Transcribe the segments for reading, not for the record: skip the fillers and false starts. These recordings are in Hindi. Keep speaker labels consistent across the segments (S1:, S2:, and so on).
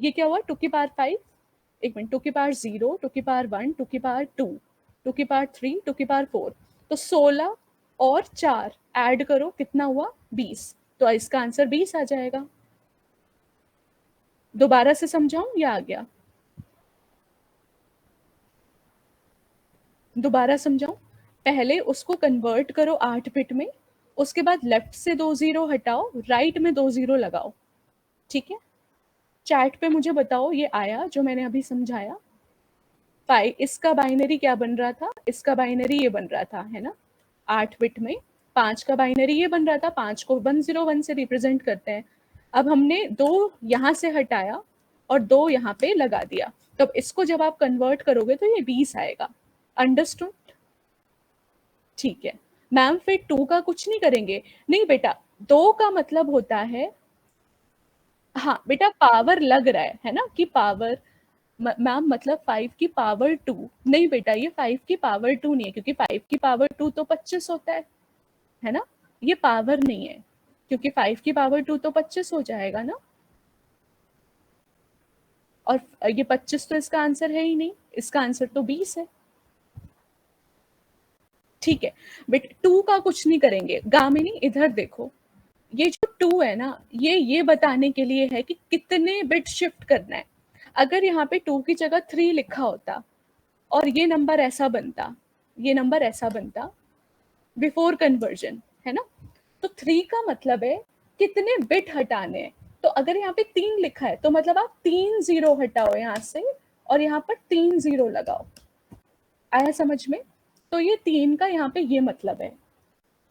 S1: ये क्या हुआ, 2 की पावर 5, एक मिनट, 2 की पावर 0, 2 की पावर 1, 2 की पावर 2, 2 की पावर 3, 2 की पावर 4, तो 16 और 4 ऐड करो, कितना हुआ, 20। तो इसका आंसर 20 आ जाएगा। दोबारा से समझाऊं या आ गया? दोबारा समझाऊं? पहले उसको कन्वर्ट करो 8 बिट में, उसके बाद लेफ्ट से 2 जीरो हटाओ, राइट में 2 जीरो लगाओ। ठीक है, चैट पे मुझे बताओ ये आया जो मैंने अभी समझाया? इसका बाइनरी क्या बन रहा था, इसका बाइनरी ये बन रहा था, है ना, 8 बिट में 5 का बाइनरी ये बन रहा था, 5 को 101 से रिप्रेजेंट करते हैं। अब हमने 2 यहाँ से हटाया और 2 यहाँ पे लगा दिया, तब इसको जब आप कन्वर्ट करोगे तो ये 20 आएगा। अंडरस्टूड? ठीक है मैम, फिर 2 का कुछ नहीं करेंगे? नहीं बेटा, 2 का मतलब होता है, हाँ बेटा पावर लग रहा है ना, कि पावर, मैम मतलब 5 की पावर 2, नहीं बेटा ये 5 की पावर 2 नहीं है, क्योंकि 5 की पावर 2 तो 25 होता है ना, ये पावर नहीं है, क्योंकि 5 की पावर 2 तो 25 हो जाएगा ना, और ये 25 तो इसका आंसर है ही नहीं, इसका आंसर तो 20 है। ठीक है बेटा, 2 का कुछ नहीं करेंगे। गामिनी इधर देखो, ये जो 2 है ना, ये बताने के लिए है कि कितने बिट शिफ्ट करना है। अगर यहाँ पे 2 की जगह 3 लिखा होता और ये नंबर ऐसा बनता, ये नंबर ऐसा बनता बिफोर कन्वर्जन, है ना, तो 3 का मतलब है कितने बिट हटाने हैं। तो अगर यहाँ पे 3 लिखा है तो मतलब आप 3 जीरो हटाओ यहाँ से और यहाँ पर 3 जीरो लगाओ। आया समझ में? तो ये 3 का यहाँ पे ये मतलब है,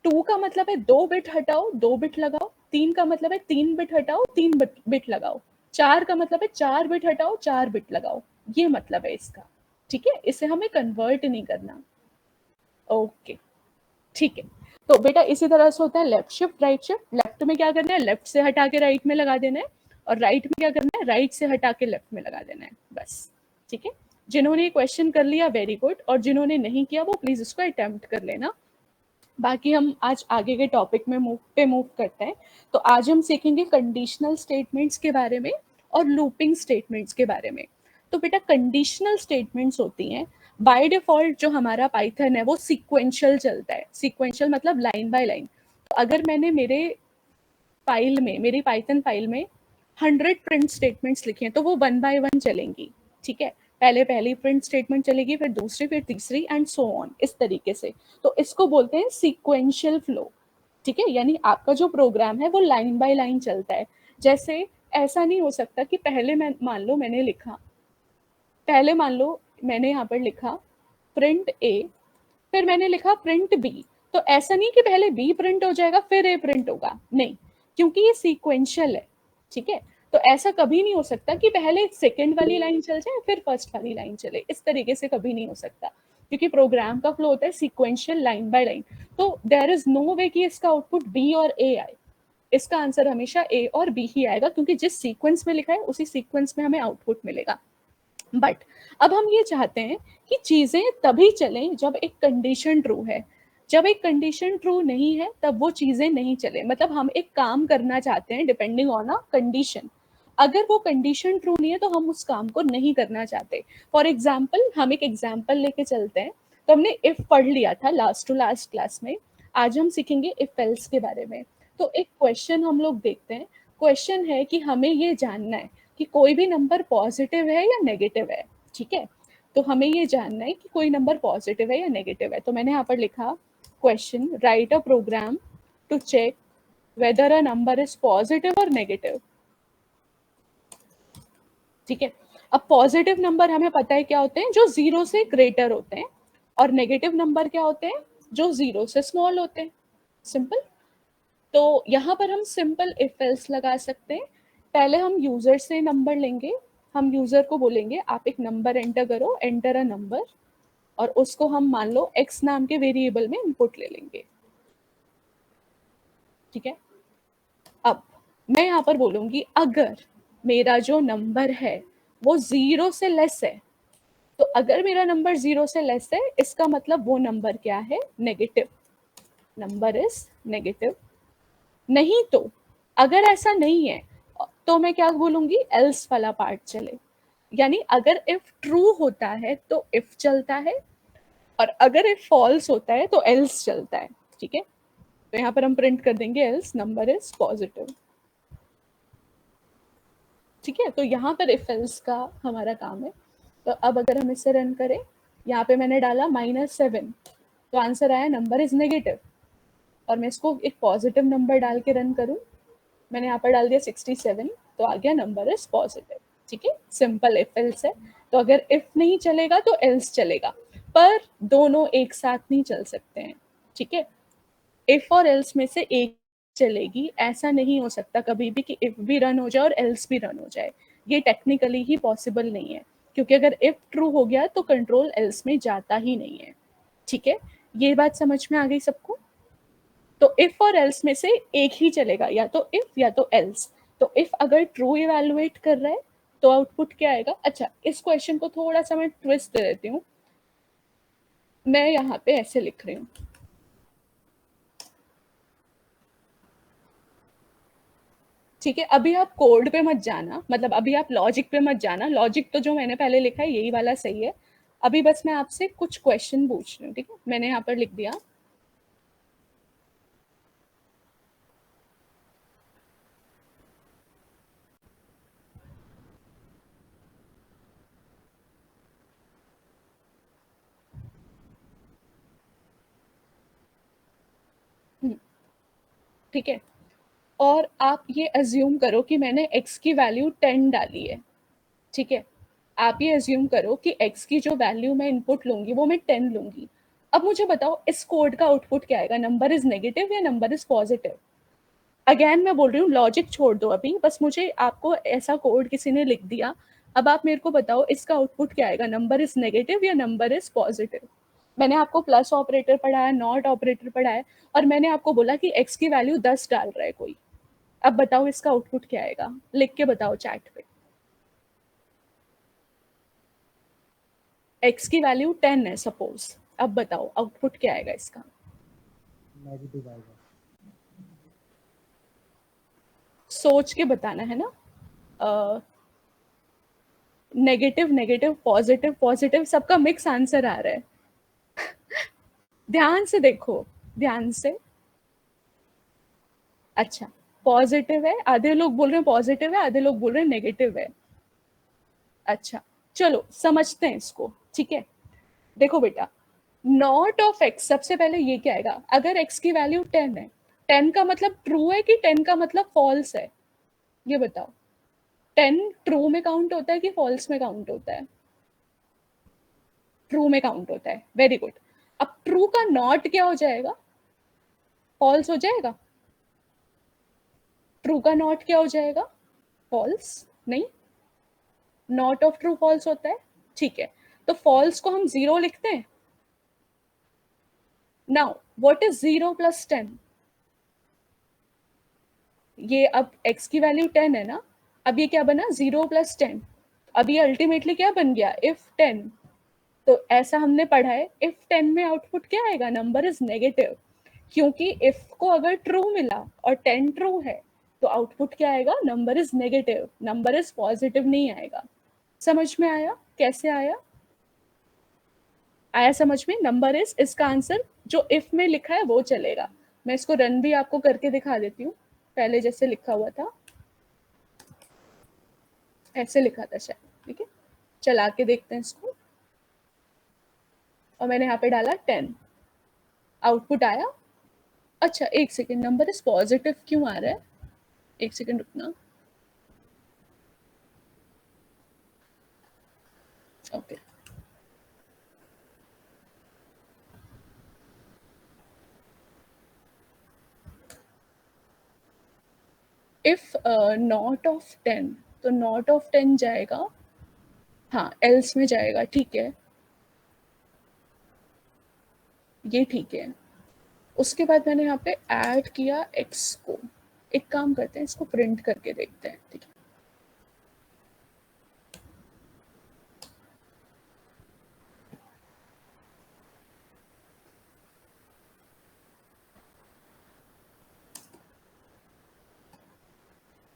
S1: 2 का मतलब है 2 बिट हटाओ 2 बिट लगाओ, 3 का मतलब है 3 बिट हटाओ 3 बिट लगाओ, 4 का मतलब है 4 बिट हटाओ 4 बिट लगाओ, ये मतलब है इसका। ठीक है, इसे हमें कन्वर्ट नहीं करना। ओके ठीक है, तो बेटा इसी तरह से होता है left shift right shift. Left में क्या करना है, लेफ्ट से हटा के राइट में लगा देना है, और राइट में क्या करना है, राइट से हटा के लेफ्ट में लगा देना है, बस। ठीक है, जिन्होंने क्वेश्चन कर लिया वेरी गुड, और जिन्होंने नहीं किया वो प्लीज इसको अटेम्प्ट कर लेना। बाकी हम आज आगे के टॉपिक में मूव करते हैं। तो आज हम सीखेंगे कंडीशनल स्टेटमेंट्स के बारे में और लूपिंग स्टेटमेंट्स के बारे में। तो बेटा कंडीशनल स्टेटमेंट्स होती हैं, बाय डिफॉल्ट जो हमारा पाइथन है वो सीक्वेंशियल चलता है। सीक्वेंशियल मतलब लाइन बाय लाइन। तो अगर मैंने मेरी पाइथन फाइल में 100 प्रिंट स्टेटमेंट्स लिखे हैं तो वो 1 बाय 1 चलेंगी। ठीक है, पहले पहली प्रिंट स्टेटमेंट चलेगी, फिर दूसरी, फिर तीसरी, एंड सो ऑन, इस तरीके से। तो इसको बोलते हैं सीक्वेंशियल फ्लो। ठीक है, यानी आपका जो प्रोग्राम है वो लाइन बाय लाइन चलता है। जैसे ऐसा नहीं हो सकता कि पहले मान लो मैंने यहाँ पर लिखा प्रिंट ए, फिर मैंने लिखा प्रिंट बी। तो ऐसा नहीं कि पहले बी प्रिंट हो जाएगा फिर ए प्रिंट होगा, नहीं, क्योंकि ये सीक्वेंशियल है। ठीक है, तो ऐसा कभी नहीं हो सकता कि पहले सेकंड वाली लाइन चल जाए फिर फर्स्ट वाली लाइन चले, इस तरीके से कभी नहीं हो सकता, क्योंकि प्रोग्राम का फ्लो होता है सीक्वेंशियल लाइन बाय लाइन। तो देयर इज नो वे कि इसका आउटपुट बी और ए आए, इसका आंसर हमेशा ए और बी ही आएगा, क्योंकि जिस सीक्वेंस में लिखा है उसी सीक्वेंस में हमें आउटपुट मिलेगा। बट अब हम ये चाहते हैं कि चीजें तभी चलें जब एक कंडीशन ट्रू है। जब एक कंडीशन ट्रू नहीं है तब वो चीजें नहीं चले। मतलब हम एक काम करना चाहते हैं डिपेंडिंग ऑन अ कंडीशन, अगर वो कंडीशन ट्रू नहीं है तो हम उस काम को नहीं करना चाहते। फॉर एग्जाम्पल, हम एक एग्जाम्पल लेके चलते हैं। तो हमने इफ पढ़ लिया था लास्ट टू लास्ट क्लास में, आज हम सीखेंगे इफ एल्स के बारे में। तो एक क्वेश्चन हम लोग देखते हैं। क्वेश्चन है कि हमें ये जानना है कि कोई भी नंबर पॉजिटिव है या नेगेटिव है। ठीक है, तो हमें ये जानना है कि कोई नंबर पॉजिटिव है या नेगेटिव है। तो मैंने यहाँ पर लिखा question, write a program to check whether a number is positive और नेगेटिव। ठीक है, अब पॉजिटिव नंबर हमें पता है क्या होते हैं, जो 0 से ग्रेटर होते हैं, और नेगेटिव नंबर क्या होते हैं, जो 0 से स्मॉल होते हैं। सिंपल। तो यहाँ पर हम सिंपल इफ एल्स लगा सकते हैं। पहले हम यूजर से नंबर लेंगे, हम यूजर को बोलेंगे आप एक नंबर एंटर करो, एंटर अ नंबर, और उसको हम मान लो x नाम के वेरिएबल में इनपुट ले लेंगे। ठीक है, अब मैं यहाँ पर बोलूंगी अगर मेरा जो नंबर है वो 0 से लेस है, तो अगर मेरा नंबर 0 से लेस है इसका मतलब वो नंबर क्या है, नेगेटिव, नंबर इज नेगेटिव। नहीं तो अगर ऐसा नहीं है तो तो मैं क्या बोलूंगी, एल्स वाला पार्ट चले। यानी अगर इफ ट्रू होता है तो इफ चलता है, और अगर इफ फॉल्स होता है तो एल्स चलता है। ठीक है, तो यहाँ पर हम प्रिंट कर देंगे एल्स नंबर इज पॉजिटिव। ठीक है, तो यहाँ पर इफ एल्स का हमारा काम है। तो अब अगर हम इसे रन करें, यहाँ पे मैंने डाला -7, तो आंसर आया नंबर इज नेगेटिव। और मैं इसको एक पॉजिटिव नंबर डाल के रन करूँ, मैंने यहाँ पर डाल दिया 67, तो आ गया नंबर इज पॉजिटिव। ठीक है, सिंपल इफ एल्स है। तो अगर इफ नहीं चलेगा तो एल्स चलेगा, पर दोनों एक साथ नहीं चल सकते हैं। ठीक है, इफ और एल्स में से एक चलेगी, ऐसा नहीं हो सकता कभी भी कि इफ भी रन हो जाए और एल्स भी रन हो जाए। ये टेक्निकली ही पॉसिबल नहीं है, क्योंकि अगर इफ ट्रू हो गया तो कंट्रोल एल्स में जाता ही नहीं है। ठीक है, ये बात समझ में आ गई सबको? तो इफ और एल्स में से एक ही चलेगा, या तो इफ या तो एल्स। तो इफ अगर ट्रू इवेलुएट कर रहा है तो आउटपुट क्या आएगा? अच्छा, इस क्वेश्चन को थोड़ा सा मैं ट्विस्ट दे देती हूँ। मैं यहाँ पे ऐसे लिख रही हूँ, ठीक है। अभी आप कोड पे मत जाना, मतलब अभी आप लॉजिक पे मत जाना। लॉजिक तो जो मैंने पहले लिखा है यही वाला सही है। अभी बस मैं आपसे कुछ क्वेश्चन पूछ रही हूँ। ठीक है, मैंने यहाँ पर लिख दिया। ठीक है, और आप ये अज्यूम करो कि मैंने x की वैल्यू 10 डाली है। ठीक है, आप ये अज्यूम करो कि x की जो वैल्यू मैं इनपुट लूंगी वो मैं 10 लूंगी। अब मुझे बताओ इस कोड का आउटपुट क्या आएगा, नंबर इज नेगेटिव या नंबर इज पॉजिटिव? अगेन मैं बोल रही हूँ, लॉजिक छोड़ दो अभी, बस मुझे आपको ऐसा कोड किसी ने लिख दिया, अब आप मेरे को बताओ इसका आउटपुट क्या आएगा, नंबर इज नेगेटिव या नंबर इज पॉजिटिव? मैंने आपको प्लस ऑपरेटर पढ़ाया, नॉट ऑपरेटर पढ़ाया, और मैंने आपको बोला कि एक्स की वैल्यू 10 डाल रहा है कोई। अब बताओ इसका आउटपुट क्या आएगा, लिख के बताओ चैट पे। एक्स की वैल्यू 10 है सपोज, अब बताओ आउटपुट क्या आएगा इसका?
S2: नेगेटिव आएगा।
S1: सोच के बताना है ना। नेगेटिव नेगेटिव पॉजिटिव पॉजिटिव, सबका मिक्स आंसर आ रहा है। ध्यान से देखो, ध्यान से। अच्छा, पॉजिटिव है, आधे लोग बोल रहे हैं पॉजिटिव है, आधे लोग बोल रहे हैं नेगेटिव है। अच्छा, चलो समझते हैं इसको। ठीक है, देखो बेटा, नॉट ऑफ एक्स, सबसे पहले ये क्या आएगा? अगर एक्स की वैल्यू 10 है, 10 का मतलब ट्रू है कि 10 का मतलब फॉल्स है? ये बताओ, 10 ट्रू में काउंट होता है कि फॉल्स में काउंट होता है? ट्रू में काउंट होता है, वेरी गुड। अब ट्रू का नॉट क्या हो जाएगा? फॉल्स हो जाएगा। ट्रू का नॉट क्या हो जाएगा? फॉल्स नहीं, नॉट ऑफ ट्रू फॉल्स होता है। ठीक है, तो फॉल्स को हम 0 लिखते हैं। Now what is 0 plus 10? ये अब x की वैल्यू 10 है ना, अब ये क्या बना? 0 प्लस 10। अब ये अल्टीमेटली क्या बन गया? इफ 10। तो ऐसा हमने पढ़ा है, इफ 10 में आउटपुट क्या आएगा? Number is negative. क्योंकि इफ को अगर ट्रू मिला और 10 ट्रू है तो आउटपुट क्या आएगा? Number is negative, number is positive नहीं आएगा। समझ में आया कैसे आया? आया समझ में? नंबर इज, इसका आंसर जो इफ में लिखा है वो चलेगा। मैं इसको रन भी आपको करके दिखा देती हूँ, पहले जैसे लिखा हुआ था ऐसे लिखा था शायद। ठीक है, चला के देखते हैं इसको, और मैंने यहाँ पे डाला 10, आउटपुट आया। अच्छा एक सेकेंड, नंबर इज पॉजिटिव क्यों आ रहा है? एक सेकेंड रुकना। ओके, इफ नॉट ऑफ 10, तो नॉट ऑफ 10 जाएगा, हाँ एल्स में जाएगा। ठीक है, ये ठीक है। उसके बाद मैंने यहाँ पे ऐड किया एक्स को। एक काम करते हैं, इसको प्रिंट करके देखते हैं। ठीक है,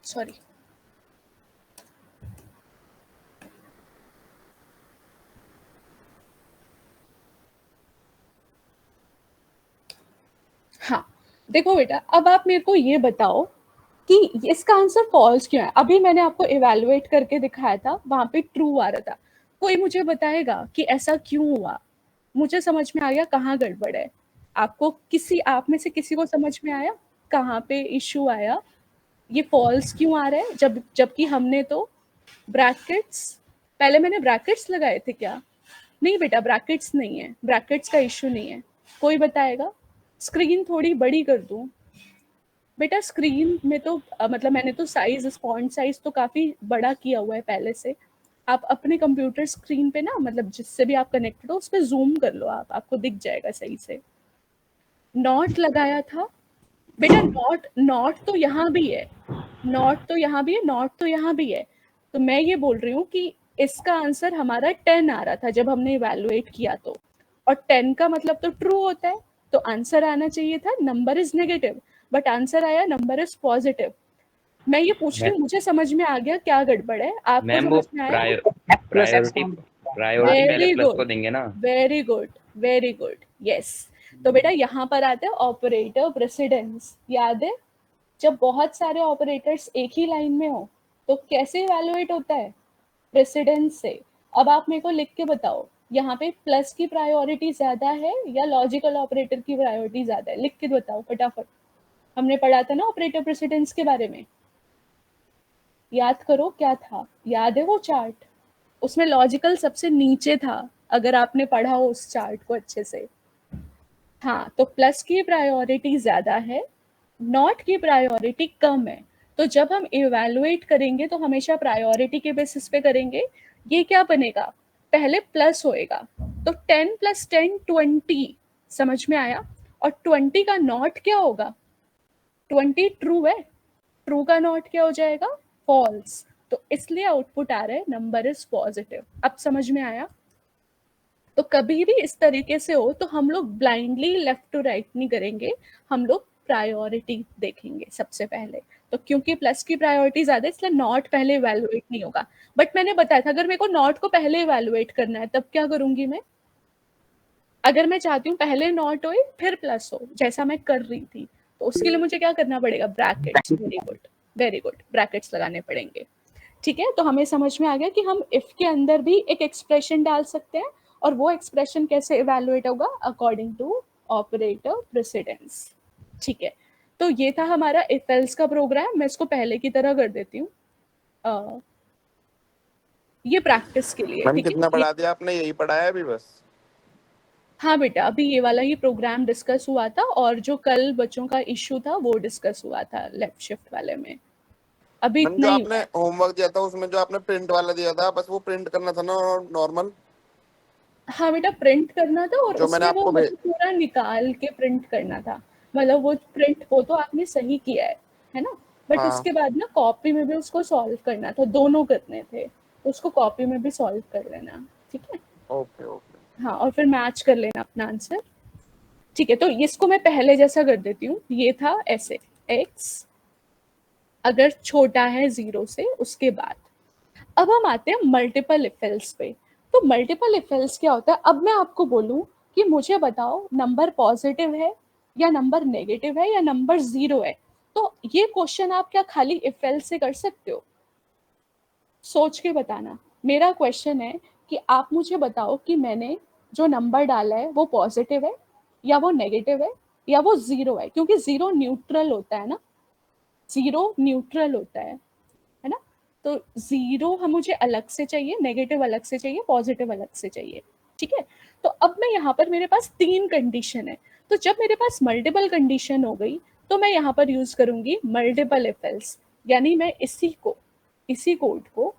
S1: सॉरी, देखो बेटा, अब आप मेरे को ये बताओ कि इसका आंसर फॉल्स क्यों है। अभी मैंने आपको इवैल्यूएट करके दिखाया था, वहां पे ट्रू आ रहा था। कोई मुझे बताएगा कि ऐसा क्यों हुआ? मुझे समझ में आ गया कहाँ गड़बड़ है। आपको किसी आप में से किसी को समझ में आया कहाँ पे इश्यू आया? ये फॉल्स क्यों आ रहा है जबकि हमने तो ब्रैकेट्स, पहले मैंने ब्रैकेट्स लगाए थे क्या? नहीं बेटा, ब्रैकेट्स नहीं है, ब्रैकेट्स का इश्यू नहीं है। कोई बताएगा? स्क्रीन थोड़ी बड़ी कर दूं? बेटा स्क्रीन में तो मतलब मैंने तो साइज, फॉन्ट साइज तो काफी बड़ा किया हुआ है पहले से। आप अपने कंप्यूटर स्क्रीन पे ना, मतलब जिससे भी आप कनेक्टेड हो उस पर जूम कर लो, आपको दिख जाएगा सही से। नॉट लगाया था बेटा, नॉट नॉट तो यहाँ भी है, नॉट तो यहाँ भी है, नॉट तो यहाँ भी है। तो मैं ये बोल रही हूँ कि इसका आंसर हमारा 10 आ रहा था जब हमने इवैल्यूएट किया तो, और 10 का मतलब तो ट्रू होता है, तो आंसर आना चाहिए था number is negative, but answer आया नंबर इज पॉजिटिव। मैं ये पूछ रही हूँ, मुझे समझ में आ गया क्या गड़बड़ है, आपको
S3: मैम वो
S1: समझ में आया?
S2: प्लस एक्स
S3: प्रायोरिटी प्रायोरिटी पहले
S1: वेरी
S3: प्लस को
S1: गुड,
S3: देंगे ना।
S1: Very good, very good, yes. तो बेटा यहाँ पर आता है ऑपरेटर प्रेसिडेंस, याद है? जब बहुत सारे ऑपरेटर्स एक ही लाइन में हो तो कैसे इवैल्यूएट होता है? प्रेसिडेंस से। अब आप मेरे को लिख के बताओ, यहाँ पे प्लस की प्रायोरिटी ज्यादा है या लॉजिकल ऑपरेटर की प्रायोरिटी ज्यादा है? लिख के बताओ फटाफट। हमने पढ़ा था ना ऑपरेटर प्रेसिडेंस के बारे में, याद करो क्या था? याद है वो चार्ट? उसमें लॉजिकल सबसे नीचे था, अगर आपने पढ़ा हो उस चार्ट को अच्छे से। हाँ, तो प्लस की प्रायोरिटी ज्यादा है, नॉट की प्रायोरिटी कम है। तो जब हम इवैल्यूएट करेंगे तो हमेशा प्रायोरिटी के बेसिस पे करेंगे। ये क्या बनेगा? पहले प्लस होएगा, तो 10 + 10 20, समझ में आया? और 20 का नॉट क्या होगा? 20 ट्रू है, ट्रू का नॉट क्या हो जाएगा? फॉल्स। तो इसलिए आउटपुट आ रहा है नंबर इज पॉजिटिव। अब समझ में आया? तो कभी भी इस तरीके से हो तो हम लोग ब्लाइंडली लेफ्ट टू राइट नहीं करेंगे, हम लोग प्रायोरिटी देखेंगे सबसे पहले। तो क्योंकि प्लस की प्रायोरिटी ज्यादा है इसलिए नॉट पहले इवैल्यूएट नहीं होगा। बट मैंने बताया था अगर मेरे को नॉट को पहले इवैल्यूएट करना है तब क्या करूंगी मैं? अगर मैं चाहती हूँ पहले नॉट हो फिर प्लस हो, जैसा मैं कर रही थी, तो उसके लिए मुझे क्या करना पड़ेगा? Brackets. Very good, very good, brackets लगाने पड़ेंगे। ठीक है, तो हमें समझ में आ गया कि हम इफ के अंदर भी एक एक्सप्रेशन डाल सकते हैं, और वो एक्सप्रेशन कैसे इवैल्यूएट होगा? According to operator precedence. ठीक है, तो ये था हमारा इफ एल्स का प्रोग्राम। मैं इसको पहले की तरह कर देती हूँ, ये प्रैक्टिस के लिए।
S4: मैम
S1: ठीक
S4: कितना
S1: है,
S4: पढ़ा दिया आपने? यही पढ़ाया अभी बस?
S1: हाँ बेटा, अभी ये वाला ही प्रोग्राम डिस्कस हुआ था, और जो कल बच्चों का इश्यू था वो डिस्कस हुआ था लेफ्ट शिफ्ट वाले में। अभी
S4: मैम
S1: इतना
S4: जो
S1: ही
S4: आपने
S1: हुआ है।
S4: होमवर्क दिया था उसमें जो आपने प्रिंट वाला दिया था, बस वो प्रिंट करना था ना नॉर्मल?
S1: हाँ बेटा, प्रिंट करना था, और
S4: जो मैंने
S1: उसमें वो
S4: आपको
S1: मतलब पूरा निकाल के प्रिंट करना था। मतलब वो प्रिंट, वो तो आपने सही किया है ना? बट
S4: हाँ।
S1: उसके बाद ना कॉपी में भी उसको सॉल्व करना था, दोनों करने थे, तो उसको कॉपी में भी सॉल्व कर लेना। ठीक है,
S4: ओके ओके।
S1: हाँ, और फिर मैच कर लेना अपना आंसर। ठीक है, तो इसको मैं पहले जैसा कर देती हूँ। ये था ऐसे, x अगर छोटा है 0 से उसके बाद। अब हम आते हैं मल्टीपल इफ एल्स पे। तो मल्टीपल इफ एल्स क्या होता है? अब मैं आपको बोलूं कि मुझे बताओ नंबर पॉजिटिव है या नंबर नेगेटिव है या नंबर 0 है, तो ये क्वेश्चन आप क्या खाली इफ एल्स से कर सकते हो? सोच के बताना। मेरा क्वेश्चन है कि आप मुझे बताओ कि मैंने जो नंबर डाला है वो पॉजिटिव है या वो नेगेटिव है या वो 0 है, क्योंकि 0 न्यूट्रल होता है ना, 0 न्यूट्रल होता है ना? तो 0 हम मुझे अलग से चाहिए, नेगेटिव अलग से चाहिए, पॉजिटिव अलग से चाहिए। ठीक है, तो अब मैं यहाँ पर मेरे पास 3 कंडीशन है। तो जब मेरे पास मल्टीपल कंडीशन हो गई तो मैं यहाँ पर यूज करूंगी मल्टीपल इफ एल्स, यानी मैं इसी कोड को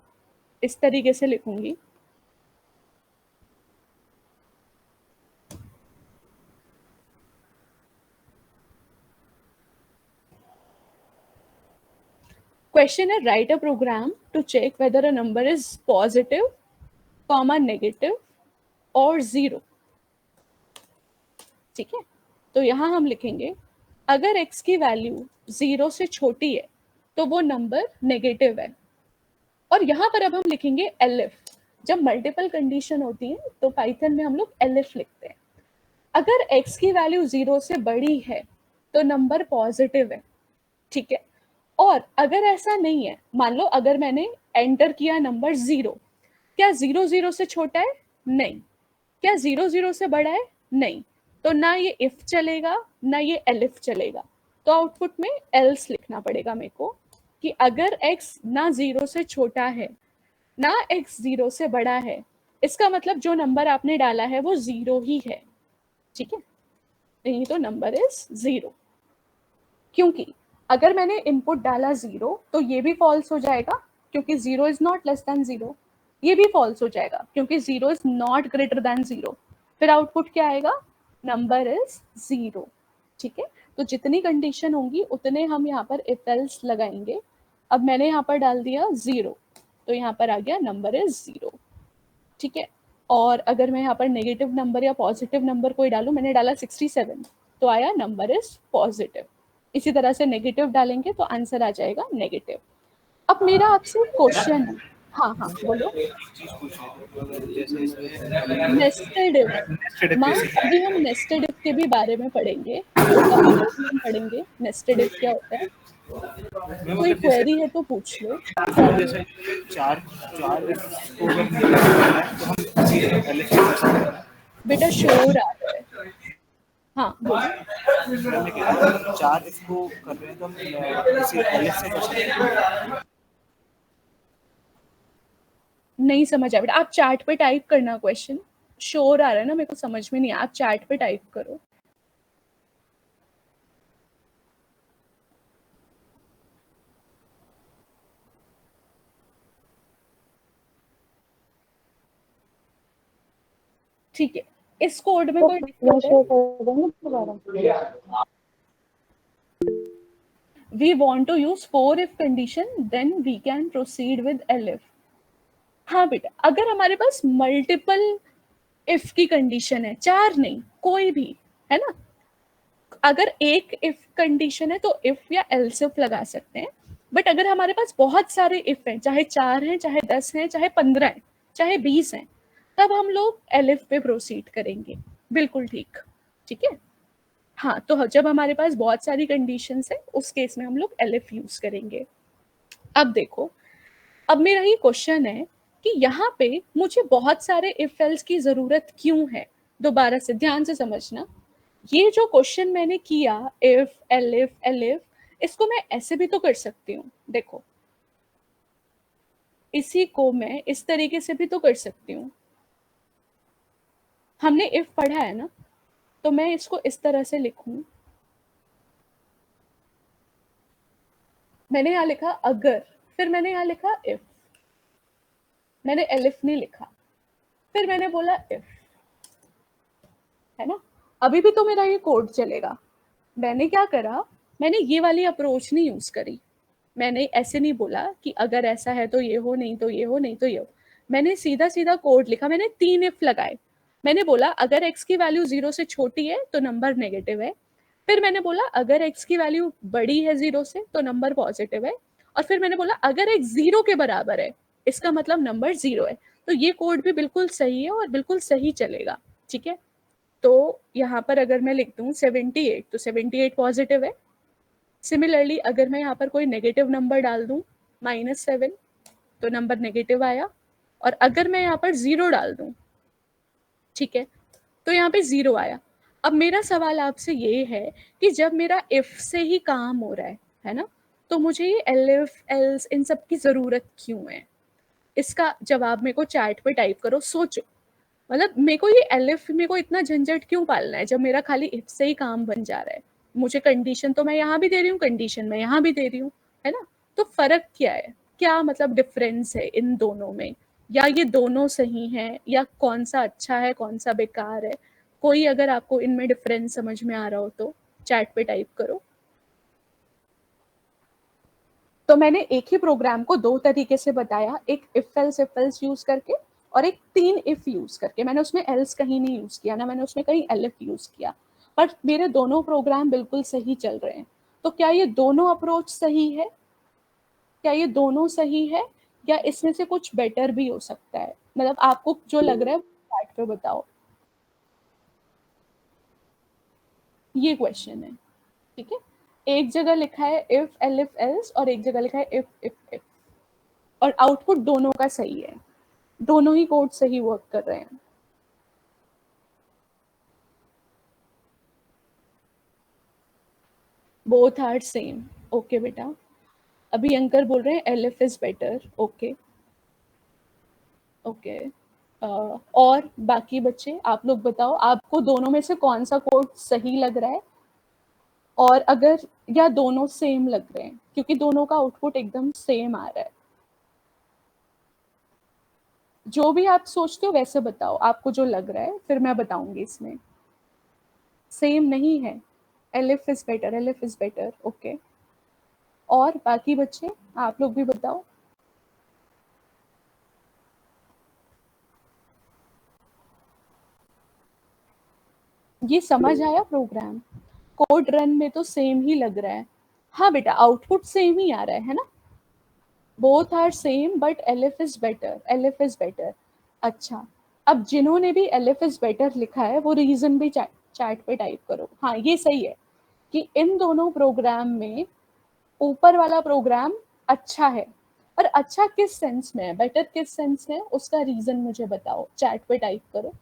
S1: इस तरीके से लिखूंगी। क्वेश्चन है write a program to check whether a number is positive, comma negative और 0। ठीक है, तो यहां हम लिखेंगे अगर x की वैल्यू 0 से छोटी है तो वो नंबर नेगेटिव है। और यहाँ पर अब हम लिखेंगे एलिफ। जब मल्टीपल कंडीशन होती है तो पाइथन में हम लोग एलिफ लिखते हैं। अगर x की वैल्यू 0 से बड़ी है तो नंबर पॉजिटिव है, ठीक है। और अगर ऐसा नहीं है, मान लो अगर मैंने एंटर किया नंबर 0, क्या 0 0 से छोटा है? नहीं। क्या 0 0 से बड़ा है? नहीं। तो ना ये इफ चलेगा ना ये एलिफ चलेगा, तो आउटपुट में एल्स लिखना पड़ेगा मेरे को कि अगर x ना 0 से छोटा है ना x 0 से बड़ा है, इसका मतलब जो नंबर आपने डाला है वो 0 ही है, ठीक है। नहीं तो नंबर इज 0, क्योंकि अगर मैंने इनपुट डाला 0 तो ये भी फॉल्स हो जाएगा क्योंकि 0 इज नॉट लेस देन 0, ये भी फॉल्स हो जाएगा क्योंकि 0 इज नॉट ग्रेटर देन 0। फिर आउटपुट क्या आएगा? नंबर इज 0, ठीक है। तो जितनी कंडीशन होंगी उतने हम यहाँ पर इफ एल्स लगाएंगे। अब मैंने यहाँ पर डाल दिया 0, तो यहाँ पर आ गया नंबर इज 0, ठीक है। और अगर मैं यहाँ पर नेगेटिव नंबर या पॉजिटिव नंबर कोई डालूं, मैंने डाला 67, तो आया नंबर इज पॉजिटिव। इसी तरह से नेगेटिव डालेंगे तो आंसर आ जाएगा नेगेटिव। अब मेरा आपसे क्वेश्चन है, हाँ हाँ बोलो। नेस्टेड इफ, माँ अभी हम नेस्टेड इफ के भी बारे में पढ़ेंगे, अभी हम पढ़ेंगे नेस्टेड इफ क्या होता है। कोई क्वेरी है तो पूछ लो।
S2: जैसे चार चार को अगर करना है तो हम पहले से कर सकते हैं।
S1: बेटा शोर आ रहा है, हाँ बोलो।
S2: मैंने कहा चार इसको कर रहे हैं तो हम इसी पहले से कर सकते हैं।
S1: नहीं समझ आया बेटा, आप चैट पे टाइप करना क्वेश्चन। शोर आ रहा है ना, मेरे को समझ में नहीं आया, आप चैट पे टाइप करो। ठीक है, इस कोड में कोई दिक्कत है? We want to use 4 if condition, then we can proceed with elif। हाँ बेटा, अगर हमारे पास मल्टीपल इफ की कंडीशन है, 4 नहीं कोई भी, है ना। अगर एक इफ कंडीशन है तो इफ या एल्स इफ लगा सकते हैं, बट अगर हमारे पास बहुत सारे इफ हैं, चाहे 4 हैं, चाहे 10 हैं, चाहे 15 हैं, चाहे 20 हैं, तब हम लोग एलिफ पे प्रोसीड करेंगे। बिल्कुल ठीक, ठीक है। हाँ, तो जब हमारे पास बहुत सारी कंडीशंस है उस केस में हम लोग एलिफ यूज करेंगे। अब देखो, अब मेरा ये क्वेश्चन है कि यहाँ पे मुझे बहुत सारे इफ एल्स की जरूरत क्यों है। दोबारा से ध्यान से समझना, ये जो क्वेश्चन मैंने किया इफ एलिफ एलिफ, इसको मैं ऐसे भी तो कर सकती हूँ। देखो, इसी को मैं इस तरीके से भी तो कर सकती हूँ। हमने इफ पढ़ा है ना, तो मैं इसको इस तरह से लिखूं। मैंने यहाँ लिखा अगर, फिर मैंने यहाँ लिखा इफ, मैंने एलिफ नहीं लिखा, फिर मैंने बोला इफ, है ना। अभी भी तो मेरा ये कोड चलेगा। मैंने क्या करा, मैंने ये वाली अप्रोच नहीं यूज करी। मैंने ऐसे नहीं बोला कि अगर ऐसा है तो ये हो, नहीं तो ये हो, नहीं तो ये हो। मैंने सीधा सीधा कोड लिखा, मैंने 3 इफ लगाए। मैंने बोला अगर x की वैल्यू 0 से छोटी है तो नंबर नेगेटिव है। फिर मैंने बोला अगर x की वैल्यू बड़ी है 0 से तो नंबर पॉजिटिव है। और फिर मैंने बोला अगर x 0 के बराबर है, इसका मतलब नंबर 0 है। तो ये कोड भी बिल्कुल सही है और बिल्कुल सही चलेगा, ठीक है। तो यहाँ पर अगर मैं लिख दूँ 78, तो 78 पॉजिटिव है। सिमिलरली अगर मैं यहाँ पर कोई नेगेटिव नंबर डाल दूँ -7, तो नंबर नेगेटिव आया। और अगर मैं यहाँ पर 0 डाल दूँ, ठीक है, तो यहाँ पे 0 आया। अब मेरा सवाल आपसे ये है कि जब मेरा इफ से ही काम हो रहा है ना, तो मुझे ये एलिफ एल्स इन सब की जरूरत क्यों है? इसका जवाब मेरे को चैट पे टाइप करो, सोचो। मतलब मेरे को ये एलिफ, मेरे को इतना झंझट क्यों पालना है जब मेरा खाली इफ से ही काम बन जा रहा है। मुझे कंडीशन तो मैं यहाँ भी दे रही हूँ, कंडीशन मैं यहाँ भी दे रही हूँ, है ना। तो फर्क क्या है, क्या मतलब डिफरेंस है इन दोनों में, या ये दोनों सही हैं, या कौन सा अच्छा है कौन सा बेकार है। कोई अगर आपको इनमें डिफरेंस समझ में आ रहा हो तो चैट पे टाइप करो। तो मैंने एक ही प्रोग्राम को 2 तरीके से बताया, एक इफ एल्स यूज करके और एक 3 इफ यूज करके। मैंने उसमें एल्स कहीं नहीं यूज किया ना, मैंने उसमें कहीं एलिफ यूज किया, पर मेरे दोनों प्रोग्राम बिल्कुल सही चल रहे हैं। तो क्या ये दोनों अप्रोच सही है? क्या ये दोनों सही है, या इसमें से कुछ बेटर भी हो सकता है? मतलब आपको जो लग रहा है चैट पे बताओ। ये क्वेश्चन है, ठीक है, एक जगह लिखा है इफ एलिफ एल्स और एक जगह लिखा है इफ, और आउटपुट दोनों का सही है, दोनों ही कोड सही वर्क कर रहे हैं। बोथ आर सेम, ओके बेटा। अभी अंकर बोल रहे हैं elif is better, okay okay. और बाकी बच्चे आप लोग बताओ, आपको दोनों में से कौन सा कोड सही लग रहा है, और अगर या दोनों सेम लग रहे हैं, क्योंकि दोनों का आउटपुट एकदम सेम आ रहा है। जो भी आप सोचते हो वैसे बताओ, आपको जो लग रहा है, फिर मैं बताऊंगी इसमें। सेम नहीं है, elif is better, elif is better, okay. और बाकी बच्चे आप लोग भी बताओ। ये समझ आया प्रोग्राम? कोड रन में तो सेम ही लग रहा है। हाँ बेटा, आउटपुट सेम ही आ रहा है ना। Both are same but elif is better, elif is better. अच्छा, अब जिन्होंने भी एलिफ इज बेटर लिखा है वो रीजन भी चैट पे टाइप करो। हाँ ये सही है कि इन दोनों प्रोग्राम में ऊपर वाला प्रोग्राम अच्छा है, और अच्छा किस सेंस में है, बेटर किस सेंस में है, उसका रीजन मुझे बताओ, चैट पे टाइप करो।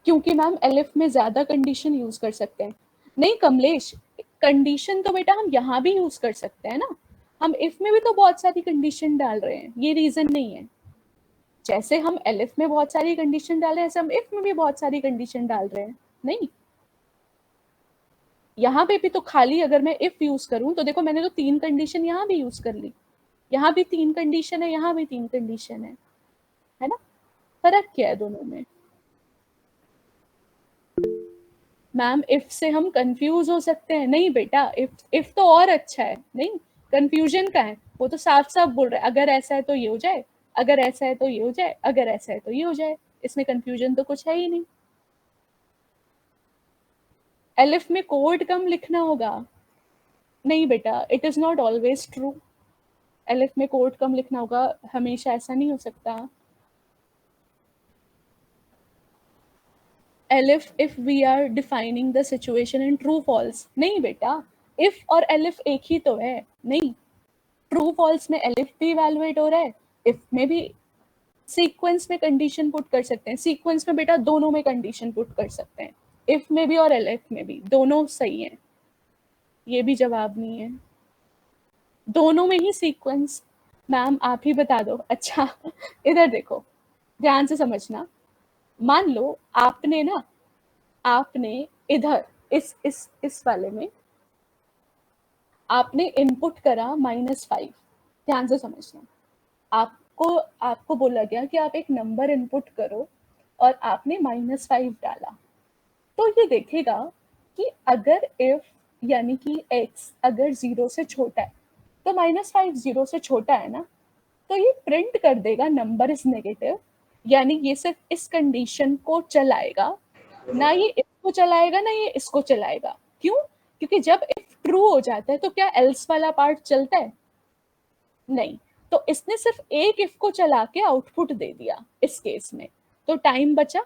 S1: क्योंकि मैम एलिफ में ज्यादा कंडीशन यूज कर सकते हैं। नहीं कमलेश, कंडीशन तो बेटा हम यहाँ भी यूज कर सकते हैं ना, हम इफ में भी तो बहुत सारी कंडीशन डाल रहे हैं, ये रीजन नहीं है। जैसे हम एलिफ में बहुत सारी कंडीशन डाल रहे हैं, ऐसे हम इफ में भी बहुत सारी कंडीशन डाल रहे हैं। नहीं, यहाँ पे भी तो खाली अगर मैं इफ यूज करूं तो देखो मैंने तो 3 कंडीशन यहाँ भी यूज कर ली, यहाँ भी 3 कंडीशन है, यहाँ भी 3 कंडीशन है ना। फर्क क्या है दोनों में? मैम इफ से हम कंफ्यूज हो सकते हैं। नहीं बेटा, इफ तो और अच्छा है। नहीं, कंफ्यूजन का है, वो तो साफ साफ बोल रहा है अगर ऐसा है तो ये हो जाए, अगर ऐसा है तो ये हो जाए, अगर ऐसा है तो ये हो जाए, इसमें कंफ्यूजन तो कुछ है ही नहीं। एलिफ में कोड कम लिखना होगा। नहीं बेटा, it is not always true. Elif में कोड कम लिखना होगा, हमेशा ऐसा नहीं हो सकता। Elif if we are defining the situation in true false. नहीं बेटा, इफ और एलिफ एक ही तो है। नहीं, ट्रू फॉल्स में एलिफ भी इवैल्यूएट हो रहा है, इफ में भी सीक्वेंस में कंडीशन पुट कर सकते हैं। सीक्वेंस में बेटा दोनों में कंडीशन पुट कर सकते हैं, इफ में भी और एलिफ में भी, दोनों सही है। ये भी जवाब नहीं है, दोनों में ही सीक्वेंस। मैम आप ही बता दो। अच्छा इधर देखो, ध्यान से समझना। मान लो आपने इधर इस वाले में आपने इनपुट करा -5। ध्यान से समझना, आपको बोला गया कि आप एक नंबर इनपुट करो और आपने -5 डाला, तो ये देखेगा कि अगर इफ यानी कि x अगर 0 से छोटा है, तो -5 0 से छोटा है ना, तो ये प्रिंट कर देगा नंबर इज नेगेटिव। यानी ये सिर्फ इस कंडीशन को चलाएगा, ना ये इसको चलाएगा ना ये इसको चलाएगा। क्यों? क्योंकि जब इफ ट्रू हो जाता है तो क्या एल्स वाला पार्ट चलता है? नहीं। तो इसने सिर्फ एक इफ को चला के आउटपुट दे दिया इस केस में, तो टाइम बचा।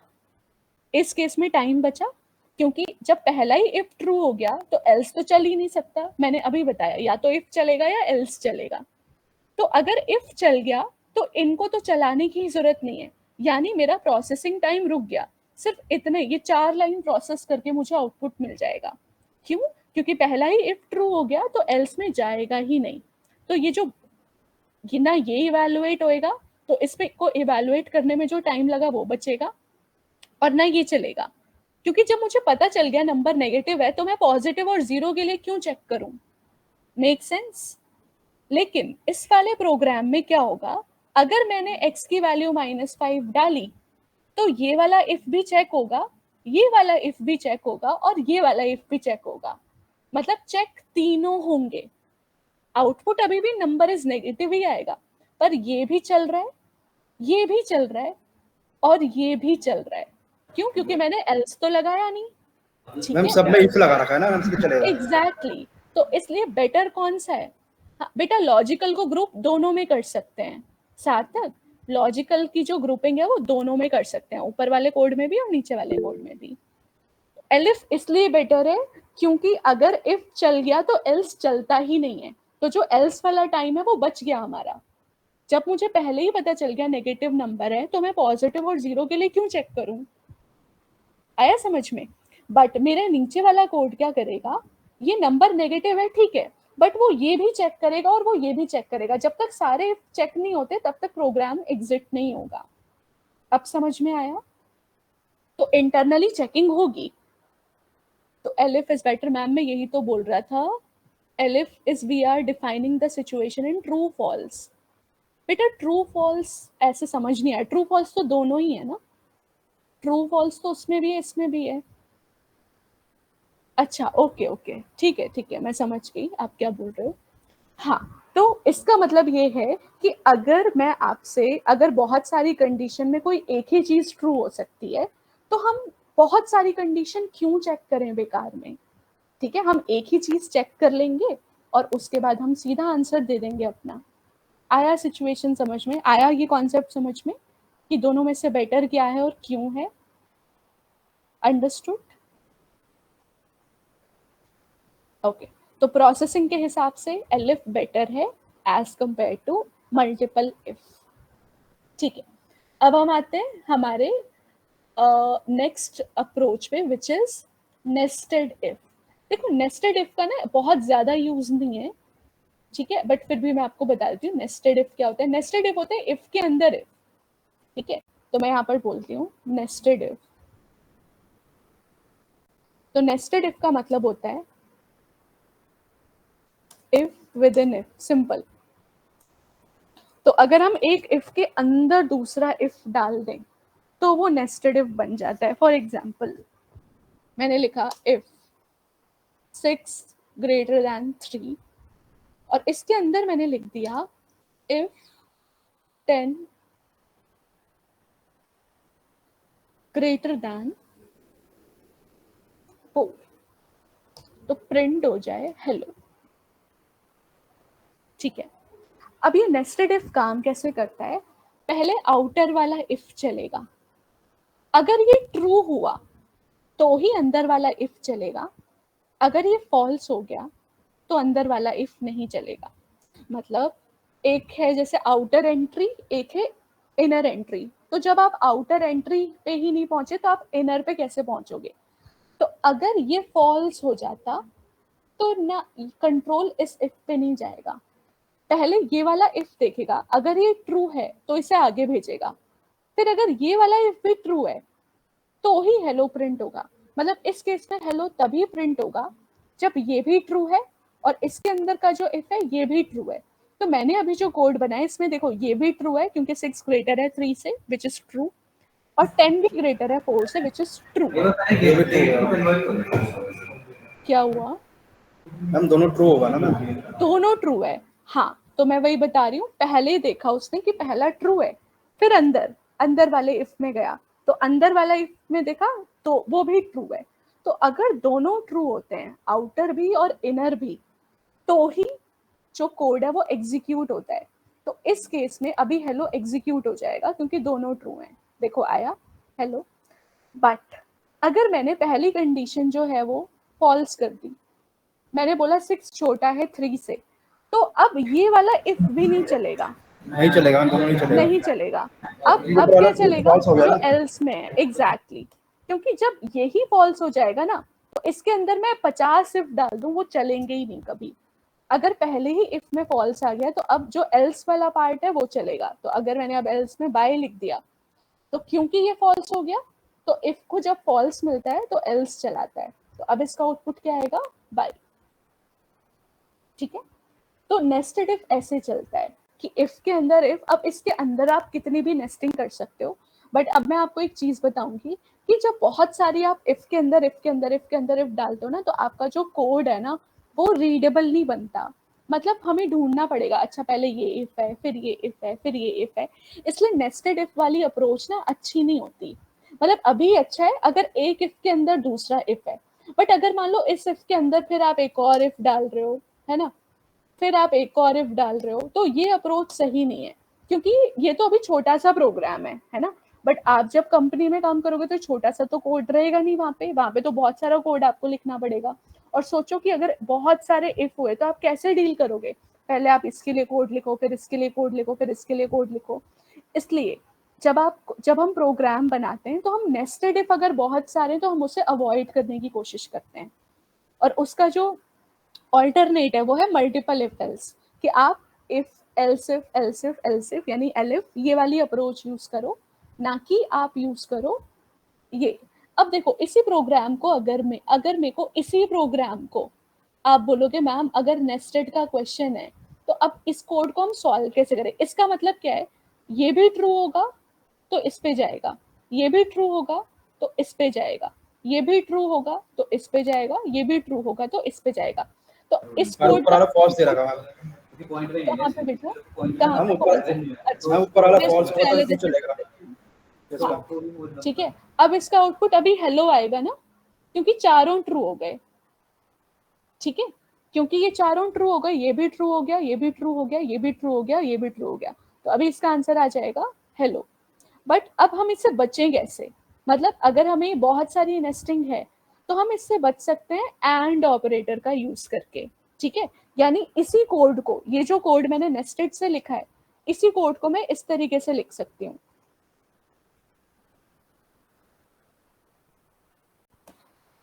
S1: इस केस में टाइम बचा क्योंकि जब पहला ही इफ ट्रू हो गया तो एल्स तो चल ही नहीं सकता। मैंने अभी बताया या तो इफ चलेगा या एल्स चलेगा। तो अगर इफ चल गया तो इनको तो चलाने की जरूरत नहीं है, यानी मेरा प्रोसेसिंग टाइम रुक गया। सिर्फ इतने, ये 4 लाइन प्रोसेस करके मुझे आउटपुट मिल जाएगा। क्यों? क्योंकि पहला ही इफ ट्रू हो गया तो एल्स में जाएगा ही नहीं। तो ये जो ना ये इवैल्यूएट होएगा, तो इस पे को इवैल्यूएट करने में जो टाइम लगा वो बचेगा, और ना ये चलेगा। क्योंकि जब मुझे पता चल गया नंबर नेगेटिव है तो मैं पॉजिटिव और 0 के लिए क्यों चेक करूं? Make sense? लेकिन इस वाले प्रोग्राम में क्या होगा, अगर मैंने x की वैल्यू -5 डाली तो ये वाला इफ भी चेक होगा, ये वाला इफ भी चेक होगा, और ये वाला इफ भी चेक होगा। मतलब चेक तीनों होंगे। आउटपुट अभी भी नंबर इज नेगेटिव ही आएगा, पर ये भी चल रहा है, ये भी चल रहा है, और ये भी चल रहा है। क्यों? क्योंकि मैंने एल्स तो लगाया नहीं। ठीक
S3: मैम
S1: है,
S3: सब में इफ लगा रखा है ना मैम, इसलिए चलेगा।
S1: एग्जैक्टली। तो इसलिए बेटर कौन सा है? हाँ, बेटा लॉजिकल को ग्रुप दोनों में कर सकते हैं। सार्थक, लॉजिकल की जो ग्रुपिंग है वो दोनों में कर सकते हैं, ऊपर वाले कोड में भी और नीचे वाले कोड में भी। एलिफ इसलिए बेटर है क्योंकि अगर इफ चल गया तो एल्स चलता ही नहीं है, तो जो एल्स वाला टाइम है वो बच गया हमारा। जब मुझे पहले ही पता चल गया नेगेटिव नंबर है तो मैं पॉजिटिव और जीरो के लिए क्यों चेक करूं? आया समझ में? बट मेरे नीचे वाला कोड क्या करेगा, ये नंबर नेगेटिव है ठीक है, बट वो ये भी चेक करेगा और वो ये भी चेक करेगा। जब तक सारे चेक नहीं होते तब तक प्रोग्राम एग्जिट नहीं होगा। अब समझ में आया? तो इंटरनली चेकिंग होगी। तो एलिफ इज बेटर मैम, मैं यही तो बोल रहा था। Elif is we are defining the situation in true false. बेटा ट्रू फॉल्स ऐसे समझ नहीं आया, ट्रू फॉल्स तो दोनों ही है ना, ट्रू फॉल्स तो उसमें भी है इसमें भी है। अच्छा ओके ओके ठीक है मैं समझ गई आप क्या बोल रहे हो। हाँ, तो इसका मतलब ये है कि अगर मैं आपसे, अगर बहुत सारी कंडीशन में कोई एक ही चीज ट्रू हो सकती है तो हम बहुत सारी कंडीशन क्यों चेक करें बेकार में? ठीक है, हम एक ही चीज चेक कर लेंगे और उसके बाद हम सीधा आंसर दे देंगे अपना। आया सिचुएशन समझ में? आया ये कॉन्सेप्ट समझ में कि दोनों में से बेटर क्या है और क्यों है? अंडरस्टूड? ओके, तो प्रोसेसिंग के हिसाब से एलिफ बेटर है as compared to multiple if. ठीक है, अब हम आते हैं हमारे नेक्स्ट अप्रोच पे विच इज नेस्टेड इफ। देखो नेस्टेड इफ का ना बहुत ज्यादा यूज नहीं है, ठीक है, बट फिर भी मैं आपको बता देती हूँ नेस्टेड इफ क्या होता है। नेस्टेड इफ होते हैं इफ के अंदर इफ, ठीक है, तो मैं यहाँ पर बोलती हूँ नेस्टेड इफ। तो नेस्टेड इफ का मतलब होता है if with in if, simple. तो अगर हम एक इफ के अंदर दूसरा इफ डाल दें तो वो नेस्टेड इफ बन जाता है। फॉर एग्जाम्पल मैंने लिखा इफ 6 ग्रेटर देन 3 और इसके अंदर मैंने लिख दिया इफ 10 ग्रेटर देन 4, तो प्रिंट हो जाए हेलो। ठीक है, अब ये नेस्टेड इफ काम कैसे करता है? पहले आउटर वाला इफ चलेगा, अगर ये ट्रू हुआ तो ही अंदर वाला इफ चलेगा, अगर ये फॉल्स हो गया तो अंदर वाला इफ नहीं चलेगा। मतलब एक है जैसे आउटर एंट्री, एक है इनर एंट्री, तो जब आप आउटर एंट्री पे ही नहीं पहुंचे तो आप इनर पे कैसे पहुंचोगे? तो अगर ये फॉल्स हो जाता तो ना कंट्रोल इस इफ पे नहीं जाएगा, पहले ये वाला इफ देखेगा, अगर ये ट्रू है तो इसे आगे भेजेगा, फिर अगर ये वाला इफ भी ट्रू है तो ही हेलो प्रिंट होगा। मतलब इस केस में हेलो तभी प्रिंट होगा जब ये भी ट्रू है और इसके अंदर का जो इफ है ये भी ट्रू है। तो मैंने अभी जो कोड बनाया इसमें देखो ये भी ट्रू है क्योंकि 6 ग्रेटर है 3 से विच इज ट्रू, और 10 भी ग्रेटर है 4 से विच इज ट्रू। क्या हुआ?
S3: मैम दोनों ट्रू होगा ना मैम?
S1: दोनों ट्रू है, हाँ, तो मैं वही बता रही हूँ, पहले देखा उसने कि पहला ट्रू है, फिर अंदर अंदर वाले इफ में गया तो अंदर वाला इफ में देखा तो वो भी ट्रू है। तो अगर दोनों ट्रू होते हैं, आउटर भी और इनर भी, तो ही जो कोड है वो एग्जीक्यूट होता है। तो इस केस में अभी हेलो एग्जीक्यूट हो जाएगा क्योंकि दोनों ट्रू हैं। देखो आया हेलो। बट अगर मैंने पहली कंडीशन जो है वो फॉल्स कर दी, मैंने बोला 6 छोटा है 3 से, तो अब ये वाला इफ भी नहीं चलेगा,
S3: नहीं चलेगा, दोनों नहीं चलेगा।
S1: नहीं चलेगा। अब क्या चलेगा?
S3: false हो गया
S1: जो
S3: ना?
S1: एल्स में है, एग्जैक्टली, क्योंकि जब यही फॉल्स हो जाएगा ना तो इसके अंदर मैं 50 इफ डाल दूं वो चलेंगे ही नहीं कभी। अगर पहले ही इफ में फॉल्स आ गया तो अब जो एल्स वाला पार्ट है वो चलेगा। तो अगर मैंने अब एल्स में बाय लिख दिया तो क्योंकि ये फॉल्स हो गया तो इफ को जब फॉल्स मिलता है तो एल्स चलाता है, तो अब इसका आउटपुट क्या आएगा? बाय। ठीक है, तो नेस्टेड इफ ऐसे चलता है कि इफ के अंदर इफ, अब इसके अंदर आप कितनी भी नेस्टिंग कर सकते हो, बट अब मैं आपको एक चीज बताऊंगी कि जब बहुत सारी आप इफ के अंदर इफ के अंदर इफ के अंदर इफ डालते हो ना तो आपका जो कोड है ना वो रीडेबल नहीं बनता। मतलब हमें ढूंढना पड़ेगा, अच्छा पहले ये इफ है फिर ये इफ है फिर ये इफ है, इसलिए नेस्टेड इफ वाली अप्रोच ना अच्छी नहीं होती। मतलब अभी अच्छा है अगर एक इफ के अंदर दूसरा इफ है, बट अगर मान लो इस इफ के अंदर फिर आप एक और इफ डाल रहे हो, है ना, फिर आप एक और इफ डाल रहे हो, तो ये अप्रोच सही नहीं है क्योंकि ये तो अभी छोटा सा प्रोग्राम है ना। बट आप जब कंपनी में काम करोगे तो छोटा सा तो कोड रहेगा नहीं, वहां पे तो बहुत सारा कोड आपको लिखना पड़ेगा। और सोचो कि अगर बहुत सारे इफ हुए तो आप कैसे डील करोगे, पहले आप इसके लिए कोड लिखो, फिर इसके लिए कोड लिखो, फिर इसके लिए कोड लिखो। इसलिए जब हम प्रोग्राम बनाते हैं तो हम नेस्टेड इफ अगर बहुत सारे तो हम उसे अवॉइड करने की कोशिश करते हैं, और उसका जो ऑल्टरनेट है वो है मल्टीपल इफ एल्स, कि आप इफ एल्सिफ यानी एलिफ ये वाली अप्रोच यूज करो, ना कि आप यूज करो ये। अब देखो इसी प्रोग्राम को अगर मेरे को इसी प्रोग्राम को आप बोलोगे मैम अगर नेस्टेड का क्वेश्चन है तो अब इस कोड को हम सॉल्व कैसे करें, इसका मतलब क्या है, ये भी ट्रू होगा तो इस पे जाएगा, ये भी ट्रू होगा तो इस पे जाएगा, ये भी ट्रू होगा तो इस पे जाएगा, ये भी ट्रू होगा तो इस पे जाएगा। तो इस कोड
S3: ऊपर वाला फॉल्स दे रखा है
S1: कहाँ पे बेटा, कहाँ
S3: हम
S1: पे
S3: ऊपर
S1: अच्छा,
S3: ऊपर वाला
S1: मैं
S3: फॉल्स
S1: इसको
S3: होगा
S1: पहले
S3: तो चलेगा।
S1: हाँ, ठीक है। अब इसका आउटपुट अभी हेलो आएगा ना, क्योंकि चारों ट्रू हो गए, ठीक है, क्योंकि ये चारों ट्रू हो गए, ये भी ट्रू हो गया, ये भी ट्रू हो गया, ये भी ट्रू हो गया, ये भी ट्रू हो गया, तो अभी इसका आंसर आ जाएगा हेलो। बट अब हम इससे बचें कैसे, मतलब अगर हमें बहुत सारी नेस्टिंग है तो हम इससे बच सकते हैं एंड ऑपरेटर का यूज करके, ठीक है। यानी इसी कोड को, ये जो कोड मैंने नेस्टेड से लिखा है, इसी कोड को मैं इस तरीके से लिख सकती हूँ।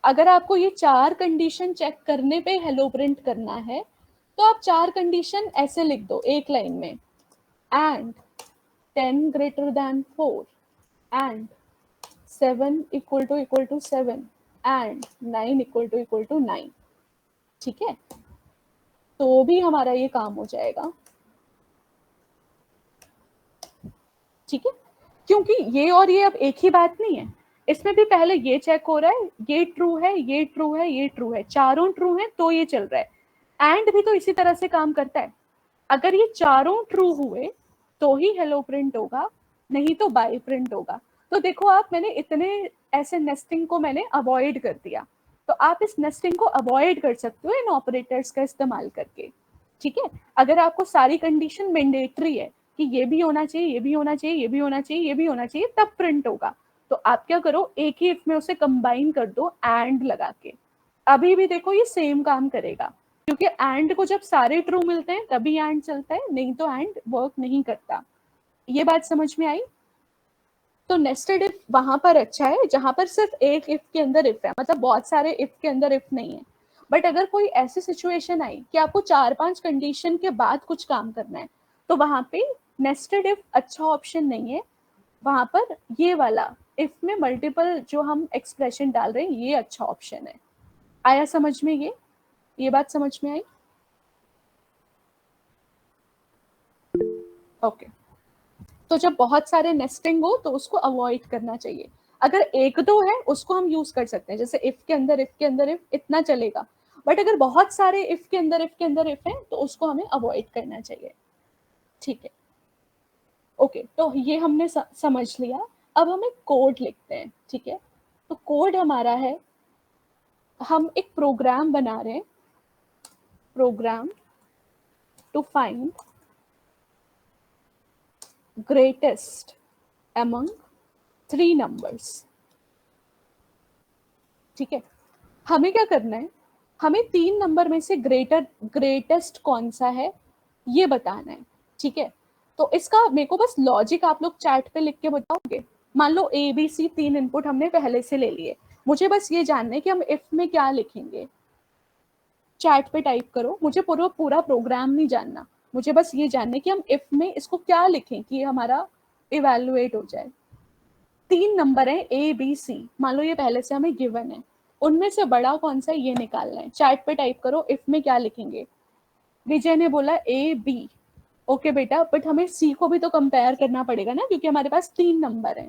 S1: अगर आपको ये 4 कंडीशन चेक करने पे हेलो प्रिंट करना है तो आप 4 कंडीशन ऐसे लिख दो एक लाइन में, and 10 greater than 4 and 7 equal to 7 and 9 equal to 9, ठीक है, तो भी हमारा ये काम हो जाएगा, ठीक है। क्योंकि ये और ये अब एक ही बात नहीं है, इसमें भी पहले ये चेक हो रहा है, ये ट्रू है, ये ट्रू है, ये ट्रू है, चारों ट्रू है तो ये चल रहा है। एंड भी तो इसी तरह से काम करता है, अगर ये चारों ट्रू हुए तो ही हेलो प्रिंट होगा, नहीं तो बाय प्रिंट होगा। तो देखो आप, मैंने इतने ऐसे नेस्टिंग को मैंने अवॉइड कर दिया, तो आप इस नेस्टिंग को अवॉइड कर सकते हो इन ऑपरेटर्स का इस्तेमाल करके, ठीक है। अगर आपको सारी कंडीशन मैंडेटरी है कि ये भी होना चाहिए, ये भी होना चाहिए, ये भी होना चाहिए, ये भी होना चाहिए, तब प्रिंट होगा, तो आप क्या करो, एक ही इफ में उसे कंबाइन कर दो एंड लगा के, अभी भी देखो ये सेम काम करेगा, क्योंकि एंड को जब सारे ट्रू मिलते हैं तभी एंड चलता है, नहीं तो एंड वर्क नहीं करता। ये बात समझ में आई। तो नेस्टेड इफ वहां पर अच्छा है जहां पर सिर्फ एक इफ के अंदर इफ है, मतलब बहुत सारे इफ के अंदर इफ नहीं है। बट अगर कोई ऐसी सिचुएशन आई कि आपको 4-5 कंडीशन के बाद कुछ काम करना है, तो वहां पे नेस्टेड इफ अच्छा ऑप्शन नहीं है, वहां पर ये वाला इफ में मल्टीपल जो हम एक्सप्रेशन डाल रहे हैं ये अच्छा ऑप्शन है। आया समझ में, ये बात समझ में आई। ओके, तो जब बहुत सारे नेस्टिंग हो तो उसको अवॉइड करना चाहिए। अगर एक दो है उसको हम यूज कर सकते हैं, जैसे इफ के अंदर इफ इतना चलेगा, बट अगर बहुत सारे इफ के अंदर इफ है तो उसको हमें अवॉइड करना चाहिए, ठीक है। ओके, तो ये हमने समझ लिया। अब हम एक कोड लिखते हैं, ठीक है। तो कोड हमारा है, हम एक प्रोग्राम बना रहे हैं, program to find greatest among 3 numbers, ठीक है। हमें क्या करना है, हमें 3 नंबर में से ग्रेटेस्ट कौन सा है ये बताना है, ठीक है। तो इसका मेरे को बस लॉजिक आप लोग चैट पे लिख के बताओगे। मान लो ए बी सी 3 इनपुट हमने पहले से ले लिए, मुझे बस ये जानना है कि हम इफ में क्या लिखेंगे। चैट पे टाइप करो, मुझे पूरा प्रोग्राम नहीं जानना, मुझे बस ये जानना है कि हम इफ में इसको क्या लिखें कि हमारा इवैल्यूएट हो जाए। 3 नंबर है ए बी सी, मान लो ये पहले से हमें गिवन है, उनमें से बड़ा कौन सा है ये निकालना है। चैट पे टाइप करो इफ में क्या लिखेंगे। विजय ने बोला ए बी, ओके बेटा, बट हमें सी को भी तो कंपेयर करना पड़ेगा ना, क्योंकि हमारे पास 3 नंबर है,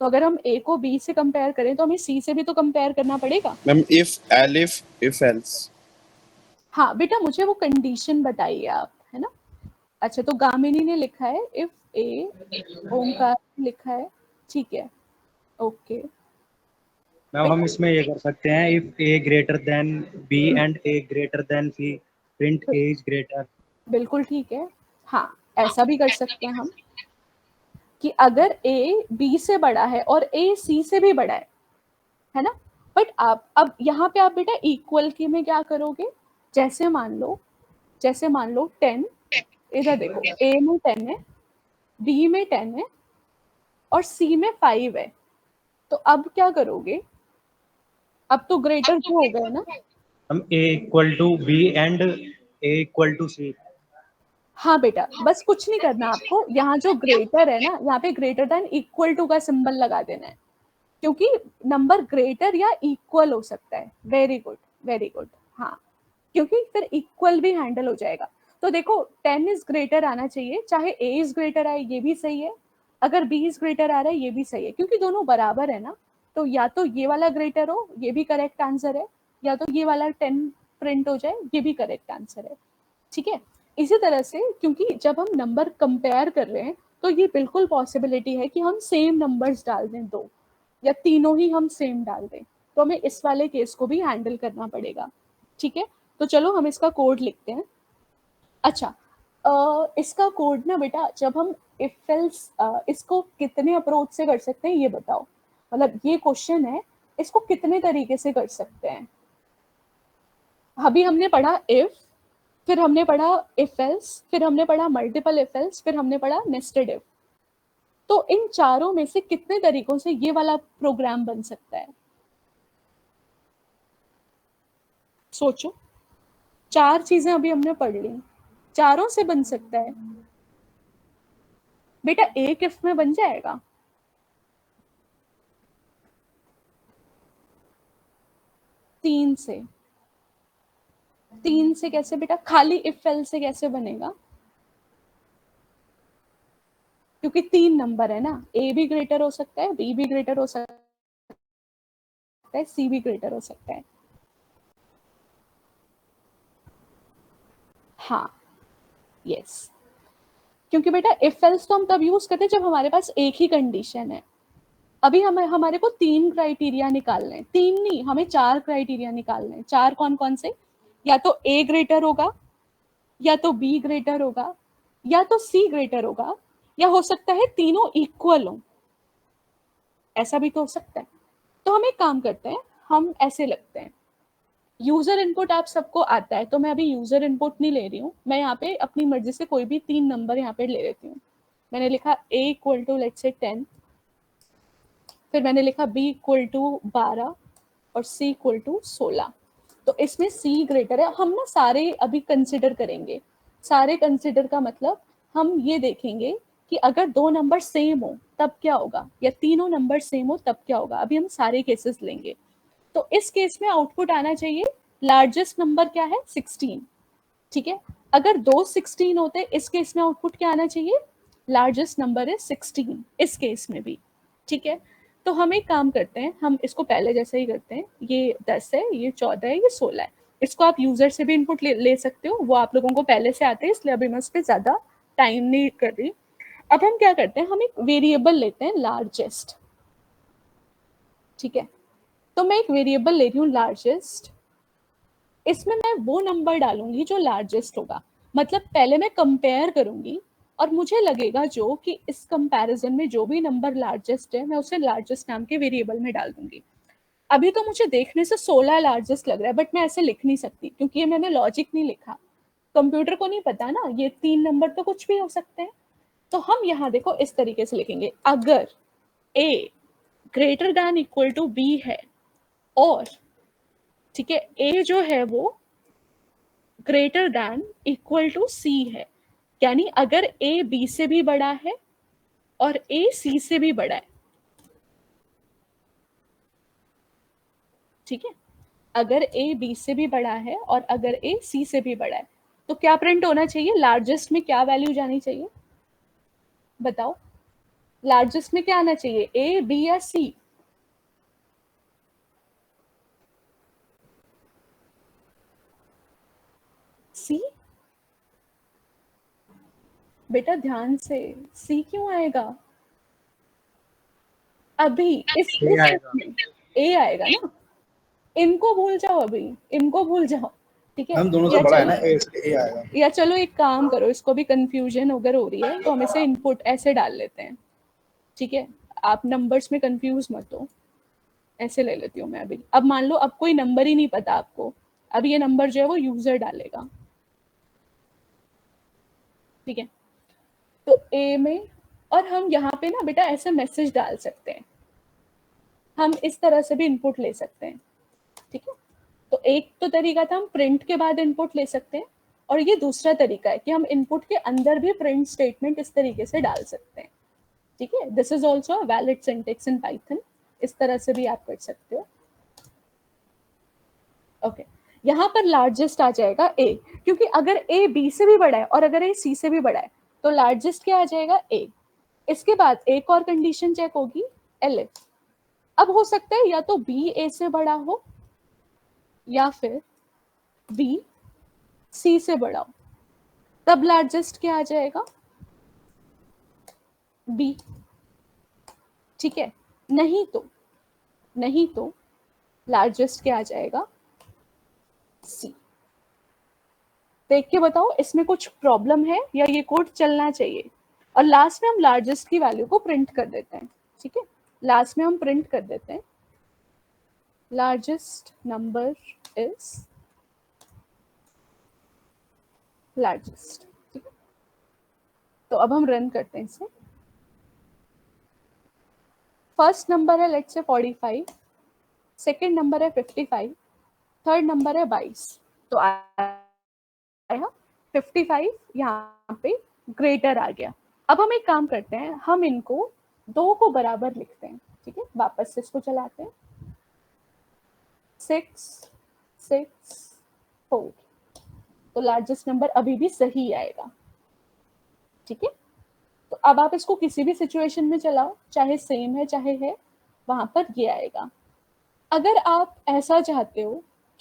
S1: तो अगर हम ए को बी से कंपेयर करें तो हमें सी से भी तो कंपेयर करना पड़ेगा।
S4: Ma'am if elif if else.
S1: हाँ बेटा, मुझे वो कंडीशन बताइए आप, है ना। अच्छा, तो गामिनी ने लिखा है इफ ए, ओमकार ने लिखा है, ठीक है, ओके।
S5: मैम हम इसमें ये कर सकते हैं, if A greater than B and A greater than C, print A is greater.
S1: बिल्कुल ठीक है, हाँ ऐसा भी कर सकते हैं हम। कि अगर ए बी से बड़ा है और ए सी से भी बड़ा है ना, बट आप अब यहाँ पे आप बेटा इक्वल के में क्या करोगे, जैसे मान लो 10, इधर देखो ए में 10 है, बी में 10 है और सी में 5 है, तो अब क्या करोगे, अब तो ग्रेटर जो हो गए ना,
S5: हम a equal to B and a equal to C.
S1: हाँ बेटा बस कुछ नहीं करना आपको, यहाँ जो ग्रेटर है ना, यहाँ पे ग्रेटर देन इक्वल टू का सिंबल लगा देना है, क्योंकि नंबर ग्रेटर या इक्वल हो सकता है। वेरी गुड वेरी गुड, हाँ, क्योंकि फिर इक्वल भी हैंडल हो जाएगा। तो देखो 10 इज ग्रेटर आना चाहिए, चाहे a इज ग्रेटर आए ये भी सही है, अगर b इज ग्रेटर आ रहा है ये भी सही है, क्योंकि दोनों बराबर है ना, तो या तो ये वाला ग्रेटर हो, ये भी करेक्ट आंसर है, या तो ये वाला 10 प्रिंट हो जाए, ये भी करेक्ट आंसर है। ठीक है, इसी तरह से क्योंकि जब हम नंबर कंपेयर कर रहे हैं तो ये बिल्कुल पॉसिबिलिटी है कि हम सेम नंबर्स डाल दें, दो या तीनों ही हम सेम डाल दें, तो हमें इस वाले केस को भी हैंडल करना पड़ेगा। ठीक है, तो चलो हम इसका कोड लिखते हैं। अच्छा, इसका कोड ना बेटा, जब हम इफ एल्स इसको कितने अप्रोच से कर सकते हैं ये बताओ, मतलब ये क्वेश्चन है, इसको कितने तरीके से कर सकते हैं। अभी हमने पढ़ा इफ, फिर हमने पढ़ा इफ एल्स, फिर हमने पढ़ा मल्टीपल इफ एल्स, फिर हमने पढ़ा नेस्टेड इफ। तो इन चारों में से कितने तरीकों से ये वाला प्रोग्राम बन सकता है, सोचो। 4 चीजें अभी हमने पढ़ ली, चारों से बन सकता है बेटा। एक इफ में बन जाएगा, तीन से कैसे बेटा, खाली इफ एल से कैसे बनेगा, क्योंकि 3 नंबर है ना, ए भी ग्रेटर हो सकता है, बी भी ग्रेटर हो सकता है, सी भी ग्रेटर हो सकता है। हाँ यस, क्योंकि बेटा इफ एल्स तो हम तब यूज करते हैं जब हमारे पास एक ही कंडीशन है। अभी हमारे को 3 क्राइटेरिया निकालने हैं, 3 नहीं हमें 4 क्राइटेरिया निकालने हैं। 4 कौन कौन से, या तो ए ग्रेटर होगा, या तो बी ग्रेटर होगा, या तो सी ग्रेटर होगा, या हो सकता है तीनों इक्वल हो, ऐसा भी तो हो सकता है। तो हम एक काम करते हैं, हम ऐसे लगते हैं, यूजर इनपुट आप सबको आता है, तो मैं अभी यूजर इनपुट नहीं ले रही हूँ, मैं यहाँ पे अपनी मर्जी से कोई भी 3 नंबर यहाँ पे ले लेती हूँ। मैंने लिखा a equal to let's say 10, फिर मैंने लिखा b इक्वल टू 12 और c इक्वल टू 16। तो इसमें c ग्रेटर है, हम ना सारे अभी कंसिडर करेंगे। सारे कंसिडर का मतलब हम ये देखेंगे कि अगर 2 नंबर सेम हो तब क्या होगा, या तीनों नंबर सेम हो तब क्या होगा। अभी हम सारे केसेस लेंगे। तो इस केस में आउटपुट आना चाहिए, लार्जेस्ट नंबर क्या है 16। ठीक है, अगर 2 16 होते, इस केस में आउटपुट क्या आना चाहिए, लार्जेस्ट नंबर है 16 इस केस में भी। ठीक है, तो हम एक काम करते हैं, हम इसको पहले जैसे ही करते हैं, ये 10 है, ये 14 है, ये 16 है। इसको आप यूजर से भी इनपुट ले सकते हो, वो आप लोगों को पहले से आते हैं, इसलिए अभी मैं उस पर ज्यादा टाइम नहीं कर रही। अब हम क्या करते हैं, हम एक वेरिएबल लेते हैं लार्जेस्ट। ठीक है, तो मैं एक वेरिएबल ले रही हूँ लार्जेस्ट, इसमें मैं वो नंबर डालूंगी जो लार्जेस्ट होगा। मतलब पहले मैं कंपेयर करूंगी और मुझे लगेगा जो कि इस कंपैरिजन में जो भी नंबर लार्जेस्ट है, मैं उसे लार्जेस्ट नाम के वेरिएबल में डाल दूंगी। अभी तो मुझे देखने से 16 लार्जेस्ट लग रहा है, बट मैं ऐसे लिख नहीं सकती क्योंकि ये मैंने लॉजिक नहीं लिखा। कंप्यूटर को नहीं पता ना, ये 3 नंबर तो कुछ भी हो सकते हैं। तो हम यहाँ देखो इस तरीके से लिखेंगे, अगर a greater than equal to b है और ठीक है a जो है वो greater than equal to c है, यानी अगर a b से भी बड़ा है और a c से भी बड़ा है। ठीक है, अगर a b से भी बड़ा है और अगर a c से भी बड़ा है, तो क्या प्रिंट होना चाहिए, लार्जेस्ट में क्या वैल्यू जानी चाहिए, बताओ। लार्जेस्ट में क्या आना चाहिए, a b या c। c बेटा ध्यान से, c क्यों आएगा अभी, इस a आएगा ना, इनको भूल जाओ, अभी इनको भूल जाओ। ठीक है,
S3: हम दोनों से बड़ा है ना, ए आएगा।
S1: या चलो एक काम करो, इसको भी कंफ्यूजन अगर हो रही है तो हम इसे इनपुट ऐसे डाल लेते हैं, ठीक है, आप नंबर्स में कंफ्यूज मत हो। ऐसे ले लेती हूँ मैं अभी। अब मान लो अब कोई नंबर ही नहीं पता आपको, अब ये नंबर जो है वो यूजर डालेगा, ठीक है। तो ए में, और हम यहाँ पे ना बेटा ऐसे मैसेज डाल सकते हैं, हम इस तरह से भी इनपुट ले सकते हैं, ठीक है। तो एक तो तरीका था हम प्रिंट के बाद इनपुट ले सकते हैं, और ये दूसरा तरीका है कि हम इनपुट के अंदर भी प्रिंट स्टेटमेंट इस तरीके से डाल सकते हैं, ठीक है। This is also a valid syntax in Python, इस तरह से भी आप कर सकते हो। ओके, यहाँ पर लार्जेस्ट आ जाएगा ए, क्योंकि अगर ए बी से भी बड़ा है और अगर ए सी से भी बड़ा है तो लार्जेस्ट क्या आ जाएगा, ए। इसके बाद एक और कंडीशन चेक होगी, एलिफ। अब हो सकता है या तो बी ए से बड़ा हो या फिर बी सी से बड़ा हो, तब लार्जेस्ट क्या आ जाएगा, बी, ठीक है। नहीं तो लार्जेस्ट क्या आ जाएगा, सी। देख के बताओ इसमें कुछ प्रॉब्लम है या ये कोड चलना चाहिए। और लास्ट में हम लार्जेस्ट की वैल्यू को प्रिंट कर देते हैं, ठीक है। लास्ट में हम प्रिंट कर देते हैं लार्जेस्ट नंबर इज लार्जेस्ट, ठीक है। तो अब हम रन करते हैं इसे। फर्स्ट नंबर है लेट्स से 45, सेकेंड नंबर है 55, थर्ड नंबर है 22। तो आया 55, यहाँ पे ग्रेटर आ गया। अब हम एक काम करते हैं, हम इनको दो को बराबर लिखते हैं, ठीक है। वापस से इसको चलाते हैं, 6 6 4, तो लार्जेस्ट नंबर अभी भी सही आएगा, ठीक है। तो अब आप इसको किसी भी सिचुएशन में चलाओ, चाहे सेम है चाहे है, वहां पर ये आएगा। अगर आप ऐसा चाहते हो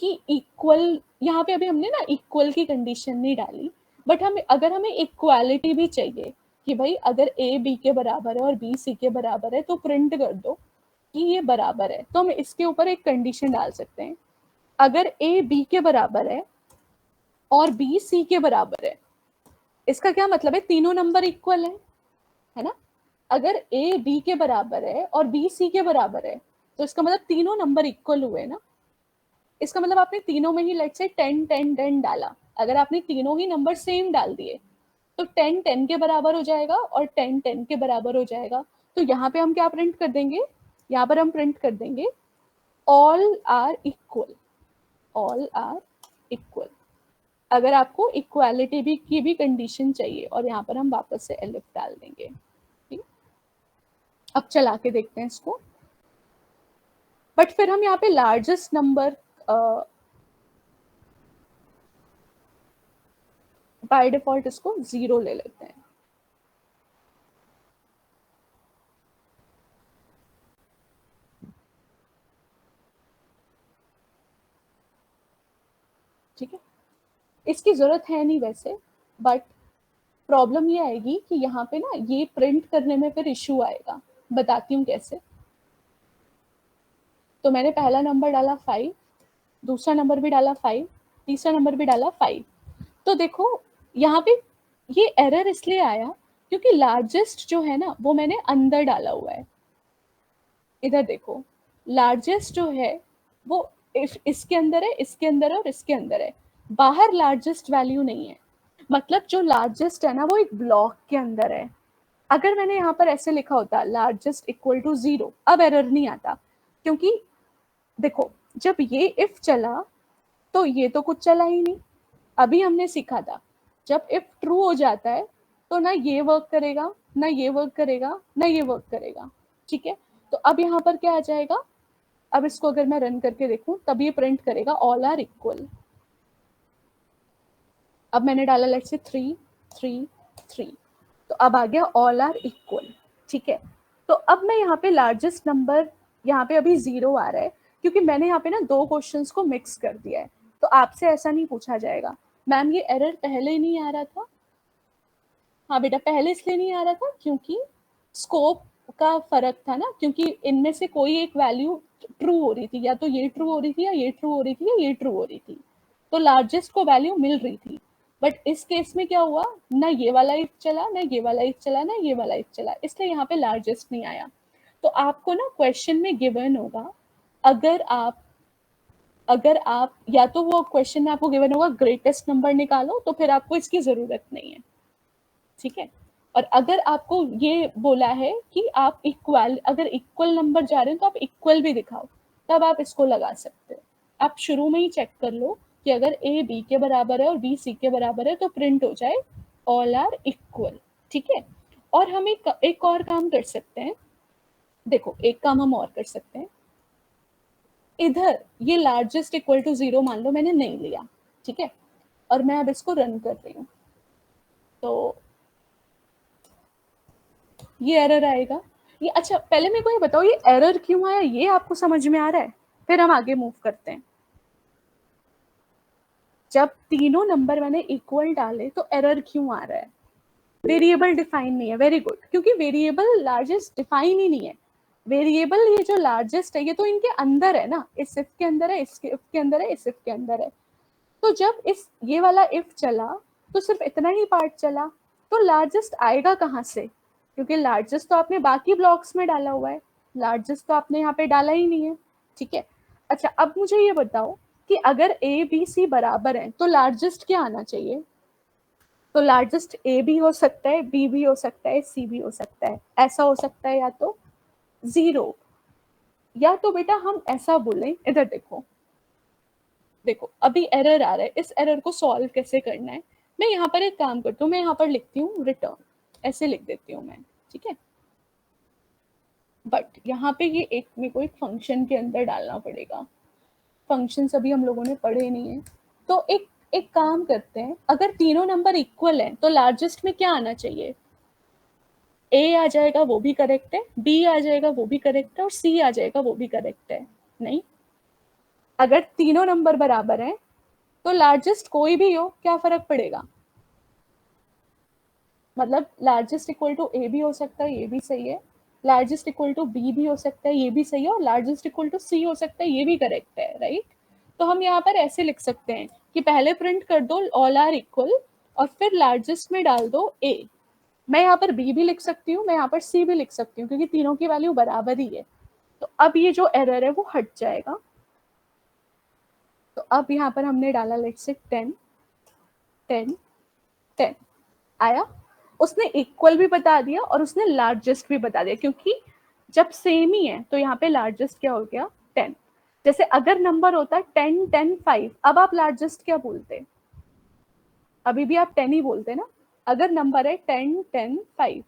S1: कि इक्वल, यहाँ पे अभी हमने ना इक्वल की कंडीशन नहीं डाली, बट अगर हमें इक्वालिटी भी चाहिए कि भाई अगर ए बी के बराबर है और बी सी के बराबर है तो प्रिंट कर दो कि ये बराबर है, तो हम इसके ऊपर एक कंडीशन डाल सकते हैं। अगर ए बी के बराबर है और बी सी के बराबर है, इसका क्या मतलब है, तीनों नंबर इक्वल है ना। अगर ए बी के बराबर है और बी सी के बराबर है तो इसका मतलब तीनों नंबर इक्वल हुए ना। इसका मतलब आपने तीनों में ही लेट्स से 10 10 10 डाला, अगर आपने तीनों ही नंबर सेम डाल दिए तो 10 10 के बराबर हो जाएगा और 10 10 के बराबर हो जाएगा। तो यहाँ पे हम क्या प्रिंट कर देंगे, यहाँ पर हम प्रिंट कर देंगे all are equal, all are equal. अगर आपको इक्वालिटी भी की भी कंडीशन चाहिए, और यहाँ पर हम वापस से एलिफ डाल देंगे, ठीक। अब चला के देखते हैं इसको, बट फिर हम यहाँ पे लार्जेस्ट नंबर बाय डिफॉल्ट इसको 0 ले लेते हैं, ठीक है। इसकी जरूरत है नहीं वैसे, बट प्रॉब्लम ये आएगी कि यहाँ पे ना ये प्रिंट करने में फिर इश्यू आएगा। बताती हूँ कैसे। तो मैंने पहला नंबर डाला 5, दूसरा नंबर भी डाला 5, तीसरा नंबर भी डाला 5। तो देखो यहाँ पे ये एरर इसलिए आया क्योंकि लार्जेस्ट जो है ना वो मैंने अंदर डाला हुआ है। इधर देखो, लार्जेस्ट जो है वो इसके अंदर है, इसके अंदर है और इसके अंदर है, बाहर लार्जेस्ट वैल्यू नहीं है। मतलब जो लार्जेस्ट है ना वो एक ब्लॉक के अंदर है। अगर मैंने यहाँ पर ऐसे लिखा होता लार्जेस्ट इक्वल टू 0, अब एरर नहीं आता, क्योंकि देखो जब ये इफ चला तो ये तो कुछ चला ही नहीं। अभी हमने सीखा था जब इफ ट्रू हो जाता है तो ना ये वर्क करेगा, ना ये वर्क करेगा, ना ये वर्क करेगा, ठीक है। तो अब यहाँ पर क्या आ जाएगा, अब इसको अगर मैं रन करके देखूं तब ये प्रिंट करेगा ऑल आर इक्वल। अब मैंने डाला लेट्स से 3 3 3, तो अब आ गया ऑल आर इक्वल, ठीक है। तो अब मैं यहाँ पे लार्जेस्ट नंबर, यहाँ पे अभी 0 आ रहा है क्योंकि मैंने यहाँ पे ना दो क्वेश्चंस को मिक्स कर दिया है। तो आपसे ऐसा नहीं पूछा जाएगा मैम ये एरर पहले नहीं आ रहा था। हाँ बेटा, पहले इसलिए नहीं आ रहा था क्योंकि स्कोप का फर्क था ना, क्योंकि इनमें से कोई एक वैल्यू ट्रू हो रही थी, या तो ये ट्रू हो रही थी या ये ट्रू हो रही थी या ये ट्रू हो रही थी, तो लार्जेस्ट को वैल्यू मिल रही थी। बट इस केस में क्या हुआ, ना ये वाला इफ चला, ना ये वाला इफ चला, ना ये वाला इफ चला, इसलिए यहाँ पे लार्जेस्ट नहीं आया। तो आपको ना क्वेश्चन में गिवन होगा, अगर आप या तो वो क्वेश्चन में आपको गिवन होगा ग्रेटेस्ट नंबर निकालो, तो फिर आपको इसकी जरूरत नहीं है, ठीक है। और अगर आपको ये बोला है कि आप अगर इक्वल नंबर जा रहे हैं तो आप इक्वल भी दिखाओ, तब आप इसको लगा सकते हो। आप शुरू में ही चेक कर लो कि अगर ए बी के बराबर है और बी सी के बराबर है तो प्रिंट हो जाए ऑल आर इक्वल, ठीक है। और हम एक और काम कर सकते हैं, देखो एक काम हम और कर सकते हैं, इधर ये लार्जेस्ट इक्वल टू 0 मान लो मैंने नहीं लिया, ठीक है, और मैं अब इसको रन कर रही हूँ, तो ये एरर आएगा। ये अच्छा, पहले मेरे को ये बताओ ये एरर क्यों आया, ये आपको समझ में आ रहा है? फिर हम आगे मूव करते हैं। जब तीनों नंबर मैंने इक्वल डाले तो एरर क्यों आ रहा है? वेरिएबल डिफाइन नहीं है, वेरी गुड, क्योंकि वेरिएबल लार्जेस्ट डिफाइन ही नहीं है। वेरिएबल ये जो लार्जेस्ट है ये तो इनके अंदर है ना, इस इफ के अंदर है, इसके इफ के अंदर है, इस इफ के अंदर है। तो जब ये वाला इफ चला तो सिर्फ इतना ही पार्ट चला, तो लार्जेस्ट आएगा कहाँ से? क्योंकि लार्जेस्ट तो आपने बाकी ब्लॉक्स में डाला हुआ है, लार्जेस्ट तो आपने यहाँ पे डाला ही नहीं है, ठीक है। अच्छा, अब मुझे ये बताओ कि अगर ए बी सी बराबर है तो लार्जेस्ट क्या आना चाहिए? तो लार्जेस्ट ए भी हो सकता है, बी भी हो सकता है, सी भी हो सकता है। ऐसा हो सकता है या तो 0, या तो बेटा हम ऐसा बोलें, इधर देखो, देखो अभी एरर आ रहा है, इस एरर को सॉल्व कैसे करना है? मैं यहाँ पर एक काम करती हूँ, मैं यहाँ पर लिखती हूँ रिटर्न, ऐसे लिख देती हूँ मैं, ठीक है। बट यहाँ पे ये एक मेरे को एक फंक्शन के अंदर डालना पड़ेगा, फंक्शन अभी हम लोगों ने पढ़े नहीं है। तो एक काम करते हैं, अगर तीनों नंबर इक्वल हैं तो लार्जेस्ट में क्या आना चाहिए? ए आ जाएगा, वो भी करेक्ट है, बी आ जाएगा, वो भी करेक्ट है, और सी आ जाएगा, वो भी करेक्ट है। नहीं, अगर तीनों नंबर बराबर हैं तो लार्जेस्ट कोई भी हो, क्या फर्क पड़ेगा? मतलब लार्जेस्ट इक्वल टू ए भी हो सकता है, ये भी सही है, लार्जेस्ट इक्वल टू बी भी हो सकता है, ये भी सही है, और लार्जेस्ट इक्वल टू सी हो सकता है, ये भी करेक्ट है, राइट। तो हम यहाँ पर ऐसे लिख सकते हैं कि पहले प्रिंट कर दो ऑल आर इक्वल, और फिर लार्जेस्ट में डाल दो ए। मैं यहाँ पर बी भी लिख सकती हूँ, मैं यहाँ पर सी भी लिख सकती हूँ, क्योंकि तीनों की वैल्यू बराबर ही है। तो अब ये जो एरर है वो हट जाएगा। तो अब यहाँ पर हमने डाला लेट्स से 10 10 10 आया, उसने इक्वल भी बता दिया और उसने लार्जेस्ट भी बता दिया, क्योंकि जब सेम ही है तो यहाँ पे लार्जेस्ट क्या हो गया? 10। जैसे अगर नंबर होता 10 10 5, अब आप लार्जेस्ट क्या बोलते? अभी भी आप 10 ही बोलते ना, अगर नंबर है 10 10 5।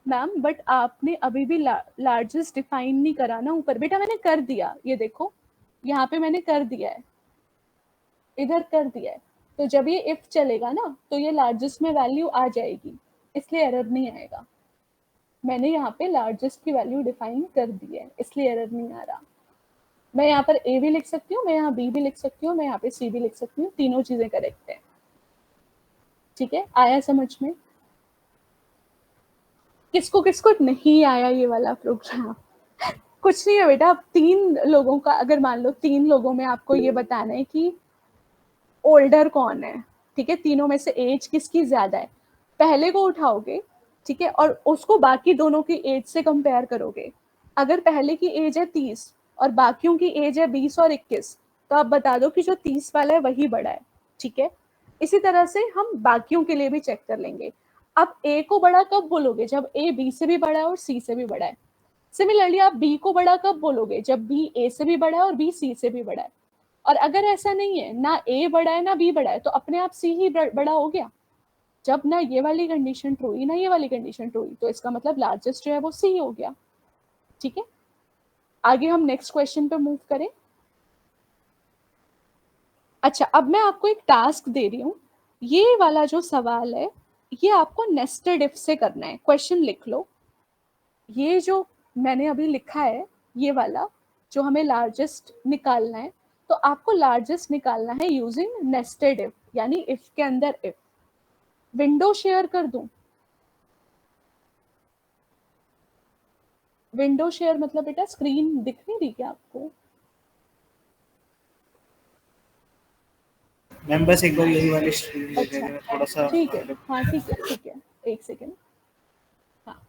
S1: मैम बट आपने अभी भी लार्जेस्ट डिफाइन नहीं करा ना ऊपर। बेटा मैंने कर दिया, ये देखो यहाँ पे मैंने कर दिया है, इधर कर दिया है। तो जब ये इफ चलेगा ना तो ये लार्जेस्ट में वैल्यू आ जाएगी, इसलिए एरर नहीं आएगा। मैंने यहाँ पे लार्जेस्ट की वैल्यू डिफाइन कर दी है, इसलिए एरर नहीं आ रहा। मैं यहाँ पर ए भी लिख सकती हूँ, मैं यहाँ बी भी लिख सकती हूँ, मैं यहाँ पे सी भी लिख सकती हूँ, तीनों चीजें करेक्ट है, ठीक है। आया समझ में? किसको किसको नहीं आया ये वाला प्रोग्राम? कुछ नहीं है बेटा, अब 3 लोगों का, अगर मान लो 3 लोगों में आपको ये बताना है कि ओल्डर कौन है, ठीक है, तीनों में से एज किसकी ज्यादा है, पहले को उठाओगे, ठीक है, और उसको बाकी दोनों की एज से कंपेयर करोगे। अगर पहले की एज है 30 और बाकियों की एज है 20 और 21, तो आप बता दो कि जो 30 वाला है वही बड़ा है, ठीक है। इसी तरह से हम बाकियों के लिए भी चेक कर लेंगे। अब ए को बड़ा कब बोलोगे? जब ए बी से भी बड़ा है और सी से भी बड़ा है। सिमिलरली आप बी को बड़ा कब बोलोगे? जब बी ए से भी बड़ा है और बी सी से भी बड़ा है। और अगर ऐसा नहीं है, ना ए बड़ा है ना बी बड़ा है, तो अपने आप सी ही बड़ा हो गया। जब ना ये वाली कंडीशन ट्रू हुई ना ये वाली कंडीशन ट्रू हुई, तो इसका मतलब लार्जेस्ट जो है वो सी हो गया, ठीक है। आगे हम नेक्स्ट क्वेश्चन पे मूव करें। अच्छा, अब मैं आपको एक टास्क दे रही हूँ, ये वाला जो सवाल है ये आपको नेस्टेड इफ से करना है। क्वेश्चन लिख लो, ये जो मैंने अभी लिखा है ये वाला जो हमें लार्जेस्ट निकालना है, तो आपको लार्जेस्ट निकालना है यूजिंग नेस्टेड इफ, यानी इफ के अंदर इफ। विंडो शेयर कर दूं? विंडो शेयर मतलब बेटा स्क्रीन दिख नहीं रही क्या आपको?
S2: मैम बस एक बार यही वाली स्ट्रीम ले
S1: अच्छा
S2: लेंगे थोड़ा सा
S1: ठीक है, हाँ ठीक है, एक सेकेंड। हाँ,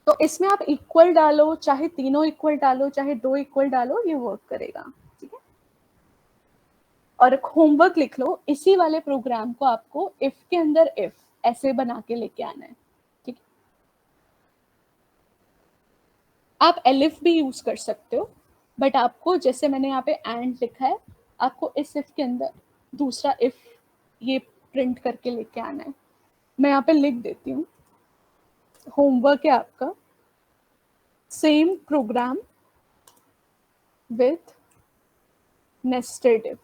S1: तो इसमें आप इक्वल डालो, चाहे तीनों इक्वल डालो, चाहे दो इक्वल डालो, ये वर्क करेगा। ठीक है, और होमवर्क लिख लो, इसी वाले प्रोग्राम को आपको इफ के अंदर इफ ऐसे बना के लेके आना है। ठीक है, आप एलिफ भी यूज कर सकते हो, बट आपको जैसे मैंने यहाँ पे एंड लिखा है, आपको इस इफ के अंदर दूसरा इफ ये प्रिंट करके लेके आना है। मैं यहाँ पे लिख देती हूँ, होमवर्क है आपका, same programme with nested if.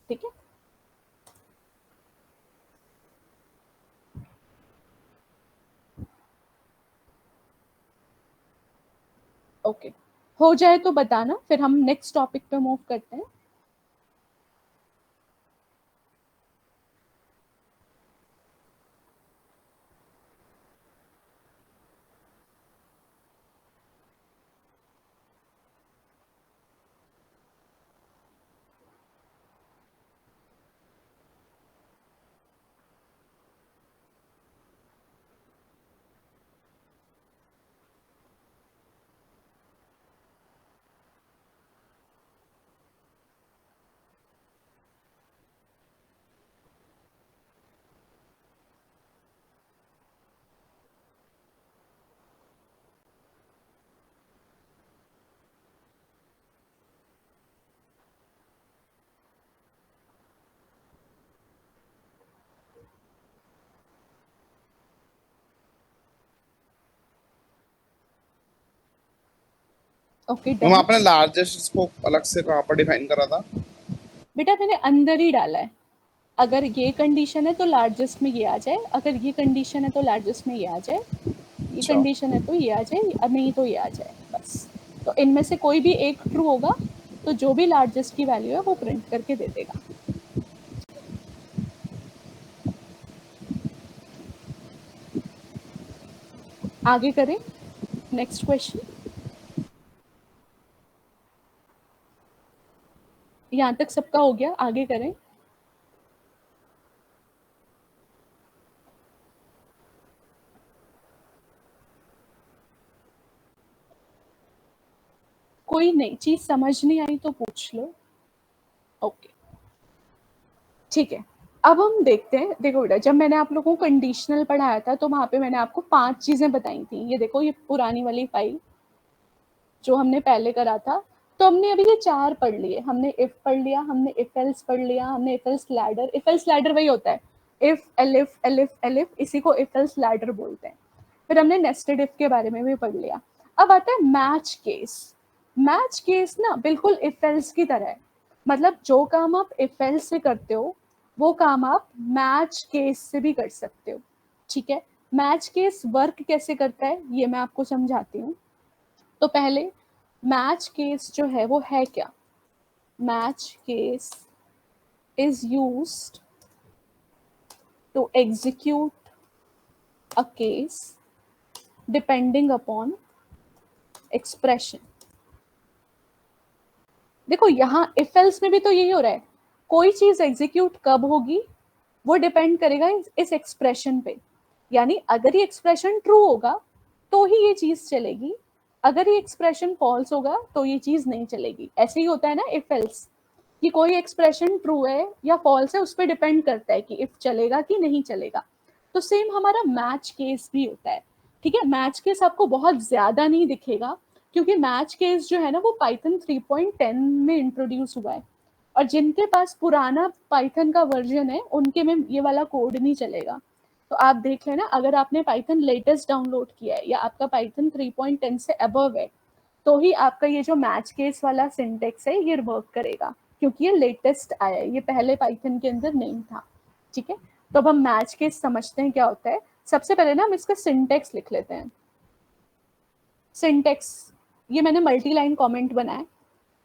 S1: ठीक है, ओके, हो जाए तो बताना, फिर हम नेक्स्ट टॉपिक पे मूव करते हैं। Okay
S4: ma'am
S1: done.
S4: आपने लार्जेस्ट इसको अलग से कहाँ पर डिफाइन करा था?
S1: बेटा मैंने अंदर ही डाला है, अगर ये कंडीशन है तो लार्जेस्ट में ये आ जाए, अगर ये कंडीशन है तो लार्जेस्ट में ये आ जाए, ये
S4: अच्छा
S1: कंडीशन है तो ये आ जाए, और नहीं तो ये आ जाए, बस। तो इनमें से कोई भी एक ट्रू होगा तो जो भी लार्जेस्ट की वैल्यू है वो प्रिंट करके दे देगा। आगे करें, नेक्स्ट क्वेश्चन। यहाँ तक सबका हो गया, आगे करें। कोई नई चीज समझ नहीं आई तो पूछ लो। ओके ठीक है, अब हम देखते हैं। देखो बेटा, जब मैंने आप लोगों को कंडीशनल पढ़ाया था तो वहां पे मैंने आपको 5 चीजें बताई थी। ये देखो, ये पुरानी वाली फाइल जो हमने पहले करा था, तो हमने अभी ये 4 पढ़ लिए। हमने इफ पढ़ लिया, हमने इफ एल्स पढ़ लिया, हमने if else ladder. If else ladder वही होता है, इफ एलिफ एलिफ एलिफ, इसी को इफ एल्स लैडर बोलते हैं। फिर हमने नेस्टेड इफ के बारे में भी पढ़ लिया। अब आता है मैच केस। मैच केस ना बिल्कुल इफ एल्स की तरह है, मतलब जो काम आप इफ एल्स से करते हो वो काम आप मैच केस से भी कर सकते हो। ठीक है, मैच केस वर्क कैसे करता है ये मैं आपको समझाती हूँ। तो पहले मैच केस जो है वो है क्या? Match case is used to execute a case depending upon expression. देखो यहाँ इफ एल्स में भी तो यही हो रहा है, कोई चीज एग्जीक्यूट कब होगी वो डिपेंड करेगा इस एक्सप्रेशन पे। यानी अगर ये एक्सप्रेशन ट्रू होगा तो ही ये चीज चलेगी, अगर ये एक्सप्रेशन फॉल्स होगा तो ये चीज नहीं चलेगी। ऐसे ही होता है ना इफ एल्स, कि कोई एक्सप्रेशन ट्रू है या फॉल्स है उस पर डिपेंड करता है कि इफ चलेगा कि नहीं चलेगा। तो सेम हमारा मैच केस भी होता है। ठीक है, मैच केस आपको बहुत ज्यादा नहीं दिखेगा क्योंकि मैच केस जो है ना वो पाइथन 3.10 में इंट्रोड्यूस हुआ है, और जिनके पास पुराना पाइथन का वर्जन है उनके में ये वाला कोड नहीं चलेगा। तो आप देख लेना, अगर आपने पाइथन लेटेस्ट डाउनलोड किया है या आपका पाइथन 3.10 से अबव है तो ही आपका ये जो मैच केस वाला सिंटेक्स है ये वर्क करेगा, क्योंकि ये लेटेस्ट आया है, ये पहले पाइथन के अंदर नहीं था। ठीक है, तो अब हम मैच केस समझते हैं क्या होता है। सबसे पहले ना हम इसका सिंटेक्स लिख लेते हैं। सिंटेक्स, ये मैंने मल्टी लाइन कॉमेंट बनाया।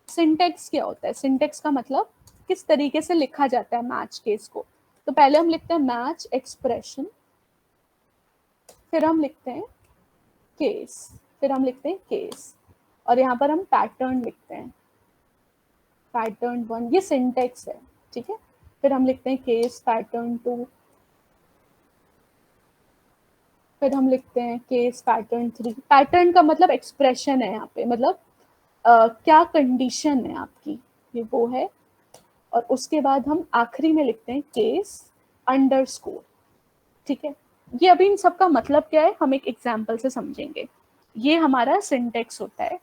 S1: सिंटेक्स क्या होता है? सिंटेक्स का मतलब किस तरीके से लिखा जाता है मैच केस को। तो पहले हम लिखते हैं मैच एक्सप्रेशन, फिर हम लिखते हैं केस, फिर हम लिखते हैं केस, और यहाँ पर हम पैटर्न लिखते हैं। पैटर्न 1, ये सिंटेक्स है, ठीक है। फिर हम लिखते हैं केस पैटर्न 2, फिर हम लिखते हैं केस पैटर्न 3। पैटर्न का मतलब एक्सप्रेशन है यहाँ पे, मतलब क्या कंडीशन है आपकी, ये वो है। और उसके बाद हम आखिरी में लिखते हैं केस अंडरस्कोर, ठीक है। ये अभी इन सबका मतलब क्या है हम एक एग्जाम्पल से समझेंगे। ये हमारा सिंटेक्स होता है,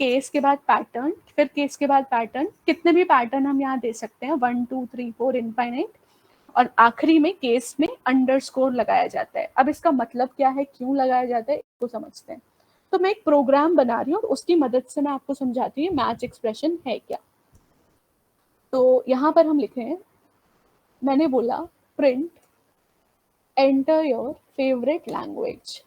S1: केस के बाद पैटर्न, फिर केस के बाद पैटर्न, कितने भी पैटर्न हम यहाँ दे सकते हैं, 1 2 3 4 इनफाइनाइट, और आखिरी में केस में अंडरस्कोर लगाया जाता है। अब इसका मतलब क्या है, क्यों लगाया जाता है, इसको समझते हैं। तो मैं एक प्रोग्राम बना रही हूँ और उसकी मदद से मैं आपको समझाती हूँ मैच एक्सप्रेशन है क्या। तो यहाँ पर हम लिखे हैं, मैंने बोला print enter your favourite language,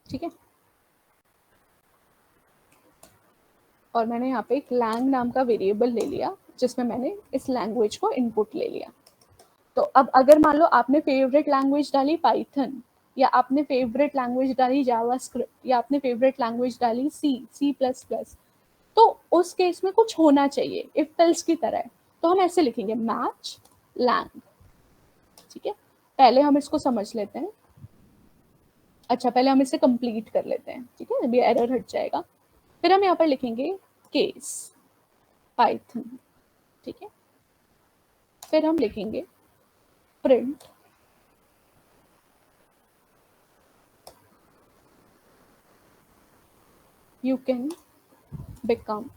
S1: ठीक है। और मैंने यहाँ पे एक लैंग नाम का वेरिएबल ले लिया जिसमें मैंने इस लैंग्वेज को इनपुट ले लिया। तो अब अगर मान लो आपने फेवरेट लैंग्वेज डाली पाइथन, या आपने फेवरेट लैंग्वेज डाली जावास्क्रिप्ट, या आपने फेवरेट लैंग्वेज डाली सी प्लस प्लस, तो उस केस में कुछ होना चाहिए, इफ एल्स की तरह। तो हम ऐसे लिखेंगे मैच लैंग, ठीक है। पहले हम इसको समझ लेते हैं, अच्छा पहले हम इसे कंप्लीट कर लेते हैं, ठीक है, अभी एरर हट जाएगा। फिर हम यहाँ पर लिखेंगे केस पाइथन, ठीक है। फिर हम लिखेंगे print you can become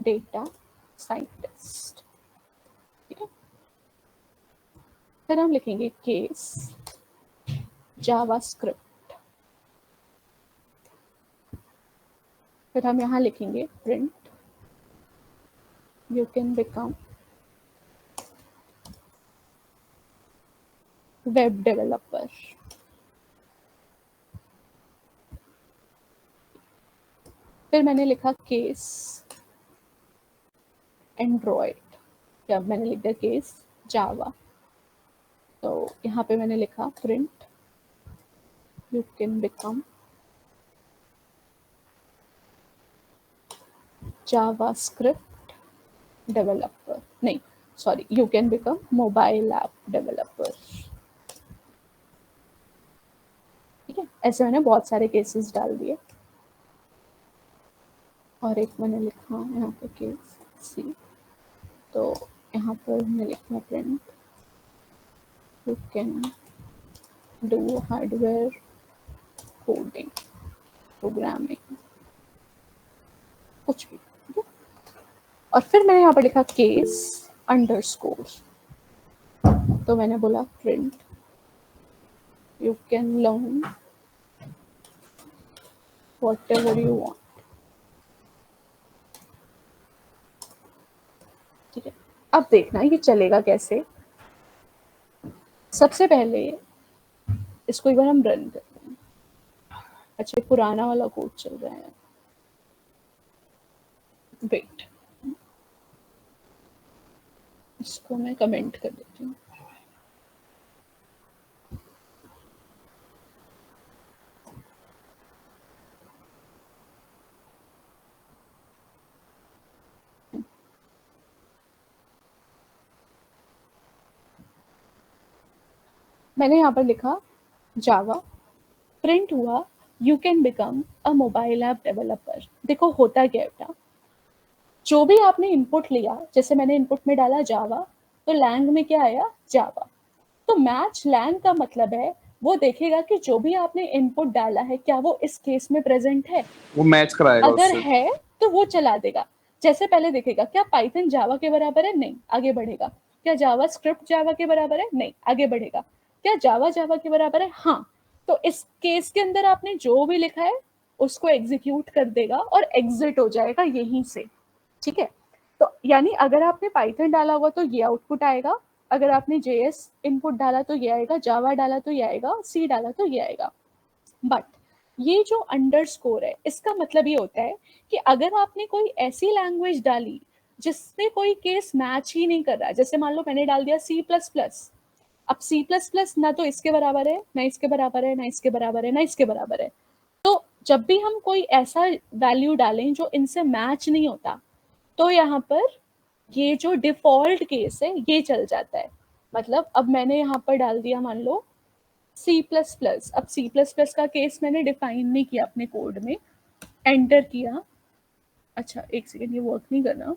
S1: data scientist, ठीक है। फिर हम लिखेंगे केस जावास्क्रिप्ट, फिर हम यहाँ लिखेंगे print you can become web developer, फिर मैंने लिखा केस एंड्रॉयड, या मैंने लिख दिया केस जावा। तो यहाँ पे मैंने लिखा print you can become JavaScript developer, नहीं sorry, you can become mobile app developer, ठीक है। ऐसे मैंने बहुत सारे केसेस डाल दिए। और एक मैंने लिखा यहाँ पे केस सी, तो यहाँ पर मैंने लिखा print you can do hardware coding programming, कुछ भी, ठीक है। और फिर मैंने यहाँ पर लिखा केस अंडरस्कोर, तो मैंने बोला print you can learn whatever you want, ठीक है। अब देखना ये चलेगा कैसे। सबसे पहले इसको एक बार हम रन करते हैं। अच्छा पुराना वाला कोड चल रहा है, वेट, इसको मैं कमेंट कर देती हूँ। मैंने यहाँ पर लिखा जावा, प्रिंट हुआ you can become a mobile app developer. देखो होता क्या बेटा, जो भी आपने इनपुट लिया, जैसे मैंने इनपुट में डाला जावा, तो लैंग में क्या आया, जावा। तो मैच लैंग का मतलब है वो देखेगा कि जो भी आपने इनपुट डाला है क्या वो इस केस में प्रेजेंट है,
S4: वो मैच कराएगा
S1: अगर
S4: उससे।
S1: है तो वो चला देगा। जैसे पहले देखेगा क्या पाइथन जावा के बराबर है, नहीं, आगे बढ़ेगा। क्या जावा स्क्रिप्ट जावा के बराबर है, नहीं, आगे बढ़ेगा। क्या जावा जावा के बराबर है, हाँ, तो इस केस के अंदर आपने जो भी लिखा है उसको एग्जीक्यूट कर देगा और एग्जिट हो जाएगा यहीं से, ठीक है। तो यानी अगर आपने पाइथन डाला होगा तो ये आउटपुट आएगा, अगर आपने जेएस इनपुट डाला तो ये आएगा, जावा डाला तो ये आएगा, सी डाला तो ये आएगा। बट ये जो अंडरस्कोर है इसका मतलब ये होता है कि अगर आपने कोई ऐसी लैंग्वेज डाली जिसमें कोई केस मैच ही नहीं कर रहा, जैसे मान लो मैंने डाल दिया सी प्लस प्लस, अब C++ ना तो इसके बराबर है, ना इसके बराबर है, ना इसके बराबर है, ना इसके बराबर है। तो जब भी हम कोई ऐसा वैल्यू डालें जो इनसे मैच नहीं होता, तो यहाँ पर ये जो डिफॉल्ट केस है ये चल जाता है। मतलब अब मैंने यहाँ पर डाल दिया मान लो C++, अब C++ का केस मैंने डिफाइन नहीं किया अपने कोड में, एंटर किया। अच्छा एक सेकेंड, ये वर्क नहीं कर रहा,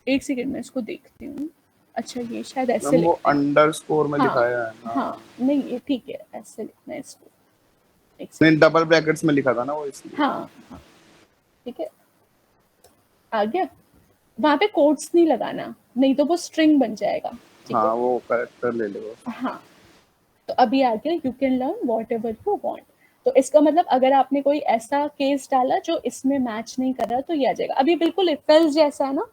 S1: एक सेकेंड मैं इसको देखती हूँ। अच्छा ये शायद ऐसे
S4: मैम वो
S1: लिखते हैं।
S4: अंडरस्कोर में
S1: हाँ
S4: लिखाया है ना।
S1: हाँ नहीं ये ठीक है, ऐसे लिखना है इसको, एक
S4: नहीं
S1: सेकेंड।
S4: डबल ब्रैकेट्स में लिखा था ना वो इसलिए।
S1: हाँ हाँ ठीक है, आ गया। वहां पे कोट्स नहीं लगाना, नहीं तो वो स्ट्रिंग बन जाएगा। ठीक है,
S4: हाँ वो कैरेक्टर ले लो।
S1: हाँ तो अभी आ गया you can learn what ever you want. तो इसका मतलब अगर आपने कोई ऐसा केस डाला जो इसमें मैच नहीं कर रहा तो ये आ जाएगा। अभी बिल्कुल इफ एल्स जैसा है ना,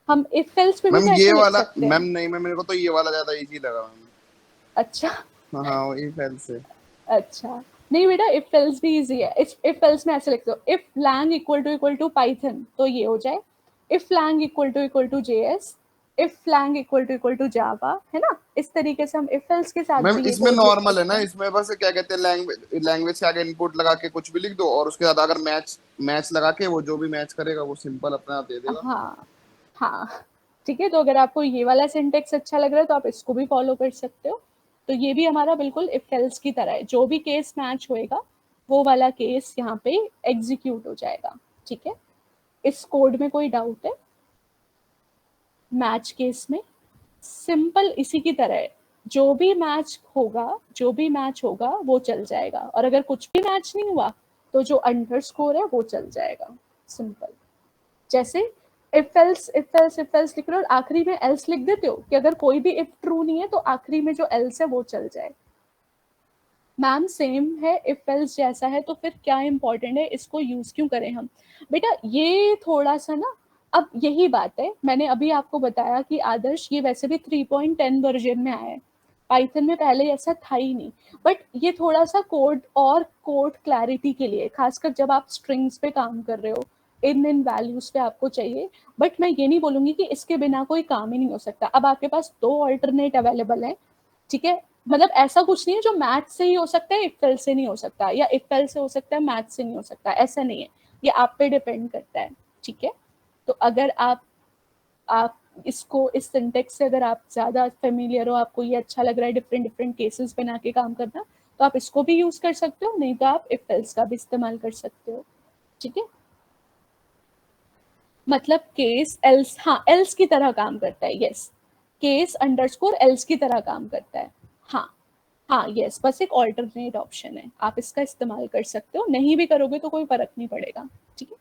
S1: हम इफ एल्स पे भी
S4: मैम
S1: तो
S4: ये
S1: ऐसे लिख
S4: वाला,
S1: सकते
S4: मैम
S1: हैं।
S4: नहीं मैम, मेरे को तो ये वाला ज्यादा इजी लगा मैम।
S1: अच्छा
S4: हाँ वही फेल से।
S1: अच्छा नहीं बेटा, इफ एल्स भी इजी है। इफ एल्स में ऐसे लिखते हो, if lang equal to Python तो ये हो जाए, if lang equal to JS, if lang equal to Java, है ना। इस तरीके से हम इफ एल्स के साथ
S4: मैम
S1: भी ये
S4: इसमें
S1: कोड लिख
S4: नॉर्मल है
S1: सकते
S4: ना,
S1: हैं।
S4: इसमें बस क्या कहते हैं लैंग्वेज के आगे इनपुट लगा के कुछ भी लिख दो और उसके साथ अगर मैच मैच लगा के वो जो भी मैच करेगा वो सिंपल अपने आप दे देगा।
S1: हाँ हाँ ठीक है, तो अगर आपको ये वाला सिंटेक्स अच्छा लग रहा है तो आप इसको भी फॉलो कर सकते हो। तो ये भी हमारा बिल्कुल इफ एल्स की तरह है, जो भी केस मैच होएगा वो वाला केस यहाँ पे एग्जीक्यूट हो जाएगा। ठीक है, इस कोड में कोई डाउट है? मैच केस में सिंपल इसी की तरह है, जो भी मैच होगा, जो भी मैच होगा वो चल जाएगा, और अगर कुछ भी मैच नहीं हुआ तो जो अंडरस्कोर है वो चल जाएगा। सिंपल, जैसे इफ एल्स लिख रहे हो और आखिरी में एल्स लिख देते हो कि अगर कोई भी इफ ट्रू नहीं है तो आखिरी में जो एल्स है वो चल जाए। मैम सेम है, इफ एल्स जैसा है, तो फिर क्या इंपॉर्टेंट है, इसको यूज क्यों करें हम? बेटा ये थोड़ा सा ना, अब यही बात है, मैंने अभी आपको बताया कि आदर्श ये वैसे भी 3.10 वर्जन में आया है, पाइथन में पहले ऐसा था ही नहीं। बट ये थोड़ा सा कोड और कोड क्लैरिटी के लिए, खासकर जब आप स्ट्रिंग्स पे काम कर रहे हो, इन वैल्यूज पे आपको चाहिए। बट मैं ये नहीं बोलूंगी कि इसके बिना कोई काम ही नहीं हो सकता। अब आपके पास 2 ऑल्टरनेट अवेलेबल है, ठीक है, मतलब ऐसा कुछ नहीं है जो मैथ से ही हो सकता है इफ एल से नहीं हो सकता, या इफ एल से हो सकता है मैथ से नहीं हो सकता, ऐसा नहीं है। ये आप पे डिपेंड करता है। ठीक है, तो अगर आप इसको इस सिंटेक्स से अगर आप ज्यादा फेमिलियर हो, आपको ये अच्छा लग रहा है डिफरेंट डिफरेंट केसेस बना के काम करना, तो आप इसको भी यूज कर सकते हो, नहीं तो आप इफ एल्स का भी इस्तेमाल कर सकते हो। ठीक है, मतलब केस एल्स, हाँ एल्स की तरह काम करता है। यस, केस अंडरस्कोर एल्स की तरह काम करता है। हाँ हाँ यस, बस एक ऑल्टरनेट ऑप्शन है, आप इसका इस्तेमाल कर सकते हो, नहीं भी करोगे तो कोई फर्क नहीं पड़ेगा। ठीक है,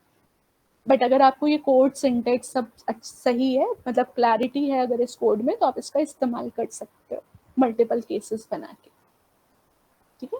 S1: बट अगर आपको ये कोड सिंटेक्स सब सही है, मतलब क्लैरिटी है अगर इस कोड में, तो आप इसका इस्तेमाल कर सकते हो मल्टीपल केसेस बना के। ठीक है,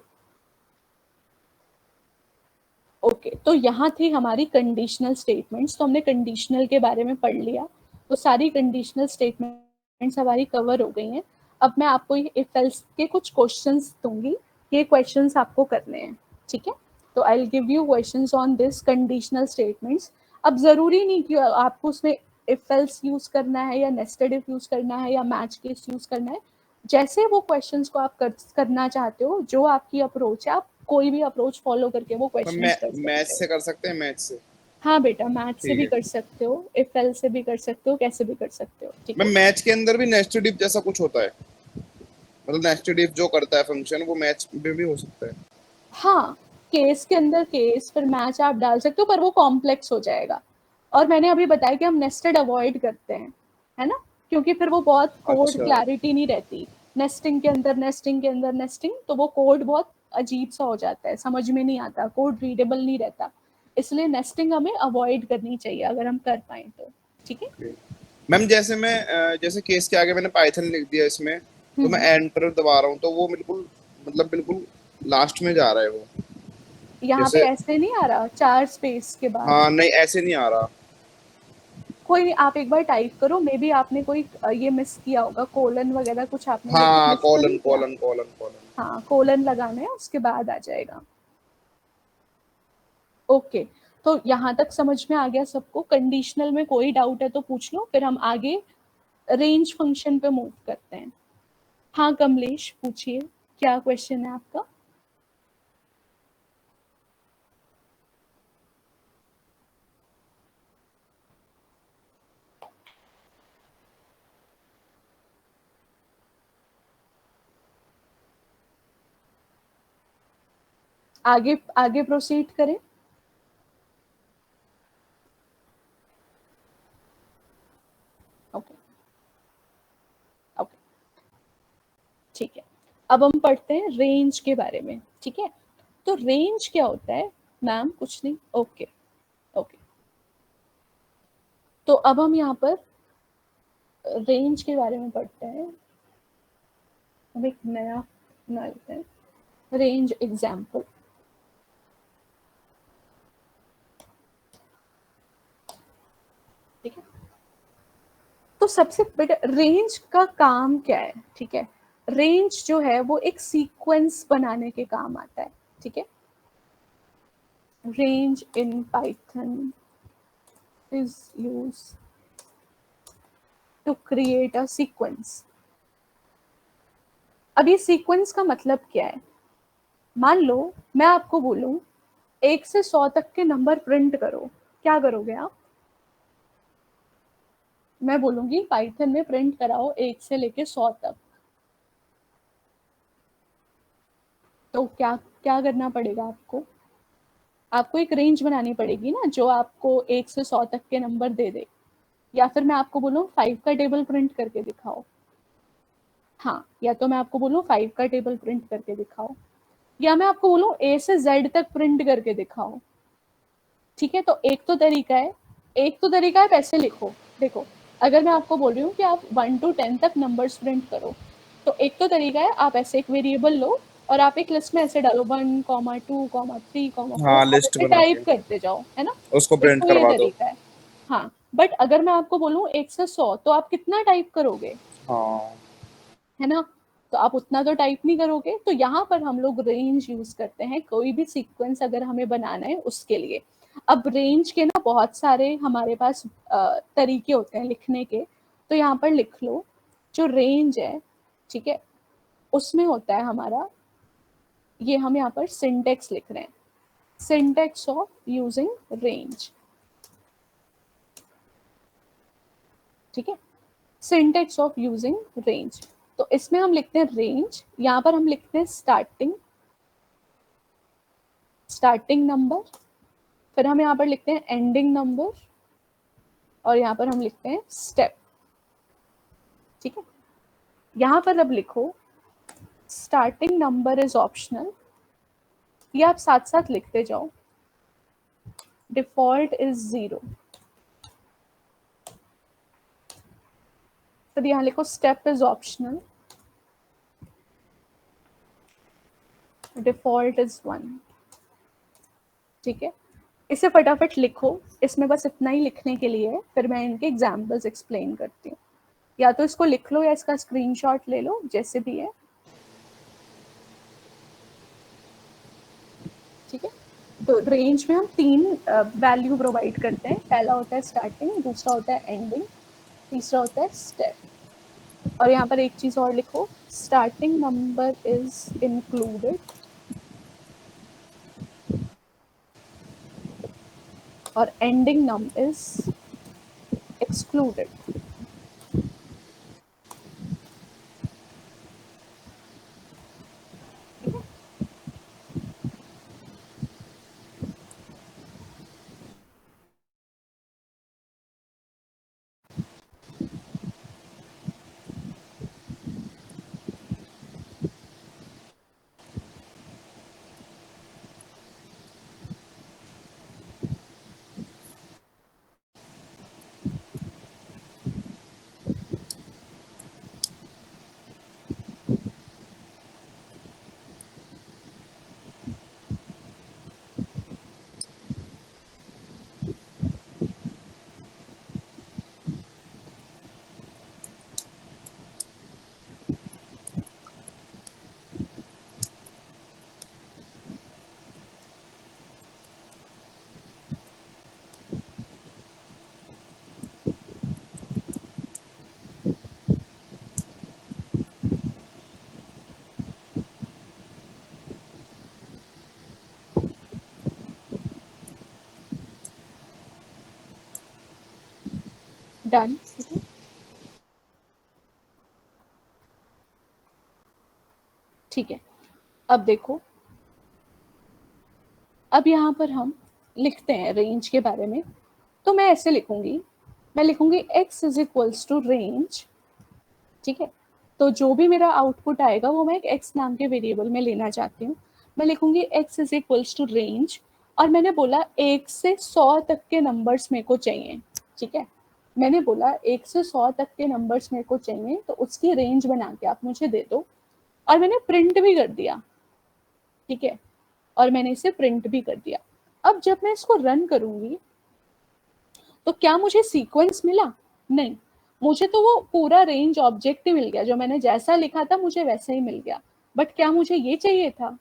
S1: ओके तो यहाँ थी हमारी कंडीशनल स्टेटमेंट्स। तो हमने कंडीशनल के बारे में पढ़ लिया, तो सारी कंडीशनल स्टेटमेंट्स हमारी कवर हो गई हैं। अब मैं आपको ये इफ एल्स के कुछ क्वेश्चंस दूंगी, ये क्वेश्चंस आपको करने हैं। ठीक है, तो I will give you questions on this conditional statements. अब जरूरी नहीं कि आपको उसमें इफ एल्स यूज करना है या नेस्टेड इफ यूज करना है या मैच केस यूज करना है, जैसे वो क्वेश्चंस को आप करना चाहते हो, जो आपकी अप्रोच है, आप कोई भी अप्रोच फॉलो करके वो क्वेश्चंस कर
S4: मैच
S1: सकते हो।
S4: से कर सकते हैं, मैच से।
S1: हाँ बेटा, मैथ से
S4: ठीक
S1: भी
S4: है।
S1: कर सकते हो, इफ एल से भी कर सकते हो, कैसे भी कर सकते हो। ठीक
S4: मैम
S1: है,
S4: मैच के अंदर भी नेस्टेड इफ जैसा कुछ होता है, मतलब नेस्टेड इफ जो करता है फंक्शन वो मैच में भी हो सकता है।
S1: हाँ केस के अंदर केस, फिर मैच आप डाल सकते हो, पर वो कॉम्प्लेक्स हो जाएगा। और मैंने अभी बताया कि हम नेस्टेड अवॉइड करते हैं, है ना, क्योंकि फिर वो बहुत कोड
S4: अच्छा
S1: क्लैरिटी नहीं रहती। नेस्टिंग के अंदर नेस्टिंग के अंदर नेस्टिंग, तो वो कोड बहुत अजीब सा हो जाता है, समझ में नहीं आता, कोड रीडेबल नहीं रहता। इसलिए नेस्टिंग हमें अवॉइड करनी चाहिए अगर हम कर पाए तो। ठीक है,
S4: मैम, जैसे मैं जैसे केस के आगे मैंने पाइथन लिख दिया इसमें, तो मैं एंटर दबा रहा हूँ तो वो बिल्कुल मतलब बिल्कुल लास्ट में जा रहा है वो।
S1: यहाँ पे
S4: जैसे
S1: ऐसे नहीं आ रहा 4 स्पेस के बाद?
S4: हाँ नहीं ऐसे नहीं आ रहा।
S1: कोई नहीं, आप एक बार टाइप करो, मे बी आपने कोई ये मिस किया होगा, कोलन वगैरह कुछ आपने
S4: हाँ
S1: मिस तो
S4: कॉलन
S1: नहीं किया?
S4: Colon colon colon.
S1: हाँ कोलन लगाना है, उसके बाद आ जाएगा। ओके, तो यहाँ तक समझ में आ गया सबको? कंडीशनल में कोई डाउट है तो पूछ लो, फिर हम आगे रेंज फंक्शन पे मूव करते हैं। हाँ कमलेश पूछिए, क्या क्वेश्चन है आपका? आगे आगे प्रोसीड करें। ओके ओके ठीक है, अब हम पढ़ते हैं रेंज के बारे में। ठीक है, तो रेंज क्या होता है? मैम कुछ नहीं, ओके ओके। तो अब हम यहाँ पर रेंज के बारे में पढ़ते हैं। अब एक नया बना लेते हैं, रेंज एग्जाम्पल। ठीक है, तो सबसे बेटा रेंज का काम क्या है? ठीक है, रेंज जो है वो एक सीक्वेंस बनाने के काम आता है। ठीक है, range in Python is used to create a sequence। अब ये सीक्वेंस का मतलब क्या है? मान लो मैं आपको बोलूं 1 से 100 तक के नंबर प्रिंट करो, क्या करोगे आप? मैं बोलूंगी पाइथन में प्रिंट कराओ 1 से लेके 100 तक, तो क्या क्या करना पड़ेगा आपको? आपको एक रेंज बनानी पड़ेगी ना, जो आपको 1 से 100 तक के नंबर दे दे। या फिर मैं आपको बोलूं 5 का टेबल प्रिंट करके दिखाओ, हाँ, या तो मैं आपको बोलूं 5 का टेबल प्रिंट करके दिखाओ, या मैं आपको बोलूं ए से जेड तक प्रिंट करके दिखाओ। ठीक है, तो एक तो तरीका है पैसे लिखो। देखो, अगर मैं आपको बोल रही हूँ कि आप 1 to 10 तक नंबर्स प्रिंट करो, तो एक तो तरीका है आप ऐसे एक वेरिएबल लो और आप एक लिस्ट में ऐसे डालो 1, 2, 3, 4,
S4: हाँ,
S1: आप
S4: लिस्ट
S1: ऐसे
S4: बना
S1: टाइप
S4: के
S1: करते जाओ, है ना?
S4: उसको
S1: एक
S4: प्रिंट
S1: तो ये
S4: करवा दो।
S1: तरीका है। हाँ, बट अगर मैं आपको बोलूँ 1 से 100, तो आप कितना टाइप करोगे?
S4: हाँ,
S1: है ना? तो आप उतना तो टाइप नहीं करोगे। तो यहाँ पर हम लोग रेंज यूज करते हैं कोई भी सीक्वेंस अगर हमें बनाना है उसके लिए। अब रेंज के ना बहुत सारे हमारे पास तरीके होते हैं लिखने के, तो यहाँ पर लिख लो जो रेंज है। ठीक है, उसमें होता है हमारा, ये हम यहाँ पर सिंटेक्स लिख रहे हैं, सिंटेक्स ऑफ यूजिंग रेंज। ठीक है, सिंटेक्स ऑफ यूजिंग रेंज। तो इसमें हम लिखते हैं रेंज, यहाँ पर हम लिखते हैं स्टार्टिंग नंबर, फिर हम यहाँ पर लिखते हैं एंडिंग नंबर, और यहाँ पर हम लिखते हैं स्टेप। ठीक है, यहाँ पर अब लिखो स्टार्टिंग नंबर इज ऑप्शनल, ये आप साथ साथ लिखते जाओ। डिफॉल्ट इज 0, फिर यहाँ लिखो step is optional, default is 1। ठीक है, इसे फटाफट लिखो, इसमें बस इतना ही लिखने के लिए है, फिर मैं इनके एग्जाम्पल्स एक्सप्लेन करती हूँ। या तो इसको लिख लो या इसका स्क्रीनशॉट ले लो, जैसे भी है। ठीक है, तो रेंज में हम 3 वैल्यू प्रोवाइड करते हैं। पहला होता है स्टार्टिंग, दूसरा होता है एंडिंग, तीसरा होता है स्टेप। और यहाँ पर एक चीज और लिखो, स्टार्टिंग नंबर इज इंक्लूडेड और ending number is excluded. Done. ठीक है, अब देखो, अब यहाँ पर हम लिखते हैं रेंज के बारे में। तो मैं ऐसे लिखूंगी, मैं लिखूंगी x is equals to range. ठीक है, तो जो भी मेरा आउटपुट आएगा वो मैं एक x नाम के वेरिएबल में लेना चाहती हूँ। मैं लिखूंगी x is equals to range, और मैंने बोला 1 से 100 तक के नंबर्स मेरे को चाहिए। ठीक है, मैंने बोला 1 से 100 तक के नंबर्स मेरे को चाहिए, तो उसकी रेंज बना के आप मुझे दे दो। और मैंने प्रिंट भी कर दिया। ठीक है, और मैंने इसे प्रिंट भी कर दिया। अब जब मैं इसको रन करूंगी तो क्या मुझे सीक्वेंस मिला? नहीं, मुझे तो वो पूरा रेंज ऑब्जेक्ट ही मिल गया, जो मैंने जैसा लिखा था मुझे वैसा ही मिल गया। बट क्या मुझे ये चाहिए था?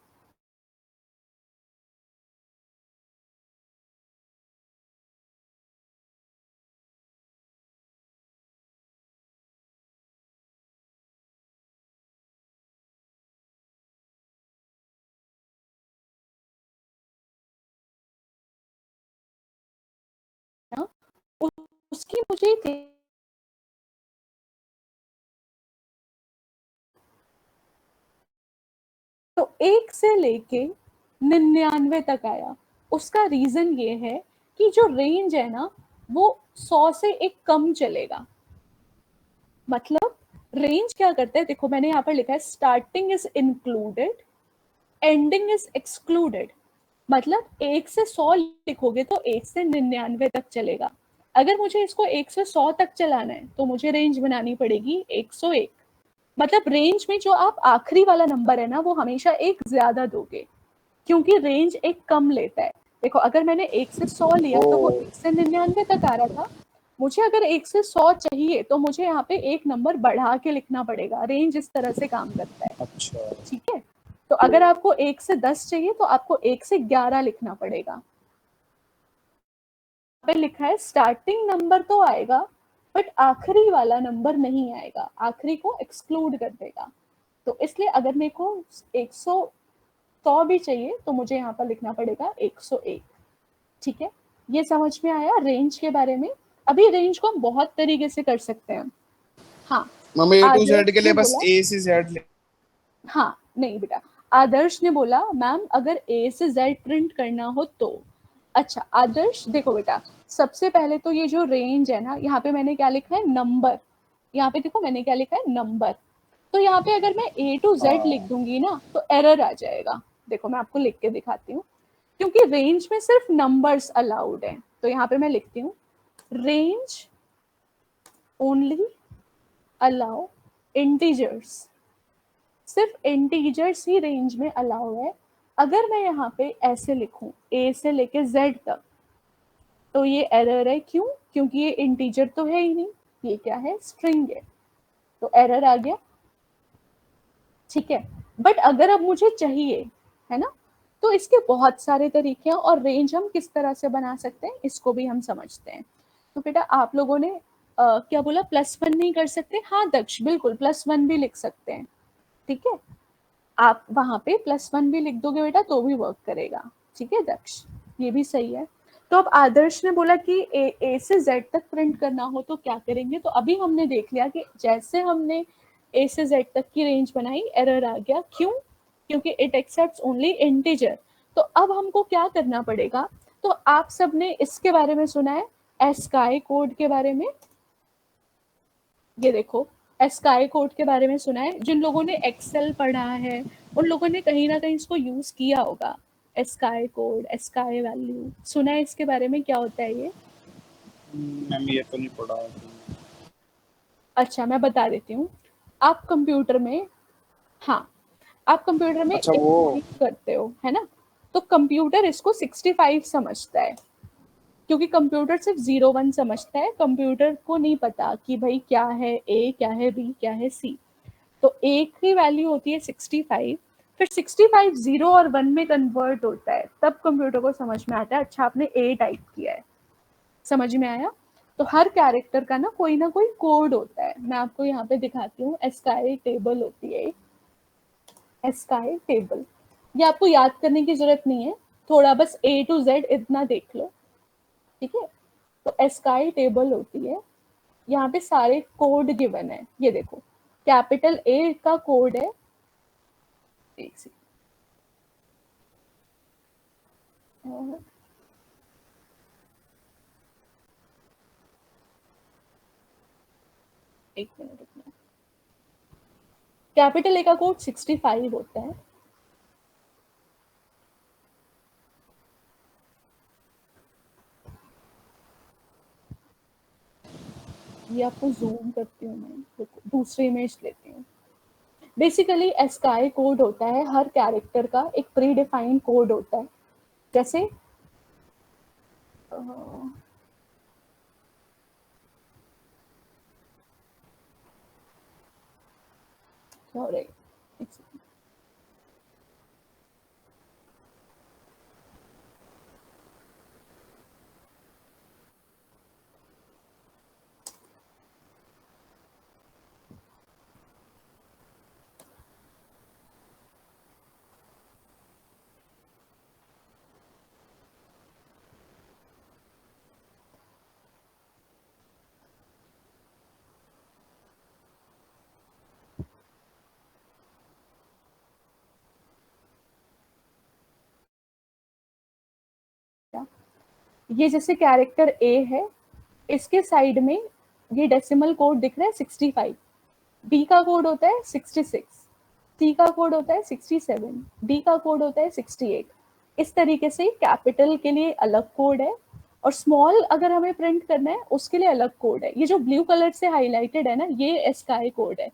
S1: ना? उसकी मुझे तो 1 से लेके 99 तक आया। उसका रीजन ये है कि जो रेंज है ना वो 100 से एक कम चलेगा। मतलब रेंज क्या करता है, देखो मैंने यहाँ पर लिखा है starting is included, ending is excluded. मतलब 1 से 100 लिखोगे तो 1 से 99 तक चलेगा। अगर मुझे इसको 1 से 100 तक चलाना है तो मुझे रेंज बनानी पड़ेगी 101। मतलब रेंज में जो आप आखिरी वाला नंबर है ना वो हमेशा एक ज्यादा दोगे, क्योंकि रेंज एक कम लेता है। देखो अगर मैंने 1 से 100 लिया तो वो 1 से 99 तक आ रहा था। मुझे अगर 1 से 100 चाहिए तो मुझे यहाँ पे एक नंबर बढ़ा के लिखना पड़ेगा। रेंज इस तरह से काम करता है।
S4: अच्छा,
S1: ठीक है, तो अगर आपको 1 से 10 चाहिए तो आपको 1 से 11 लिखना पड़ेगा। पे लिखा है स्टार्टिंग नंबर तो आएगा बट आखिरी वाला नंबर नहीं आएगा, आखिरी को एक्सक्लूड कर देगा। तो इसलिए अगर मेरे को 100 भी चाहिए तो मुझे यहाँ पर लिखना पड़ेगा 101। ठीक है, ये समझ में आया रेंज के बारे में। अभी रेंज को हम बहुत तरीके से कर सकते हैं। हाँ,
S4: मम्मी A to Z
S1: आदर्श
S4: के लिए
S1: ने
S4: बस
S1: बोला,
S4: A से Z
S1: हाँ नहीं बेटा, आदर्श ने बोला मैम अगर A से Z प्रिंट करना हो तो। अच्छा आदर्श देखो बेटा, सबसे पहले तो ये जो रेंज है ना, यहाँ पे मैंने क्या लिखा है, नंबर। यहाँ पे देखो मैंने क्या लिखा है, नंबर। तो यहाँ पे अगर मैं A to Z लिख दूंगी ना तो एरर आ जाएगा। देखो मैं आपको लिख के दिखाती हूँ, क्योंकि रेंज में सिर्फ नंबर्स अलाउड है। तो यहाँ पे मैं लिखती हूँ रेंज ओनली अलाउ इंटीजर्स, सिर्फ इंटीजर्स ही रेंज में अलाउ है। अगर मैं यहाँ पे ऐसे लिखूं A से लेके Z तक तो ये एरर है। क्यों? क्योंकि ये इंटीजर तो है ही नहीं, ये क्या है, स्ट्रिंग है। तो एरर आ गया। ठीक है, बट अगर अब मुझे चाहिए है ना, तो इसके बहुत सारे तरीके हैं और रेंज हम किस तरह से बना सकते हैं इसको भी हम समझते हैं। तो बेटा आप लोगों ने क्या बोला, +1 नहीं कर सकते? हाँ दक्ष बिल्कुल +1 भी लिख सकते हैं। ठीक है, आप वहां पे +1 भी लिख दोगे बेटा तो भी वर्क करेगा। ठीक है दक्ष, ये भी सही है। तो अब आदर्श ने बोला कि ए से Z तक प्रिंट करना हो तो क्या करेंगे। तो अभी हमने देख लिया कि जैसे हमने A से Z तक की रेंज बनाई एरर आ गया। क्यों? क्योंकि इट एक्सेप्ट्स ओनली इंटीजर। तो अब हमको क्या करना पड़ेगा, तो आप सबने इसके बारे में सुना है, एस्काई कोड के बारे में। ये देखो एस्काई कोड के बारे में सुना है, जिन लोगों ने एक्सेल पढ़ा है उन लोगों ने कहीं ना कहीं इसको यूज किया होगा। एस्काई कोड, एस्काई वैल्यू सुना है, इसके बारे में क्या होता है ये?
S3: मैम ये तो नहीं पढ़ा है।
S1: अच्छा मैं बता देती हूँ। आप कंप्यूटर में, हाँ आप कंप्यूटर में
S4: अच्छा वो
S1: एक करते हो है ना, तो कंप्यूटर इसको 65 समझता है, क्योंकि कंप्यूटर सिर्फ 0 1 समझता है। कंप्यूटर को नहीं पता कि भाई क्या है ए, क्या है बी, क्या है सी। तो एक ही वैल्यू होती है 65, फिर 65 0 और 1 में कन्वर्ट होता है, तब कंप्यूटर को समझ में आता है अच्छा आपने ए टाइप किया है। समझ में आया? तो हर कैरेक्टर का ना कोई कोड होता है। मैं आपको यहाँ पे दिखाती हूँ, एस्काई टेबल होती है, एस्काई टेबल। ये आपको याद करने की जरूरत नहीं है, थोड़ा बस A to Z इतना देख लो। ठीक है, तो एस्काई टेबल होती है यहाँ पे सारे कोड गिवन है, ये देखो कैपिटल ए का कोड है, एक सेकंड, एक मिनट रुकना, कैपिटल ए का कोड 65 होता है, ये आपको जूम करती हूँ मैं, देखो दूसरी इमेज लेती हूँ। बेसिकली एस्काई कोड होता है हर कैरेक्टर का एक प्री डिफाइंड कोड होता है, जैसे सॉरी, ये जैसे कैरेक्टर ए है, इसके साइड में ये डेसिमल कोड दिख रहा है 65, बी का कोड होता है 66, सी का कोड होता है 67, डी का कोड होता है 68। इस तरीके से कैपिटल के लिए अलग कोड है और स्मॉल अगर हमें प्रिंट करना है उसके लिए अलग कोड है। ये जो ब्लू कलर से हाईलाइटेड है ना, ये एस्काई कोड है।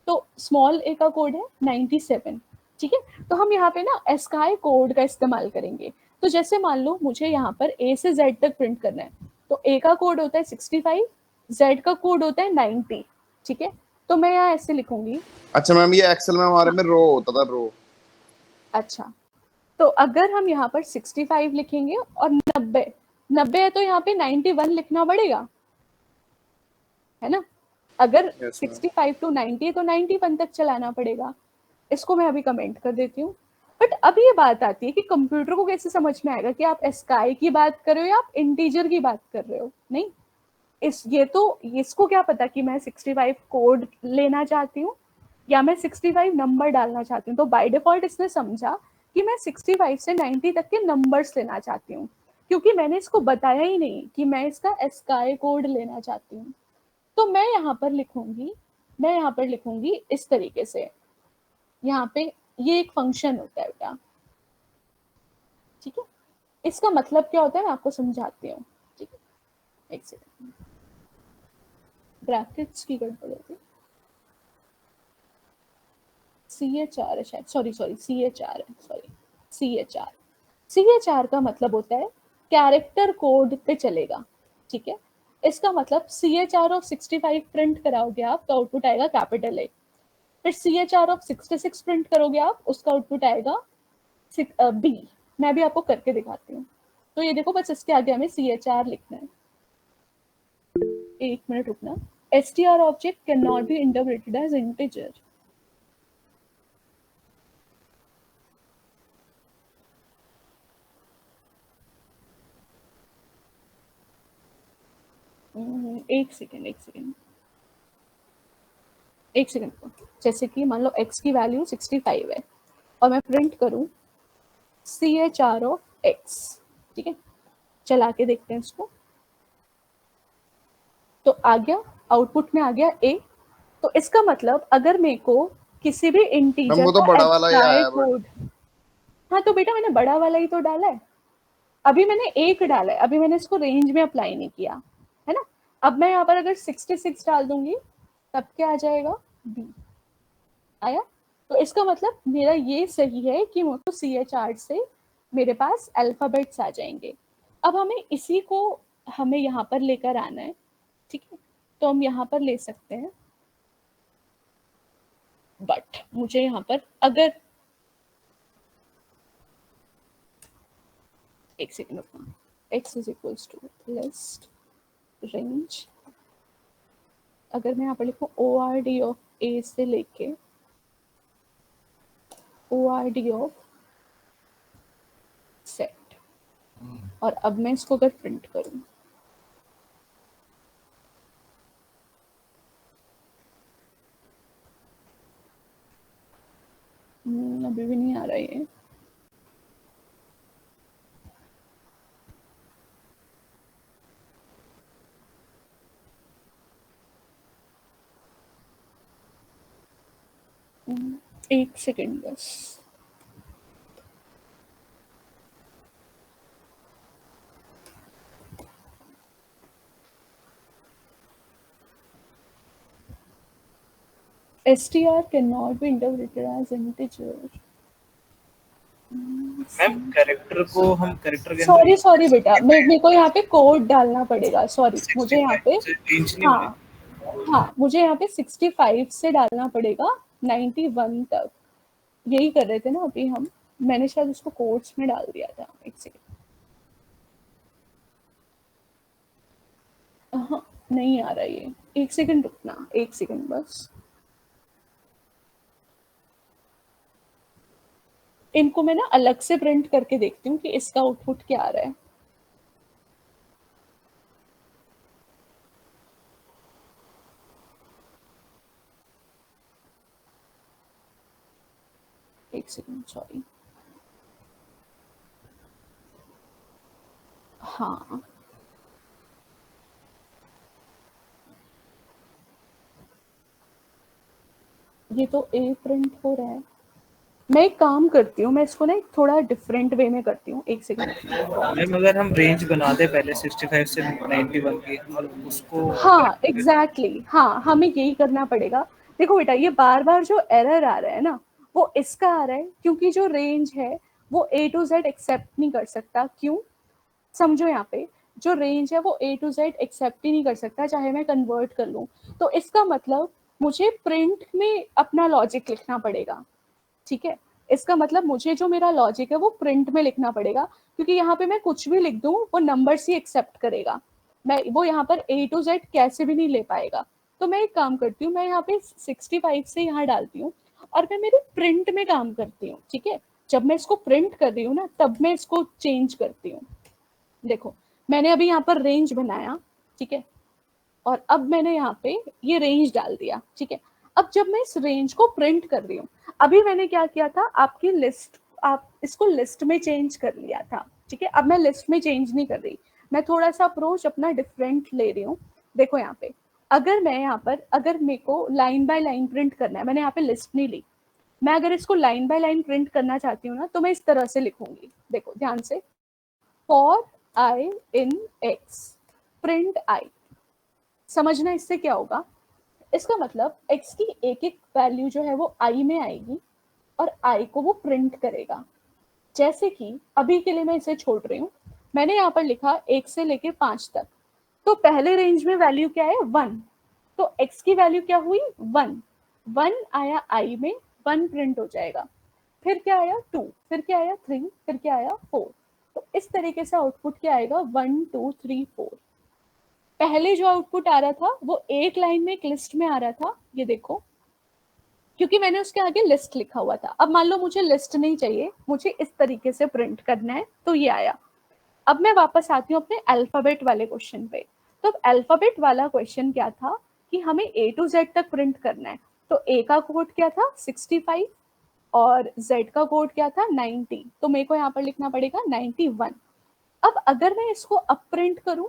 S1: तो स्मॉल ए का कोड है 97, ठीक है। तो हम यहाँ पे ना एस्काई कोड का इस्तेमाल करेंगे। तो जैसे मान लो मुझे यहाँ पर ए से जेड तक प्रिंट करना है, तो ए का कोड होता है 65, जेड का कोड होता है 90, ठीक है। तो मैं यहाँ ऐसे लिखूंगी।
S4: अच्छा मैम, ये एक्सेल में हमारे में रो होता था, रो।
S1: अच्छा, तो अगर हम यहाँ पर 65 लिखेंगे और 90 है तो यहाँ पे 91 लिखना पड़ेगा, है ना। अगर
S4: Yes,
S1: 65 टू 90 है तो 91 तक चलाना पड़ेगा। इसको मैं अभी कमेंट कर देती हूँ। बट अब ये बात आती है कि कंप्यूटर को कैसे समझ में आएगा कि आप एस्काई की बात कर रहे हो या आप इंटीजर की बात कर रहे हो। नहीं, इसको क्या पता कि मैं 65 कोड लेना चाहती हूँ या मैं 65 नंबर डालना चाहती हूँ। तो बाय डिफॉल्ट इसने समझा कि मैं 65 से 90 तक के नंबर्स लेना चाहती हूँ, क्योंकि मैंने इसको बताया ही नहीं कि मैं इसका एस्काई कोड लेना चाहती हूँ। तो मैं यहाँ पर लिखूंगी इस तरीके से। यहाँ पे ये एक फंक्शन होता है बेटा, ठीक है। इसका मतलब क्या होता है मैं आपको समझाती हूँ, ठीक है। एक सेकंड, ब्रैकेट्स की गड़बड़ होती है, CHR है शायद, सॉरी CHR है, CHR का मतलब होता है कैरेक्टर कोड पे चलेगा, ठीक है। इसका मतलब CHR ऑफ 65 प्रिंट कराओगे आप तो आउटपुट आएगा कैपिटल ए। फिर CHR ऑफ 66 प्रिंट करोगे आप, उसका आउटपुट आएगा बी। मैं भी आपको करके दिखाती हूँ। तो ये देखो, बस इसके आगे हमें CHR लिखना है। एक मिनट रुकना। str object can not be interpreted as integer. एक सेकेंड। जैसे कि मान लो x की वैल्यू 65 है और मैं प्रिंट करूं CHR ऑफ x, ठीक है। चला के देखते हैं इसको, तो आ गया, आउटपुट में आ गया a। तो इसका मतलब अगर मेरे को किसी भी
S4: मैम
S1: इंटीजर
S4: वो तो
S1: को
S4: बड़ा वाला ही
S1: एस्काई
S4: आया, बट
S1: कोड, हाँ तो बेटा मैंने बड़ा वाला ही तो डाला है। अभी मैंने एक डाला है, अभी मैंने इसको रेंज में अप्लाई नहीं किया, है ना। अब मैं यहाँ पर अगर 66 डाल दूंगी तब क्या आ जाएगा, b आया। तो इसका मतलब मेरा ये सही है कि मुझको CHR से मेरे पास अल्फाबेट्स आ जाएंगे। अब हमें यहाँ पर लेकर आना है, ठीक है। तो हम यहाँ पर ले सकते हैं, बट मुझे यहाँ पर अगर एक सेकंड रुकना, x is equals to list range, अगर मैं यहाँ पर लिखूँ ORD ऑफ a से लेके ORD ऑफ सेट, और अब मैं इसको अगर प्रिंट करूँ अभी भी नहीं आ रहा ये। एक सेकेंड बस। str cannot be interpreted as integer।
S2: Ma'am character को हम कैरेक्टर के अंदर
S1: सॉरी बेटा, मेरे को यहाँ पे कोड डालना पड़ेगा। सॉरी, मुझे यहाँ पे
S2: रेंज नहीं
S1: हाँ हाँ मुझे यहाँ पे 65 से डालना पड़ेगा 91 तक। यही कर रहे थे ना अभी हम। मैंने शायद उसको कोड्स में डाल दिया था। एक सेकेंड। हाँ नहीं आ रहा ये। एक सेकेंड रुकना, एक सेकेंड बस। इनको मैं ना अलग से प्रिंट करके देखती हूँ कि इसका आउटपुट क्या आ रहा है। एक सेकेंड, सॉरी। हाँ ये तो ए प्रिंट हो रहा है। मैं एक काम करती हूँ, मैं इसको ना एक थोड़ा डिफरेंट वे में करती हूँ। एक सेकेंड।
S2: मैम अगर हम रेंज बना दे पहले 65 से 91 की और उसको
S1: हाँ एग्जैक्टली हाँ हमें यही करना पड़ेगा। देखो बेटा, ये बार बार जो एरर आ रहा है ना वो इसका आ रहा है क्योंकि जो रेंज है वो A to Z एक्सेप्ट नहीं कर सकता। क्यों? समझो, यहाँ पे जो रेंज है वो A to Z एक्सेप्ट ही नहीं कर सकता चाहे मैं कन्वर्ट कर लूँ। तो इसका मतलब मुझे प्रिंट में अपना लॉजिक लिखना पड़ेगा। ठीक है, इसका मतलब मुझे जो मेरा लॉजिक है वो प्रिंट में लिखना पड़ेगा, क्योंकि यहाँ पे मैं कुछ भी लिख दूं वो नंबर्स ही एक्सेप्ट करेगा। मैं वो यहाँ पर A to Z कैसे भी नहीं ले पाएगा। तो मैं एक काम करती हूँ, मैं यहाँ पे 65 से यहाँ डालती हूँ और मैं मेरे प्रिंट में काम करती हूँ। ठीक है, जब मैं इसको प्रिंट कर रही हूँ ना तब मैं इसको चेंज करती हूँ। देखो मैंने अभी यहाँ पर रेंज बनाया, ठीक है, और अब मैंने यहाँ पे ये रेंज डाल दिया। ठीक है, अब जब मैं इस रेंज को प्रिंट कर रही हूँ, अभी मैंने क्या किया था, आपकी लिस्ट, आप इसको लिस्ट में चेंज कर लिया था। ठीक है, अब मैं लिस्ट में चेंज नहीं कर रही, मैं थोड़ा सा अप्रोच अपना डिफरेंट ले रही हूँ। देखो यहाँ पे अगर मैं यहाँ पर, अगर मेरे को लाइन बाय लाइन प्रिंट करना है, मैंने यहाँ पे लिस्ट नहीं ली, मैं अगर इसको लाइन बाय लाइन प्रिंट करना चाहती हूँ ना तो मैं इस तरह से लिखूंगी। देखो ध्यान से, for I in X print I. समझना इससे क्या होगा, इसका मतलब x की एक एक वैल्यू जो है वो i में आएगी और i को वो प्रिंट करेगा। जैसे कि अभी के लिए मैं इसे छोड़ रही हूँ, मैंने यहाँ पर लिखा 1 से लेके 5 तक, तो पहले रेंज में वैल्यू क्या है 1, तो x की वैल्यू क्या हुई 1, 1 आया i में, 1 प्रिंट हो जाएगा। फिर क्या आया 2, फिर क्या आया 3, फिर क्या आया 4। तो इस तरीके से आउटपुट क्या आएगा 1 2 3 4। पहले जो आउटपुट आ रहा था वो एक लाइन में एक लिस्ट में आ रहा था, ये देखो, क्योंकि मैंने उसके आगे लिस्ट लिखा हुआ था। अब मान लो मुझे लिस्ट नहीं चाहिए, मुझे इस तरीके से प्रिंट करना है, तो ये आया। अब मैं वापस आती हूँ अपने अल्फाबेट वाले क्वेश्चन पे। तो अल्फाबेट वाला क्वेश्चन क्या था कि हमें A to Z तक प्रिंट करना है। तो A का कोड क्या था 65 और Z का कोड क्या था 90, तो मेरे को यहाँ पर लिखना पड़ेगा 91। अब अगर मैं इसको अप प्रिंट करूं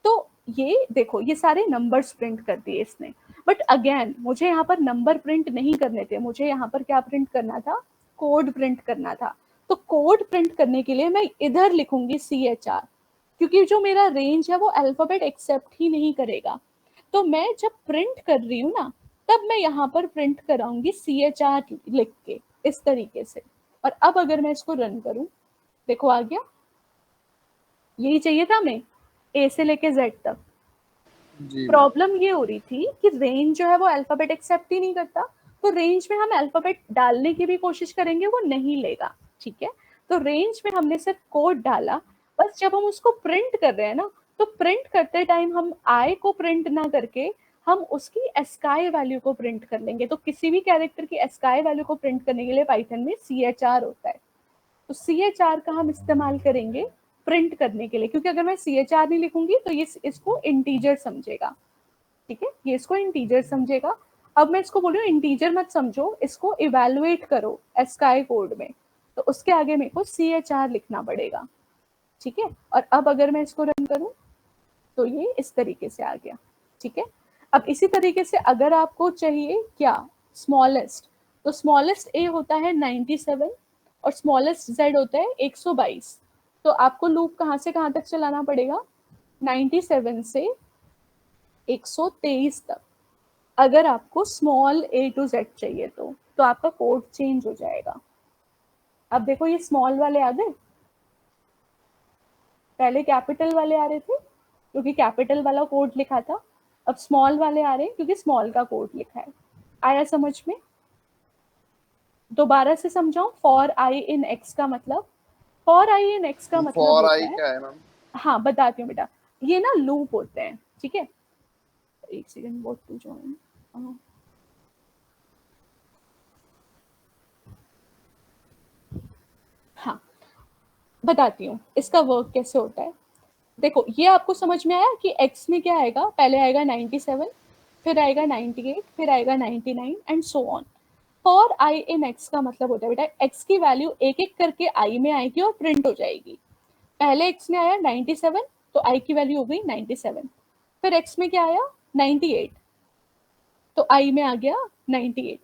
S1: तो ये देखो ये सारे नंबर्स प्रिंट कर दिए इसने, बट अगेन मुझे यहाँ पर नंबर प्रिंट नहीं करने थे, मुझे यहाँ पर क्या प्रिंट करना था, कोड प्रिंट करना था। तो कोड प्रिंट करने के लिए मैं इधर लिखूंगी CHR, क्योंकि जो मेरा रेंज है वो अल्फाबेट एक्सेप्ट ही नहीं करेगा। तो मैं जब प्रिंट कर रही हूँ ना तब मैं यहाँ पर प्रिंट कराऊंगी CHR लिख के इस तरीके से। और अब अगर मैं इसको रन करूं, देखो आ गया। यही चाहिए था हमें A से लेके Z तक। प्रॉब्लम ये हो रही थी कि रेंज जो है वो अल्फाबेट एक्सेप्ट ही नहीं करता, तो रेंज में हम अल्फाबेट डालने की भी कोशिश करेंगे वो नहीं लेगा। ठीक है, तो रेंज में हमने सिर्फ कोड डाला, बस जब हम उसको प्रिंट कर रहे हैं ना तो प्रिंट करते टाइम हम आई को प्रिंट ना करके हम उसकी एस्काई वैल्यू को प्रिंट कर लेंगे। तो किसी भी कैरेक्टर की एस्काई वैल्यू को प्रिंट करने के लिए पाइथन में CHR होता है, तो CHR का हम इस्तेमाल करेंगे प्रिंट करने के लिए, क्योंकि अगर मैं CHR नहीं लिखूंगी तो ये इसको इंटीजर समझेगा। ठीक है, ये इसको इंटीजर समझेगा। अब मैं इसको बोल रही हूँ इंटीजर मत समझो, इसको इवेलुएट करो एस्काई कोड में, तो उसके आगे मेरे को CHR लिखना पड़ेगा, ठीक है। और अब अगर मैं इसको रन करूँ तो ये इस तरीके से आ गया, ठीक है। अब इसी तरीके से अगर आपको चाहिए क्या स्मॉलेस्ट, तो स्मॉलेस्ट ए होता है 97 और स्मॉलेस्ट जेड होता है 122। तो आपको लूप कहाँ से कहाँ तक चलाना पड़ेगा, 97 से 123 तक। अगर आपको स्मॉल A to Z चाहिए तो आपका कोड चेंज हो जाएगा। अब देखो ये स्मॉल वाले आ गए, पहले कैपिटल वाले आ रहे थे क्योंकि कैपिटल वाला कोड लिखा था, अब स्मॉल वाले आ रहे हैं क्योंकि स्मॉल का कोड लिखा है। आया समझ में? दोबारा से समझाऊं, फॉर आई इन एक्स का मतलब, फॉर आई इन एक्स का मतलब
S4: फॉर
S1: होता
S4: आई
S1: है,
S4: क्या है मैम?
S1: हाँ बताती हूँ बेटा, ये ना लूप होते हैं, ठीक है। एक सेकंड, व्हाट टू जॉइन, हाँ बताती हूँ इसका वर्क कैसे होता है। देखो ये आपको समझ में आया कि x में क्या आएगा, पहले आएगा 97, फिर आएगा 98, फिर आएगा 99 and so on. For I in x का मतलब होता है बेटा x की वैल्यू एक एक करके i में आएगी और प्रिंट हो जाएगी। पहले x में आया 97 तो i की वैल्यू हो गई 97, फिर x में क्या आया 98 तो i में आ गया 98,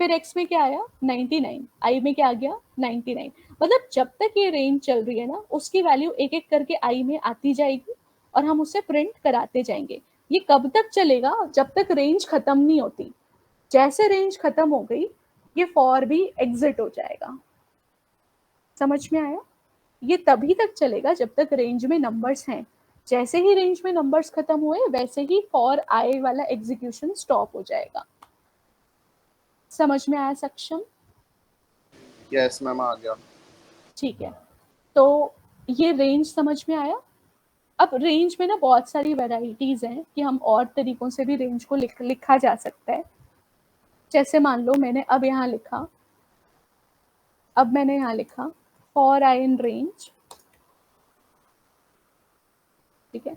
S1: फिर x में क्या आया 99, i में क्या आ गया 99। मतलब जब तक ये रेंज चल रही है ना उसकी वैल्यू एक एक करके i में आती जाएगी और हम उसे प्रिंट कराते जाएंगे। ये कब तक चलेगा, जब तक रेंज खत्म नहीं होती। जैसे रेंज खत्म हो गई ये फॉर भी एग्जिट हो जाएगा। समझ में आया? ये तभी तक चलेगा जब तक रेंज में नंबर्स हैं। जैसे ही रेंज में नंबर्स खत्म हुए वैसे ही फॉर आई वाला एग्जीक्यूशन स्टॉप हो जाएगा। समझ में आया सक्षम?
S4: यस मैम आ गया।
S1: ठीक है, तो ये रेंज समझ में आया। अब रेंज में ना बहुत सारी वैरायटीज हैं कि हम और तरीकों से भी रेंज को लिखा जा सकता है। जैसे मान लो मैंने अब यहाँ लिखा, अब मैंने यहाँ लिखा फॉर आई इन रेंज, ठीक है,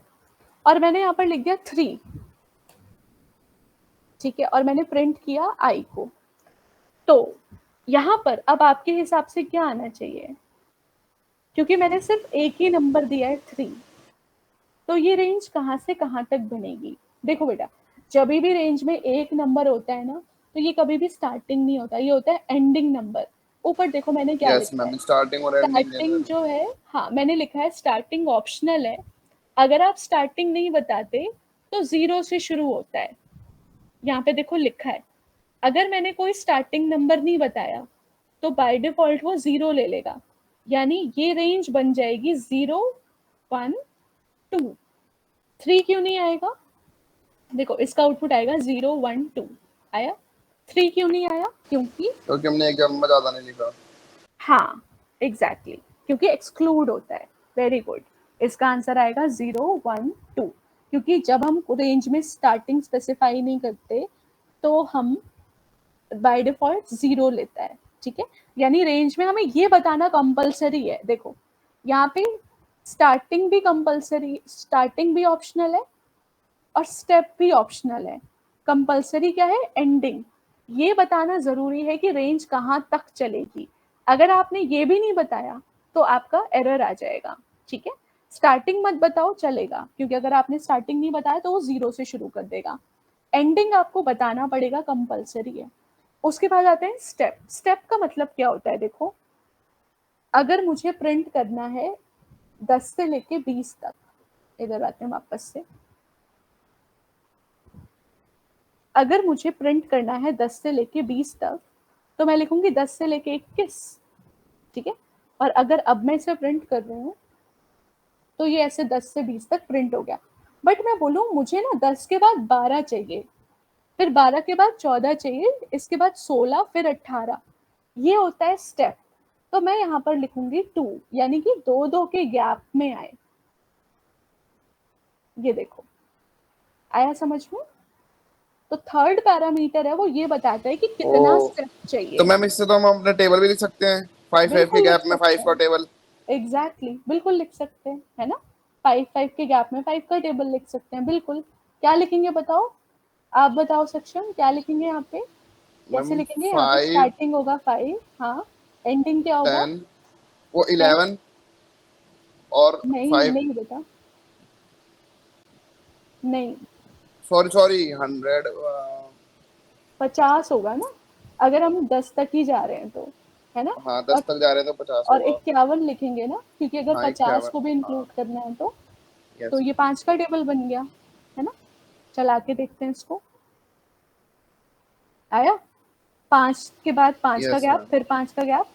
S1: और मैंने यहाँ पर लिख दिया 3, ठीक है, और मैंने प्रिंट किया आई को। तो यहाँ पर अब आपके हिसाब से क्या आना चाहिए, क्योंकि मैंने सिर्फ एक ही नंबर दिया है 3, तो ये रेंज कहाँ से कहाँ तक बनेगी। देखो बेटा जब भी रेंज में एक नंबर होता है ना तो ये कभी भी स्टार्टिंग नहीं होता, ये होता है एंडिंग नंबर। ऊपर देखो मैंने क्या
S4: यस
S1: लिखा है,
S4: मैम स्टार्टिंग और एंडिंग
S1: स्टार्टिंग जो है, हाँ मैंने लिखा है स्टार्टिंग ऑप्शनल है। अगर आप स्टार्टिंग नहीं बताते तो 0 से शुरू होता है, यहाँ पे देखो लिखा है। अगर मैंने कोई स्टार्टिंग नंबर नहीं बताया तो बाय डिफॉल्ट वो 0 ले लेगा, यानी ये रेंज बन जाएगी 0 1 2। 3 क्यों नहीं आएगा, देखो इसका आउटपुट आएगा 0 1 2 आया। 3 क्यों नहीं आया, क्योंकि
S4: हमने एग्जाम में ज्यादा नहीं लिखा।
S1: हाँ एग्जैक्टली क्योंकि एक्सक्लूड होता है। वेरी गुड, इसका आंसर आएगा 0 1 2, क्योंकि जब हम रेंज में स्टार्टिंग स्पेसिफाई नहीं करते तो हम बाय डिफॉल्ट 0 लेता है, ठीक है। यानी रेंज में हमें ये बताना कंपलसरी है। देखो यहाँ पे स्टार्टिंग भी कंपलसरी, स्टार्टिंग भी ऑप्शनल है और स्टेप भी ऑप्शनल है। कंपलसरी क्या है, एंडिंग। ये बताना जरूरी है कि रेंज कहाँ तक चलेगी। अगर आपने ये भी नहीं बताया तो आपका एरर आ जाएगा, ठीक है। स्टार्टिंग मत बताओ चलेगा, क्योंकि अगर आपने स्टार्टिंग नहीं बताया तो वो 0 से शुरू कर देगा। एंडिंग आपको बताना पड़ेगा, कंपलसरी है। उसके बाद आते हैं स्टेप। स्टेप का मतलब क्या होता है, देखो अगर मुझे प्रिंट करना है 10 से लेके 20 तक, इधर आते हैं वापस से, अगर मुझे प्रिंट करना है 10 से लेके 20 तक तो मैं लिखूंगी 10 से लेके 21, ठीक है। और अगर अब मैं इसे प्रिंट कर रही हूँ तो ये ऐसे 10 से 20 तक प्रिंट हो गया। बट मैं बोलूँ मुझे ना 10 के बाद 12 चाहिए, फिर 12 के बाद 14 चाहिए, इसके बाद 16, फिर 18, ये होता है स्टेप। तो मैं यहाँ पर लिखूंगी 2, यानी कि 2 के गैप में आए। ये देखो आया समझ में? तो थर्ड पैरामीटर है वो ये बताता है कि कितना स्टेप चाहिए।
S4: तो मैम इससे तो हम अपना टेबल भी लिख सकते हैं, 5 5 के गैप में 5 का टेबल।
S1: एग्जैक्टली बिल्कुल लिख सकते हैं, है ना। 5 5 के गैप में 5 का टेबल लिख सकते हैं, बिल्कुल। क्या लिखेंगे बताओ? आप बताओ सक्षम, क्या लिखेंगे यहाँ पे, कैसे
S4: मैम
S1: लिखेंगे? यहाँ पे
S4: 5
S1: स्टार्टिंग होगा 5, हाँ, एंडिंग क्या होगा?
S4: 10 वो
S1: 10?
S4: 11 और
S1: नहीं
S4: 5
S1: नहीं बेटा, नहीं,
S4: सॉरी सॉरी 100
S1: 50 होगा ना, अगर हम 10 तक ही जा रहे हैं तो, है ना?
S4: हाँ
S1: और
S4: 10 तक जा रहे हैं तो 50
S1: और
S4: होगा।
S1: 51 लिखेंगे ना, क्योंकि अगर
S4: हाँ
S1: 50
S4: 51
S1: को भी
S4: हाँ
S1: इंक्लूड करना है तो
S4: यस
S1: ये 5 का टेबल बन गया, है ना? चला के देखते हैं इसको, आया? 5 के बाद 5 का
S4: यस
S1: गैप,
S4: मैम।
S1: फिर 5 का गैप,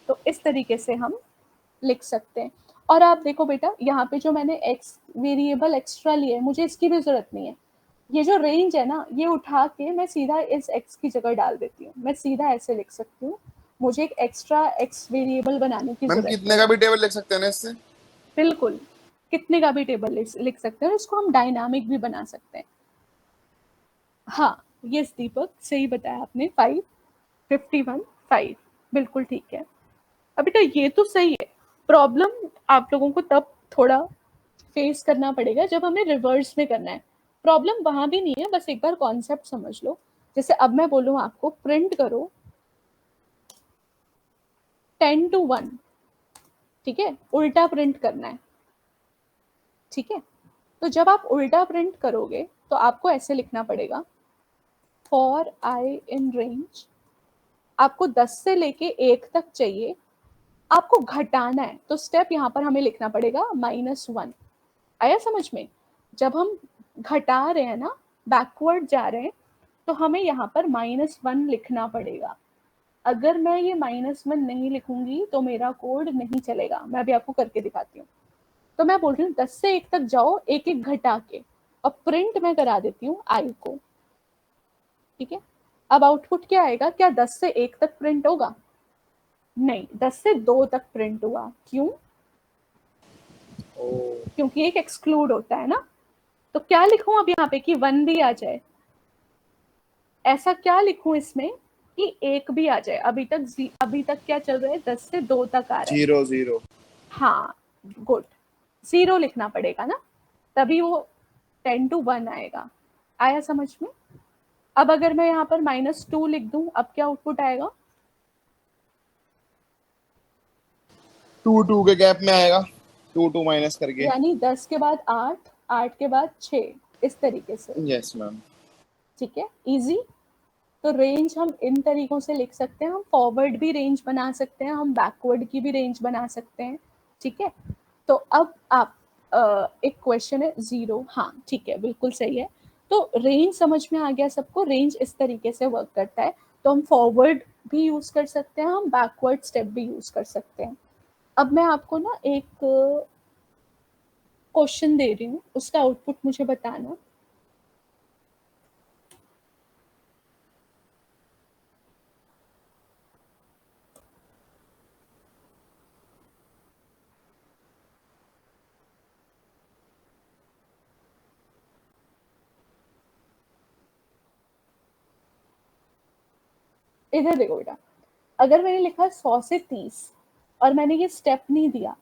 S1: तो इस तरीके से हम लिख सकते हैं। और आप देखो बेटा, यहाँ पे जो मैंने एक्स वेरिएबल एक्स्ट्रा लिया है, मुझे इसकी भी जरूरत नहीं है। ये जो रेंज है ना, ये उठा के मैं सीधा इस एक्स की जगह डाल देती हूँ, मैं सीधा ऐसे लिख सकती हूँ, मुझे एक एक्स्ट्रा एक्स वेरिएबल बनाने की
S4: मैम
S1: जरूरत
S4: कितने
S1: नहीं
S4: का
S1: है।
S4: भी टेबल लिख सकते हैं ना इससे?
S1: बिल्कुल, कितने का भी टेबल लिख सकते हैं, इसको हम डायनामिक भी बना सकते हैं। हाँ, यस दीपक, सही बताया आपने, 5, 51, 5, बिल्कुल ठीक है। अब बेटा ये तो सही है, प्रॉब्लम आप लोगों को तब थोड़ा फेस करना पड़ेगा जब हमें रिवर्स में करना है। प्रॉब्लम वहां भी नहीं है, बस एक बार कॉन्सेप्ट समझ लो। जैसे अब मैं बोलूं आपको प्रिंट करो 10 to 1, ठीक है, उल्टा प्रिंट करना है, ठीक है। तो जब आप उल्टा प्रिंट करोगे तो आपको ऐसे लिखना पड़ेगा, फॉर आई इन रेंज, आपको 10 से लेके 1 तक चाहिए, आपको घटाना है, तो स्टेप यहाँ पर हमें लिखना पड़ेगा -1। आया समझ में? जब हम घटा रहे हैं ना, बैकवर्ड जा रहे हैं, तो हमें यहाँ पर -1 लिखना पड़ेगा। अगर मैं ये -1 नहीं लिखूंगी तो मेरा कोड नहीं चलेगा। मैं अभी आपको करके दिखाती हूँ। तो मैं बोल रही हूँ 10 से 1 तक जाओ, एक एक घटा के, और प्रिंट मैं करा देती हूँ आई को, ठीक है। अब आउटपुट क्या आएगा? क्या 10 से 1 तक प्रिंट होगा? नहीं, 10 से 2 तक प्रिंट हुआ। क्यों?
S4: ओ
S1: क्योंकि एक एक्सक्लूड होता है ना। तो क्या लिखूं अब यहाँ पे कि 1 भी आ जाए? ऐसा क्या लिखूं इसमें कि 1 भी आ जाए? अभी तक क्या चल रहा है? 10 से 2 तक आ रहा है।
S4: 0 0
S1: हाँ, गुड, 0 लिखना पड़ेगा ना, तभी वो 10 to 1 आएगा। आया समझ में? अब अगर मैं यहाँ पर -2 लिख दूं, अब क्या आउटपुट आएगा?
S4: 2 2 के गैप में आएगा, 2 2 माइनस करके।
S1: यानी 10 के बाद 8, 8 के बाद 6, इस तरीके से,
S4: यस मैम।
S1: ठीक है, इजी। तो रेंज हम इन तरीकों से लिख सकते हैं, हम फॉरवर्ड भी रेंज बना सकते हैं, हम बैकवर्ड की भी रेंज बना सकते हैं, ठीक है। तो अब आप एक क्वेश्चन है 0, हाँ ठीक है, बिल्कुल सही है। तो रेंज समझ में आ गया सबको, रेंज इस तरीके से वर्क करता है। तो हम फॉरवर्ड भी यूज कर सकते हैं, हम बैकवर्ड स्टेप भी यूज कर सकते हैं। अब मैं आपको ना एक क्वेश्चन दे रही हूँ, उसका आउटपुट मुझे बताना। इधर देखो बेटा, अगर मैंने लिखा 100 से 30 और मैंने ये स्टेप नहीं दिया,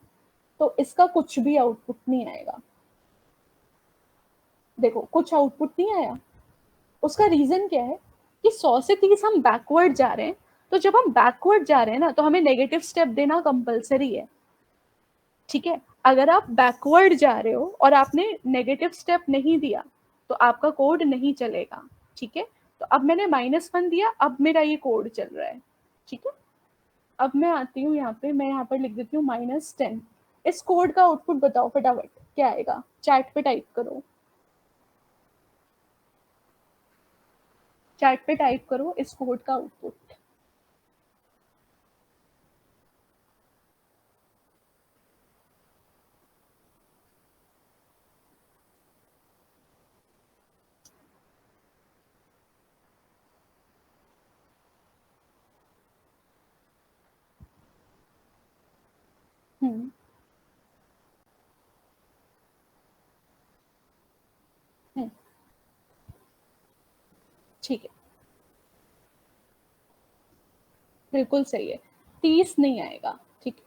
S1: तो इसका कुछ भी आउटपुट नहीं आएगा। देखो, कुछ आउटपुट नहीं आया। उसका रीजन क्या है कि 100 से 30 हम बैकवर्ड जा रहे हैं, तो जब हम बैकवर्ड जा रहे हैं ना, तो हमें नेगेटिव स्टेप देना कंपलसरी है, ठीक है। अगर आप बैकवर्ड जा रहे हो और आपने नेगेटिव स्टेप नहीं दिया, तो आपका कोड नहीं चलेगा, ठीक है। तो अब मैंने -1 दिया, अब मेरा ये कोड चल रहा है, ठीक है। अब मैं आती हूँ यहाँ पे, मैं यहाँ पर लिख देती हूँ -10। इस कोड का आउटपुट बताओ फटाफट, क्या आएगा? चैट पे टाइप करो, चैट पे टाइप करो इस कोड का आउटपुट। हम्म, हम्म, ठीक है, बिल्कुल सही है। 30 नहीं आएगा, ठीक है,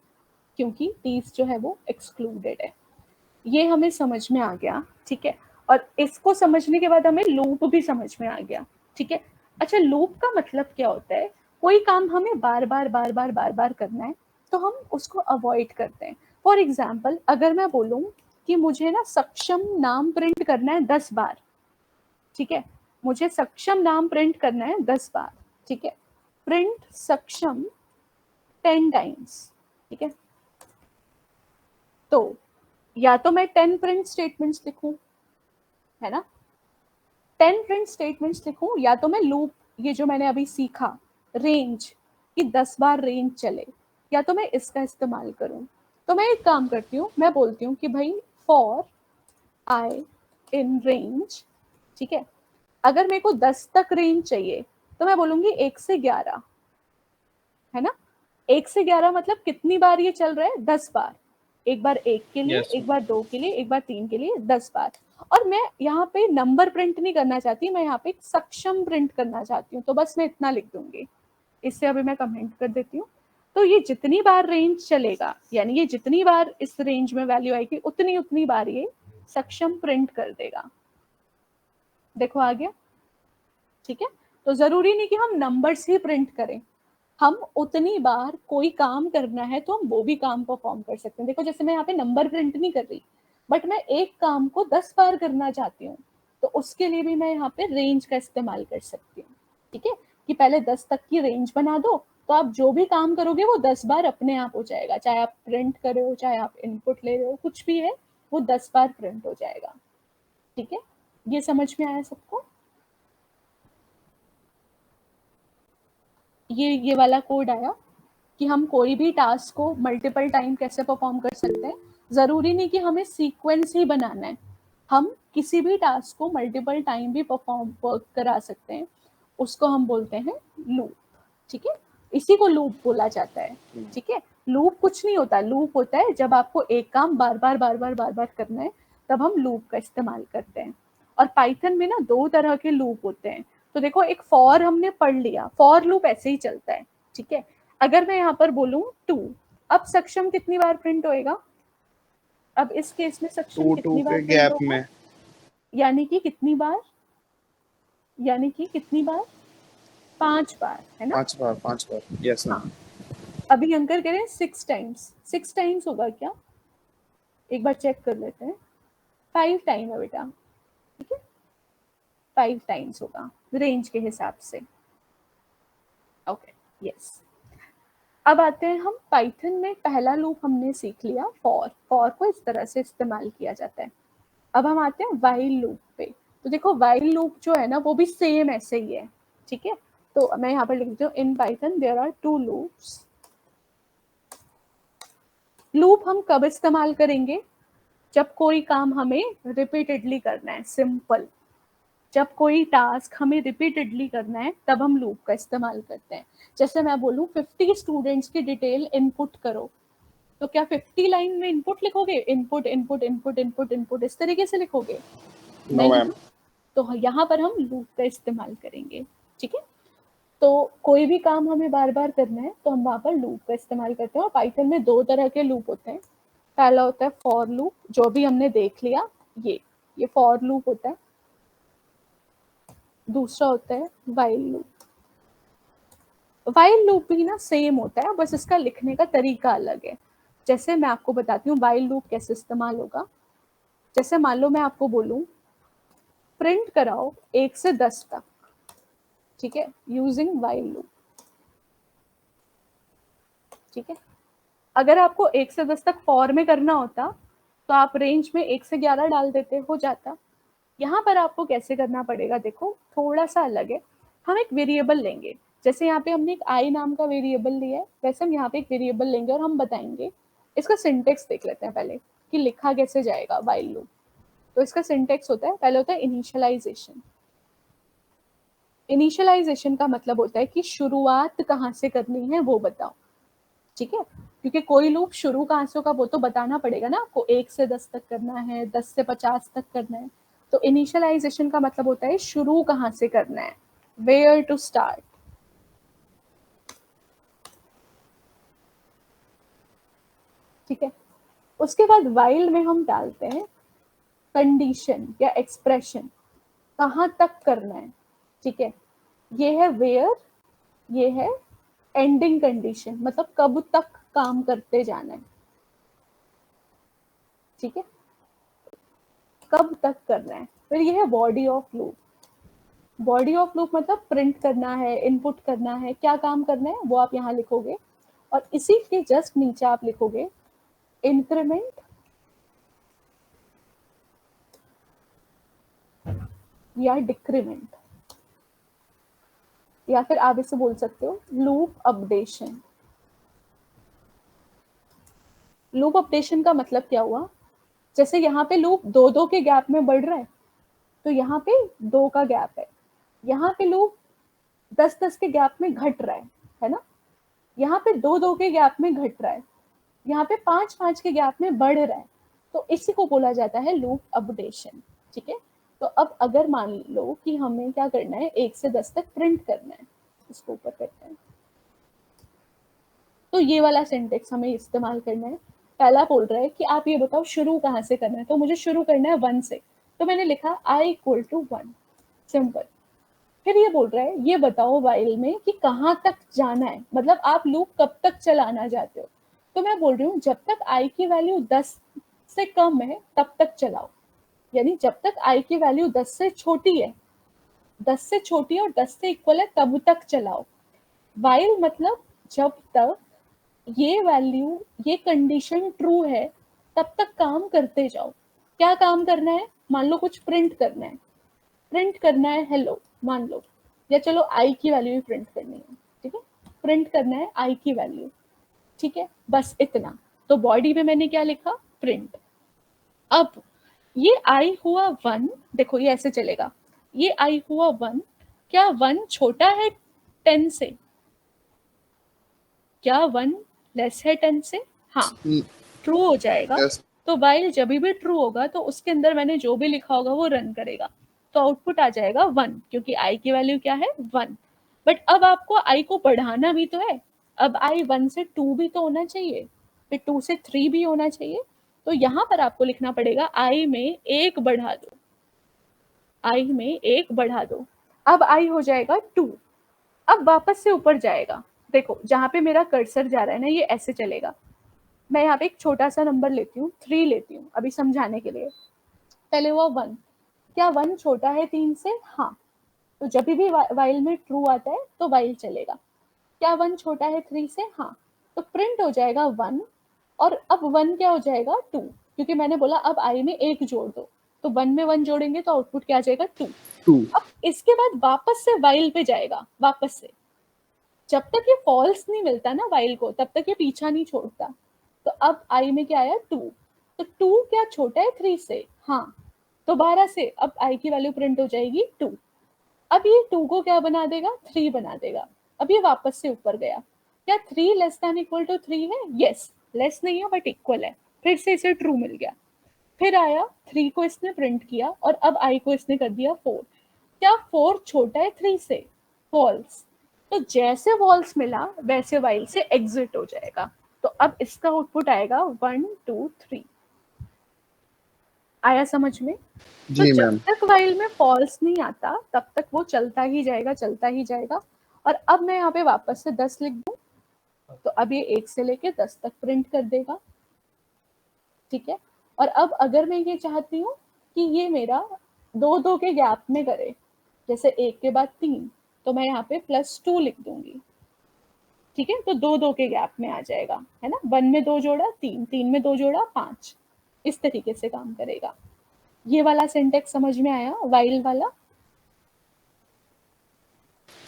S1: क्योंकि 30 जो है वो एक्सक्लूडेड है। ये हमें समझ में आ गया, ठीक है। और इसको समझने के बाद हमें लूप भी समझ में आ गया, ठीक है। अच्छा, लूप का मतलब क्या होता है? कोई काम हमें बार बार करना है तो हम उसको अवॉइड करते हैं। फॉर एग्जाम्पल, अगर मैं बोलूं कि मुझे ना सक्षम नाम प्रिंट करना है 10 बार, ठीक है, मुझे सक्षम नाम प्रिंट करना है 10 बार, ठीक है, प्रिंट सक्षम 10 टाइम्स, ठीक है। तो या तो मैं 10 प्रिंट स्टेटमेंट्स लिखूं, है ना, 10 प्रिंट स्टेटमेंट्स लिखूं, या तो मैं लूप, ये जो मैंने अभी सीखा रेंज, कि 10 बार रेंज चले, या तो मैं इसका इस्तेमाल करूं। तो मैं एक काम करती हूँ, मैं बोलती हूँ कि भाई फॉर आई इन रेंज, ठीक है, अगर मेरे को 10 तक रेंज चाहिए तो मैं बोलूंगी 1 से 11, है ना। 1 से 11 मतलब कितनी बार ये चल रहा है? 10 बार। एक बार 1 के लिए,
S3: Yes.
S1: एक बार 2 के लिए, एक बार 3 के लिए, 10 बार। और मैं यहाँ पे नंबर प्रिंट नहीं करना चाहती, मैं यहाँ पे एक सक्षम प्रिंट करना चाहती हूँ, तो बस मैं इतना लिख दूंगी। इससे अभी मैं कमेंट कर देती हूँ। तो ये जितनी बार रेंज चलेगा, यानी ये जितनी बार इस रेंज में वैल्यू आएगी, उतनी उतनी बार ये सक्षम प्रिंट कर देगा। देखो आ गया, ठीक है। तो जरूरी नहीं कि हम नंबर्स ही प्रिंट करें, हम उतनी बार कोई काम करना है तो हम वो भी काम परफॉर्म कर सकते हैं। देखो जैसे मैं यहाँ पे नंबर प्रिंट नहीं कर रही, बट मैं एक काम को 10 बार करना चाहती हूँ, तो उसके लिए भी मैं यहाँ पे रेंज का इस्तेमाल कर सकती हूँ, ठीक है, कि पहले 10 तक की रेंज बना दो, तो आप जो भी काम करोगे वो 10 बार अपने आप हो जाएगा, चाहे आप प्रिंट कर रहे हो, चाहे आप इनपुट ले रहे हो, कुछ भी है, वो 10 बार प्रिंट हो जाएगा, ठीक है। ये समझ में आया सबको? ये वाला कोड आया कि हम कोई भी टास्क को मल्टीपल टाइम कैसे परफॉर्म कर सकते हैं। जरूरी नहीं कि हमें सीक्वेंस ही बनाना है, हम किसी भी टास्क को मल्टीपल टाइम भी परफॉर्म करा सकते हैं, उसको हम बोलते हैं लूप, ठीक है। इसी को लूप बोला जाता है, ठीक है। लूप कुछ नहीं होता, लूप होता है जब आपको एक काम बार बार करना है, तब हम लूप का इस्तेमाल करते हैं। और पाइथन में ना 2 तरह के लूप होते हैं। तो देखो, एक फॉर हमने पढ़ लिया, फॉर लूप ऐसे ही चलता है, ठीक है। अगर मैं यहाँ पर बोलूं 2, अब सक्षम कितनी बार प्रिंट होएगा? अब इस केस में सक्षम
S4: 2
S1: कितनी बार
S4: के
S1: प्रिंट
S4: गैप
S1: होगा?
S4: में,
S1: यानी कि कितनी बार? यानी कि कितनी बार? 5 बार, है ना।
S4: 5 बार, 5 बार, यस
S1: हाँ,
S4: मैम।
S1: अभी अंकर कह रहे हैं 6 टाइम्स, 6 टाइम्स होगा क्या? एक बार चेक कर लेते हैं। 5 टाइम है बेटा, ठीक है, 5 टाइम्स होगा रेंज के हिसाब से। Okay, yes. अब आते हैं हम पाइथन में, पहला लूप हमने सीख लिया फॉर, फॉर को इस तरह से इस्तेमाल किया जाता है। अब हम आते हैं वाइल लूप पे। तो देखो वाइल लूप जो है ना, वो भी सेम ऐसे ही है, ठीक है। तो मैं यहाँ पर लिख देती हूँ, in Python there are 2 loops. Loop हम कब इस्तेमाल करेंगे? जब कोई काम हमें रिपीटेडली करना है, सिंपल। जब कोई टास्क हमें रिपीटेडली करना है तब हम लूप का इस्तेमाल करते हैं। जैसे मैं बोलूँ 50 स्टूडेंट्स की डिटेल इनपुट करो, तो क्या 50 लाइन में इनपुट लिखोगे? Input input input input input इस तरीके से लिखोगे?
S4: नो
S1: नहीं।
S4: मैम।
S1: तो यहाँ पर हम लूप का इस्तेमाल करेंगे, ठीक है। तो कोई भी काम हमें बार बार करना है तो हम वहां पर लूप का इस्तेमाल करते हैं। और पाइथन में 2 तरह के लूप होते हैं। पहला होता है फॉर लूप, जो भी हमने देख लिया, ये फॉर लूप होता है। दूसरा होता है वाइल लूप। वाइल लूप भी ना सेम होता है, बस इसका लिखने का तरीका अलग है। जैसे मैं आपको बताती हूँ वाइल लूप कैसे इस्तेमाल होगा। जैसे मान लो मैं आपको बोलूं प्रिंट कराओ 1 से 10 तक, ठीक है, यूजिंग वाइल लूप, ठीक है। अगर आपको 1 से 10 तक फॉर में करना होता तो आप रेंज में 1 से 11 डाल देते, हो जाता। यहाँ पर आपको कैसे करना पड़ेगा, देखो थोड़ा सा अलग है। हम एक वेरिएबल लेंगे, जैसे यहाँ पे हमने एक आई नाम का वेरिएबल लिया है, वैसे हम यहाँ पे एक वेरिएबल लेंगे और हम बताएंगे। इसका सिंटेक्स देख लेते हैं पहले कि लिखा कैसे जाएगा वाइल लूप। तो इसका सिंटेक्स होता है, पहले होता है इनिशियलाइजेशन। इनिशियलाइजेशन का मतलब होता है कि शुरुआत कहाँ से करनी है वो बताओ, ठीक है। क्योंकि कोई लूप शुरू कहाँ से होगा वो तो बताना पड़ेगा ना आपको, 1 से 10 तक करना है, 10 से 50 तक करना है। तो इनिशियलाइजेशन का मतलब होता है शुरू कहाँ से करना है, वेयर टू स्टार्ट, ठीक है। उसके बाद वाइल में हम डालते हैं कंडीशन या एक्सप्रेशन कहाँ तक करना है, ठीक है। ये है वेयर, ये है एंडिंग कंडीशन, मतलब कब तक काम करते जाना है, ठीक है, कब तक करना है। फिर ये है body of loop. Body of loop मतलब प्रिंट करना है, इनपुट करना है, क्या काम करना है वो आप यहाँ लिखोगे, और इसी के जस्ट नीचे आप लिखोगे इंक्रीमेंट या डिक्रीमेंट, या फिर आप इसे बोल सकते हो लूप अपडेशन। लूप अपडेशन का मतलब क्या हुआ, जैसे यहाँ पे लूप 2-2 के गैप में बढ़ रहा है, तो यहाँ पे 2 का गैप है, यहाँ पे लूप 10-10 के गैप में घट रहा है ना, यहाँ पे 2-2 के गैप में घट रहा है, यहाँ पे 5-5 के गैप में बढ़ रहा है, तो इसी को बोला जाता है लूप अपडेशन, ठीक है। तो अब अगर मान लो कि हमें क्या करना है, 1 से 10 तक प्रिंट करना है, इसको ऊपर करते हैं, तो ये वाला सिंटेक्स हमें इस्तेमाल करना है। पहला बोल रहा है कि आप ये बताओ शुरू कहाँ से करना है, तो मुझे शुरू करना है 1 से, तो मैंने लिखा i = 1, सिंपल। फिर ये बोल रहा है ये बताओ वाइल में कि कहाँ तक जाना है, मतलब आप लूप कब तक चलाना चाहते हो, तो मैं बोल रही हूँ जब तक i की वैल्यू 10 से कम है तब तक चलाओ, यानी जब तक i की वैल्यू 10 से छोटी है, 10 से छोटी और 10 से इक्वल है तब तक चलाओ। वाइल मतलब जब तक ये वैल्यू, ये कंडीशन ट्रू है तब तक काम करते जाओ। क्या काम करना है, मान लो कुछ प्रिंट करना है, प्रिंट करना है हेलो मान लो, या चलो आई की वैल्यू भी प्रिंट करनी है, ठीक है, प्रिंट करना है आई की वैल्यू, ठीक है, बस इतना। तो बॉडी में मैंने क्या लिखा, प्रिंट। अब ये आई हुआ 1, देखो ये ऐसे चलेगा, ये आई हुआ 1, क्या 1 छोटा है 10 से, क्या 1 लेस है 10 से, हाँ ट्रू हो जाएगा।
S4: Yes.
S1: तो वाइल जब भी ट्रू होगा तो उसके अंदर मैंने जो भी लिखा होगा वो रन करेगा, तो आउटपुट आ जाएगा 1, क्योंकि आई की वैल्यू क्या है 1। बट अब आपको आई को बढ़ाना भी तो है, अब आई 1 से 2 भी तो होना चाहिए, फिर 2 से 3 भी होना चाहिए, तो यहाँ पर आपको लिखना पड़ेगा आई में 1 बढ़ा दो, आई में 1 बढ़ा दो, अब आई हो जाएगा 2। अब वापस से ऊपर जाएगा, देखो जहाँ पे मेरा कर्सर जा रहा है ना ये ऐसे चलेगा, मैं यहाँ पे एक छोटा सा नंबर लेती हूँ, 3 लेती हूँ अभी समझाने के लिए। पहले हुआ 1, क्या 1 छोटा है 3 से, हाँ, तो जब भी वाइल में ट्रू आता है तो वाइल चलेगा। क्या 1 छोटा है 3 से, हाँ, तो प्रिंट हो जाएगा 1, और अब 1 क्या हो जाएगा 2, क्योंकि मैंने बोला अब आई में 1 जोड़ दो, तो 1 में 1 जोड़ेंगे तो आउटपुट क्या आ जाएगा 2। अब इसके बाद वापस से वाइल पे जाएगा, वापस से, जब तक ये फॉल्स नहीं मिलता ना वाइल को तब तक ये पीछा नहीं छोड़ता। तो अब आई में क्या आया 2, तो 2 क्या छोटा है 3 से, हाँ, दोबारा से अब आई की वैल्यू प्रिंट हो जाएगी 2। अब ये 2 को क्या बना देगा, 3 बना देगा। अब ये वापस से ऊपर गया, क्या 3 लेस दैन इक्वल टू 3 है, यस, लेस नहीं है बट इक्वल है, फिर से इसे ट्रू मिल गया। फिर आया 3 को इसने प्रिंट किया और अब आई को इसने कर दिया 4, क्या 4 छोटा है 3 से, फॉल्स, तो जैसे वॉल्स मिला वैसे वाइल से एग्जिट हो जाएगा। तो अब इसका आउटपुट आएगा 1 2 3। आया समझ में? तो
S4: जी
S1: जब
S4: मैम।
S1: तक वाइल में फॉल्स नहीं आता तब तक वो चलता ही जाएगा, चलता ही जाएगा। और अब मैं यहाँ पे वापस से 10 लिख दूं, तो अब ये 1 से लेके 10 तक प्रिंट कर देगा, ठीक है। और अब अगर मैं ये चाहती हूँ कि ये मेरा 2-2 के गैप में करे, जैसे 1 के बाद 3, तो मैं यहाँ पे +2 लिख दूंगी, ठीक है, तो 2-2 के गैप में आ जाएगा, है ना, 1 में 2 जोड़ा 3, 3 में 2 जोड़ा 5, इस तरीके से काम करेगा। ये वाला सिंटेक्स समझ में आया, वाइल वाला?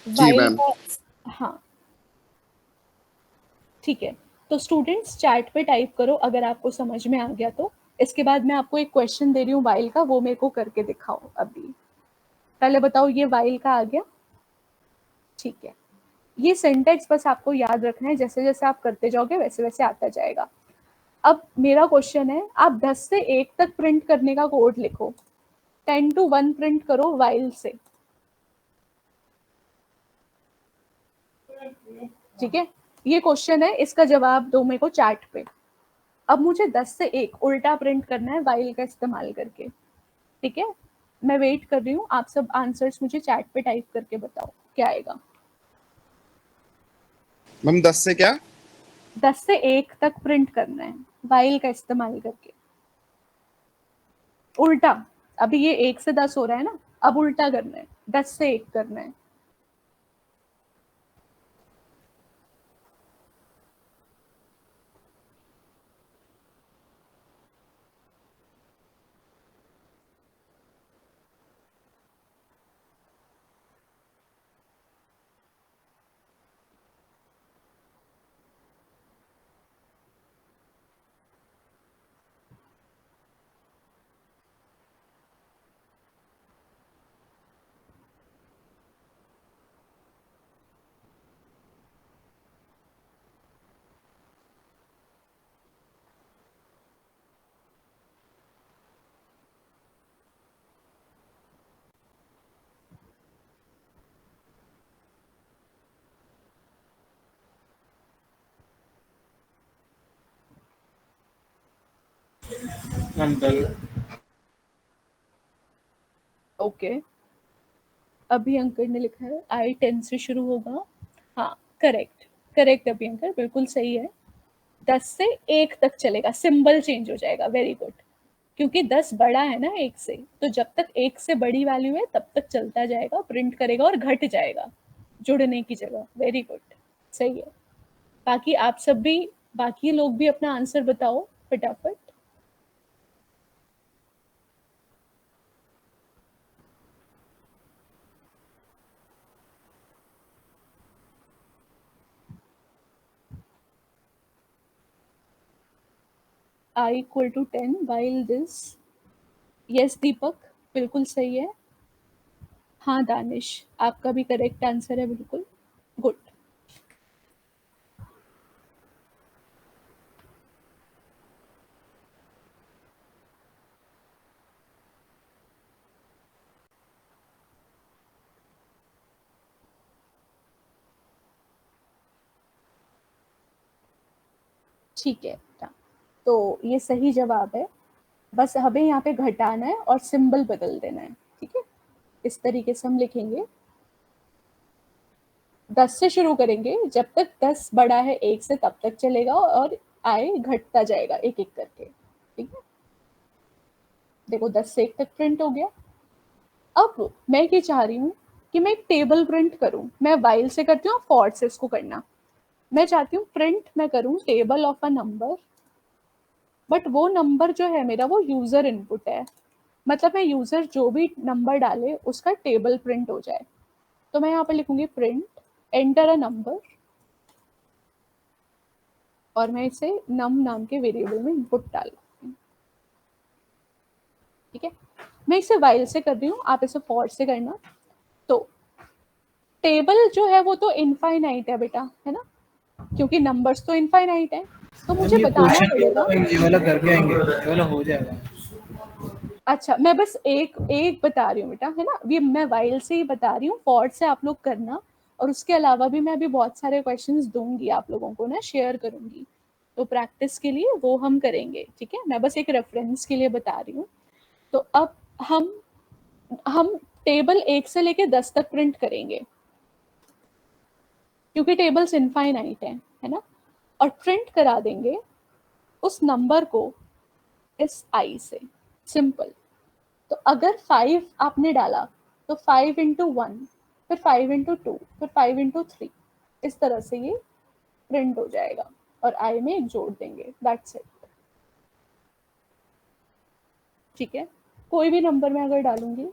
S4: जी
S1: वाइल
S4: मैम।
S1: का, हाँ, ठीक है। तो स्टूडेंट्स चैट पे टाइप करो अगर आपको समझ में आ गया तो। इसके बाद मैं आपको एक क्वेश्चन दे रही हूँ वाइल का, वो मेरे को करके दिखाओ अभी। पहले बताओ ये वाइल का आ गया, ठीक है। ये सिंटेक्स बस आपको याद रखना है, जैसे जैसे आप करते जाओगे वैसे वैसे आता जाएगा। अब मेरा क्वेश्चन है, आप 10 से 1 तक प्रिंट करने का कोड लिखो, 10 to 1 प्रिंट करो वाइल से, ठीक है। ये क्वेश्चन है, इसका जवाब दो मेरे को चैट पे। अब मुझे 10 से 1 उल्टा प्रिंट करना है वाइल का इस्तेमाल करके, ठीक है, मैं वेट कर रही हूँ, आप सब आंसर्स मुझे चैट पे टाइप करके बताओ क्या आएगा।
S4: मैम 10 से क्या?
S1: 10 से 1 तक प्रिंट करना है वाइल का इस्तेमाल करके। उल्टा, अभी ये 1 से 10 हो रहा है ना, अब उल्टा करना है, 10 से 1 करना है। ओके, अभी अंकल ने लिखा है आई 10 से शुरू होगा। हाँ करेक्ट, करेक्ट अभी अंकल, बिल्कुल सही है। 10 से 1 तक चलेगा, सिंबल चेंज हो जाएगा, वेरी गुड। क्योंकि 10 बड़ा है ना 1 से, तो जब तक 1 से बड़ी वैल्यू है तब तक चलता जाएगा, प्रिंट करेगा और घट जाएगा जुड़ने की जगह। वेरी गुड, सही है। बाकी आप सब भी, बाकी लोग भी अपना आंसर बताओ फटाफट। I equal to 10 while this, yes दीपक बिल्कुल सही है। हाँ दानिश, आपका भी करेक्ट आंसर है, बिल्कुल गुड। ठीक है, तो ये सही जवाब है। बस हमें यहाँ पे घटाना है और सिंबल बदल देना है, ठीक है। इस तरीके से हम लिखेंगे, 10 से शुरू करेंगे, जब तक 10 बड़ा है 1 से तब तक चलेगा और आए घटता जाएगा एक एक करके, ठीक है। देखो 10 से 1 तक प्रिंट हो गया। अब मैं ये चाह रही हूँ कि मैं एक टेबल प्रिंट करूँ। मैं वाइल से करती हूँ, फॉर से इसको करना। मैं चाहती हूँ प्रिंट मैं करूँ table of a number, but वो नंबर जो है मेरा वो यूजर इनपुट है, मतलब मैं यूजर जो भी नंबर डाले उसका टेबल प्रिंट हो जाए। तो मैं यहाँ पे लिखूंगी प्रिंट एंटर अ नंबर, और मैं इसे नम नाम के वेरिएबल में इनपुट डाल, ठीक है। मैं इसे वाइल से कर रही हूँ, आप इसे फॉर से करना। तो टेबल जो है वो तो इनफाइनाइट है बेटा, है ना, क्योंकि नंबर्स तो इनफाइनाइट है, तो मुझे बताना पड़ेगा।
S2: ये वाला घर पे आएंगे, ये वाला हो जाएगा।
S1: अच्छा, मैं बस एक एक बता रही हूँ बेटा, है ना, ये मैं वाइल से ही बता रही हूँ, फॉर से आप लोग करना। और उसके अलावा भी मैं अभी बहुत सारे क्वेश्चंस दूंगी आप लोगों को ना, शेयर करूंगी, तो प्रैक्टिस के लिए वो हम करेंगे, ठीक है। मैं बस एक रेफरेंस के लिए बता रही हूँ। तो अब हम टेबल 1 से लेके 10 तक प्रिंट करेंगे, क्योंकि टेबल्स इनफाइनाइट है ना, और प्रिंट करा देंगे उस नंबर को इस आई से, सिंपल। तो अगर 5 आपने डाला तो 5 इंटू 1, फिर 5 इंटू 2, फिर 5 इंटू 3, इस तरह से ये प्रिंट हो जाएगा और आई में एक जोड़ देंगे, दैट्स इट, ठीक है। कोई भी नंबर में अगर डालूंगी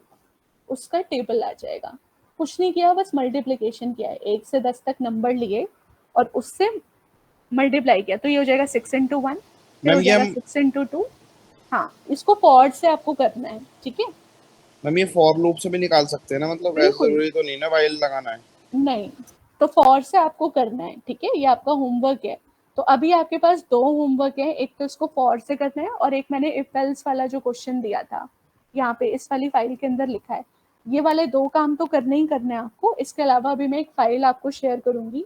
S1: उसका टेबल आ जाएगा। कुछ नहीं किया, बस मल्टीप्लीकेशन किया है, 1 से 10 तक नंबर लिए और उससे मल्टीप्लाई किया, तो ये हो जाएगा 6 इंटू 1, फिर हो
S4: मैम ये
S1: जाएगा
S4: हम
S1: 6 इंटू 2। हाँ, इसको फॉर से आपको करना है, ठीक है।
S4: मैम ये फॉर लूप से भी निकाल सकते हैं ना, मतलब ऐसा
S1: बिल्कुल
S4: जरूरी तो नहीं ना वाइल लगाना है।
S1: नहीं, तो फॉर से आपको करना है, ठीक है, ये आपका होमवर्क है। तो अभी आपके पास 2 होमवर्क है, एक तो इसको फॉर से करना है और एक मैंने इफ एल्स वाला जो क्वेश्चन दिया था यहाँ पे इस वाली फाइल के अंदर लिखा है। ये वाले 2 काम तो करने ही करने हैं आपको। इसके अलावा अभी मैं एक फाइल आपको शेयर करूंगी,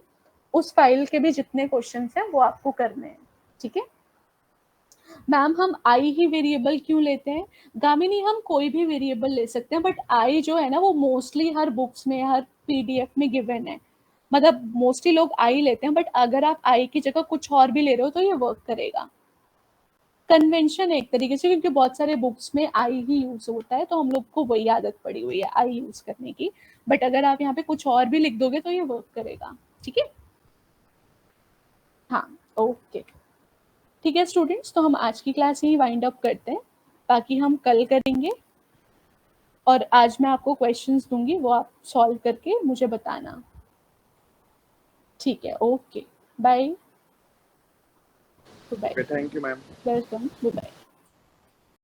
S1: उस फाइल के भी जितने क्वेश्चन हैं वो आपको करने हैं, ठीक है। मैम हम आई ही वेरिएबल क्यों लेते हैं? गामिनी हम कोई भी वेरिएबल ले सकते हैं, बट आई जो है ना वो मोस्टली हर बुक्स में, हर पीडीएफ में गिवन है। मतलब मोस्टली लोग आई लेते हैं, बट अगर आप आई की जगह कुछ और भी ले रहे हो तो ये वर्क करेगा। कन्वेंशन है एक तरीके से, क्योंकि बहुत सारे बुक्स में आई ही यूज होता है, तो हम लोग को वही आदत पड़ी हुई है आई यूज करने की। बट अगर आप यहाँ पे कुछ और भी लिख दोगे तो ये वर्क करेगा। ठीक है, हाँ ओके। ठीक है स्टूडेंट्स, तो हम आज की क्लास यही वाइंड अप करते हैं, बाकी हम कल करेंगे। और आज मैं आपको क्वेश्चंस दूंगी, वो आप सॉल्व करके मुझे बताना। ठीक है, okay, bye. Bye,
S4: thank you ma'am.
S1: Welcome, bye.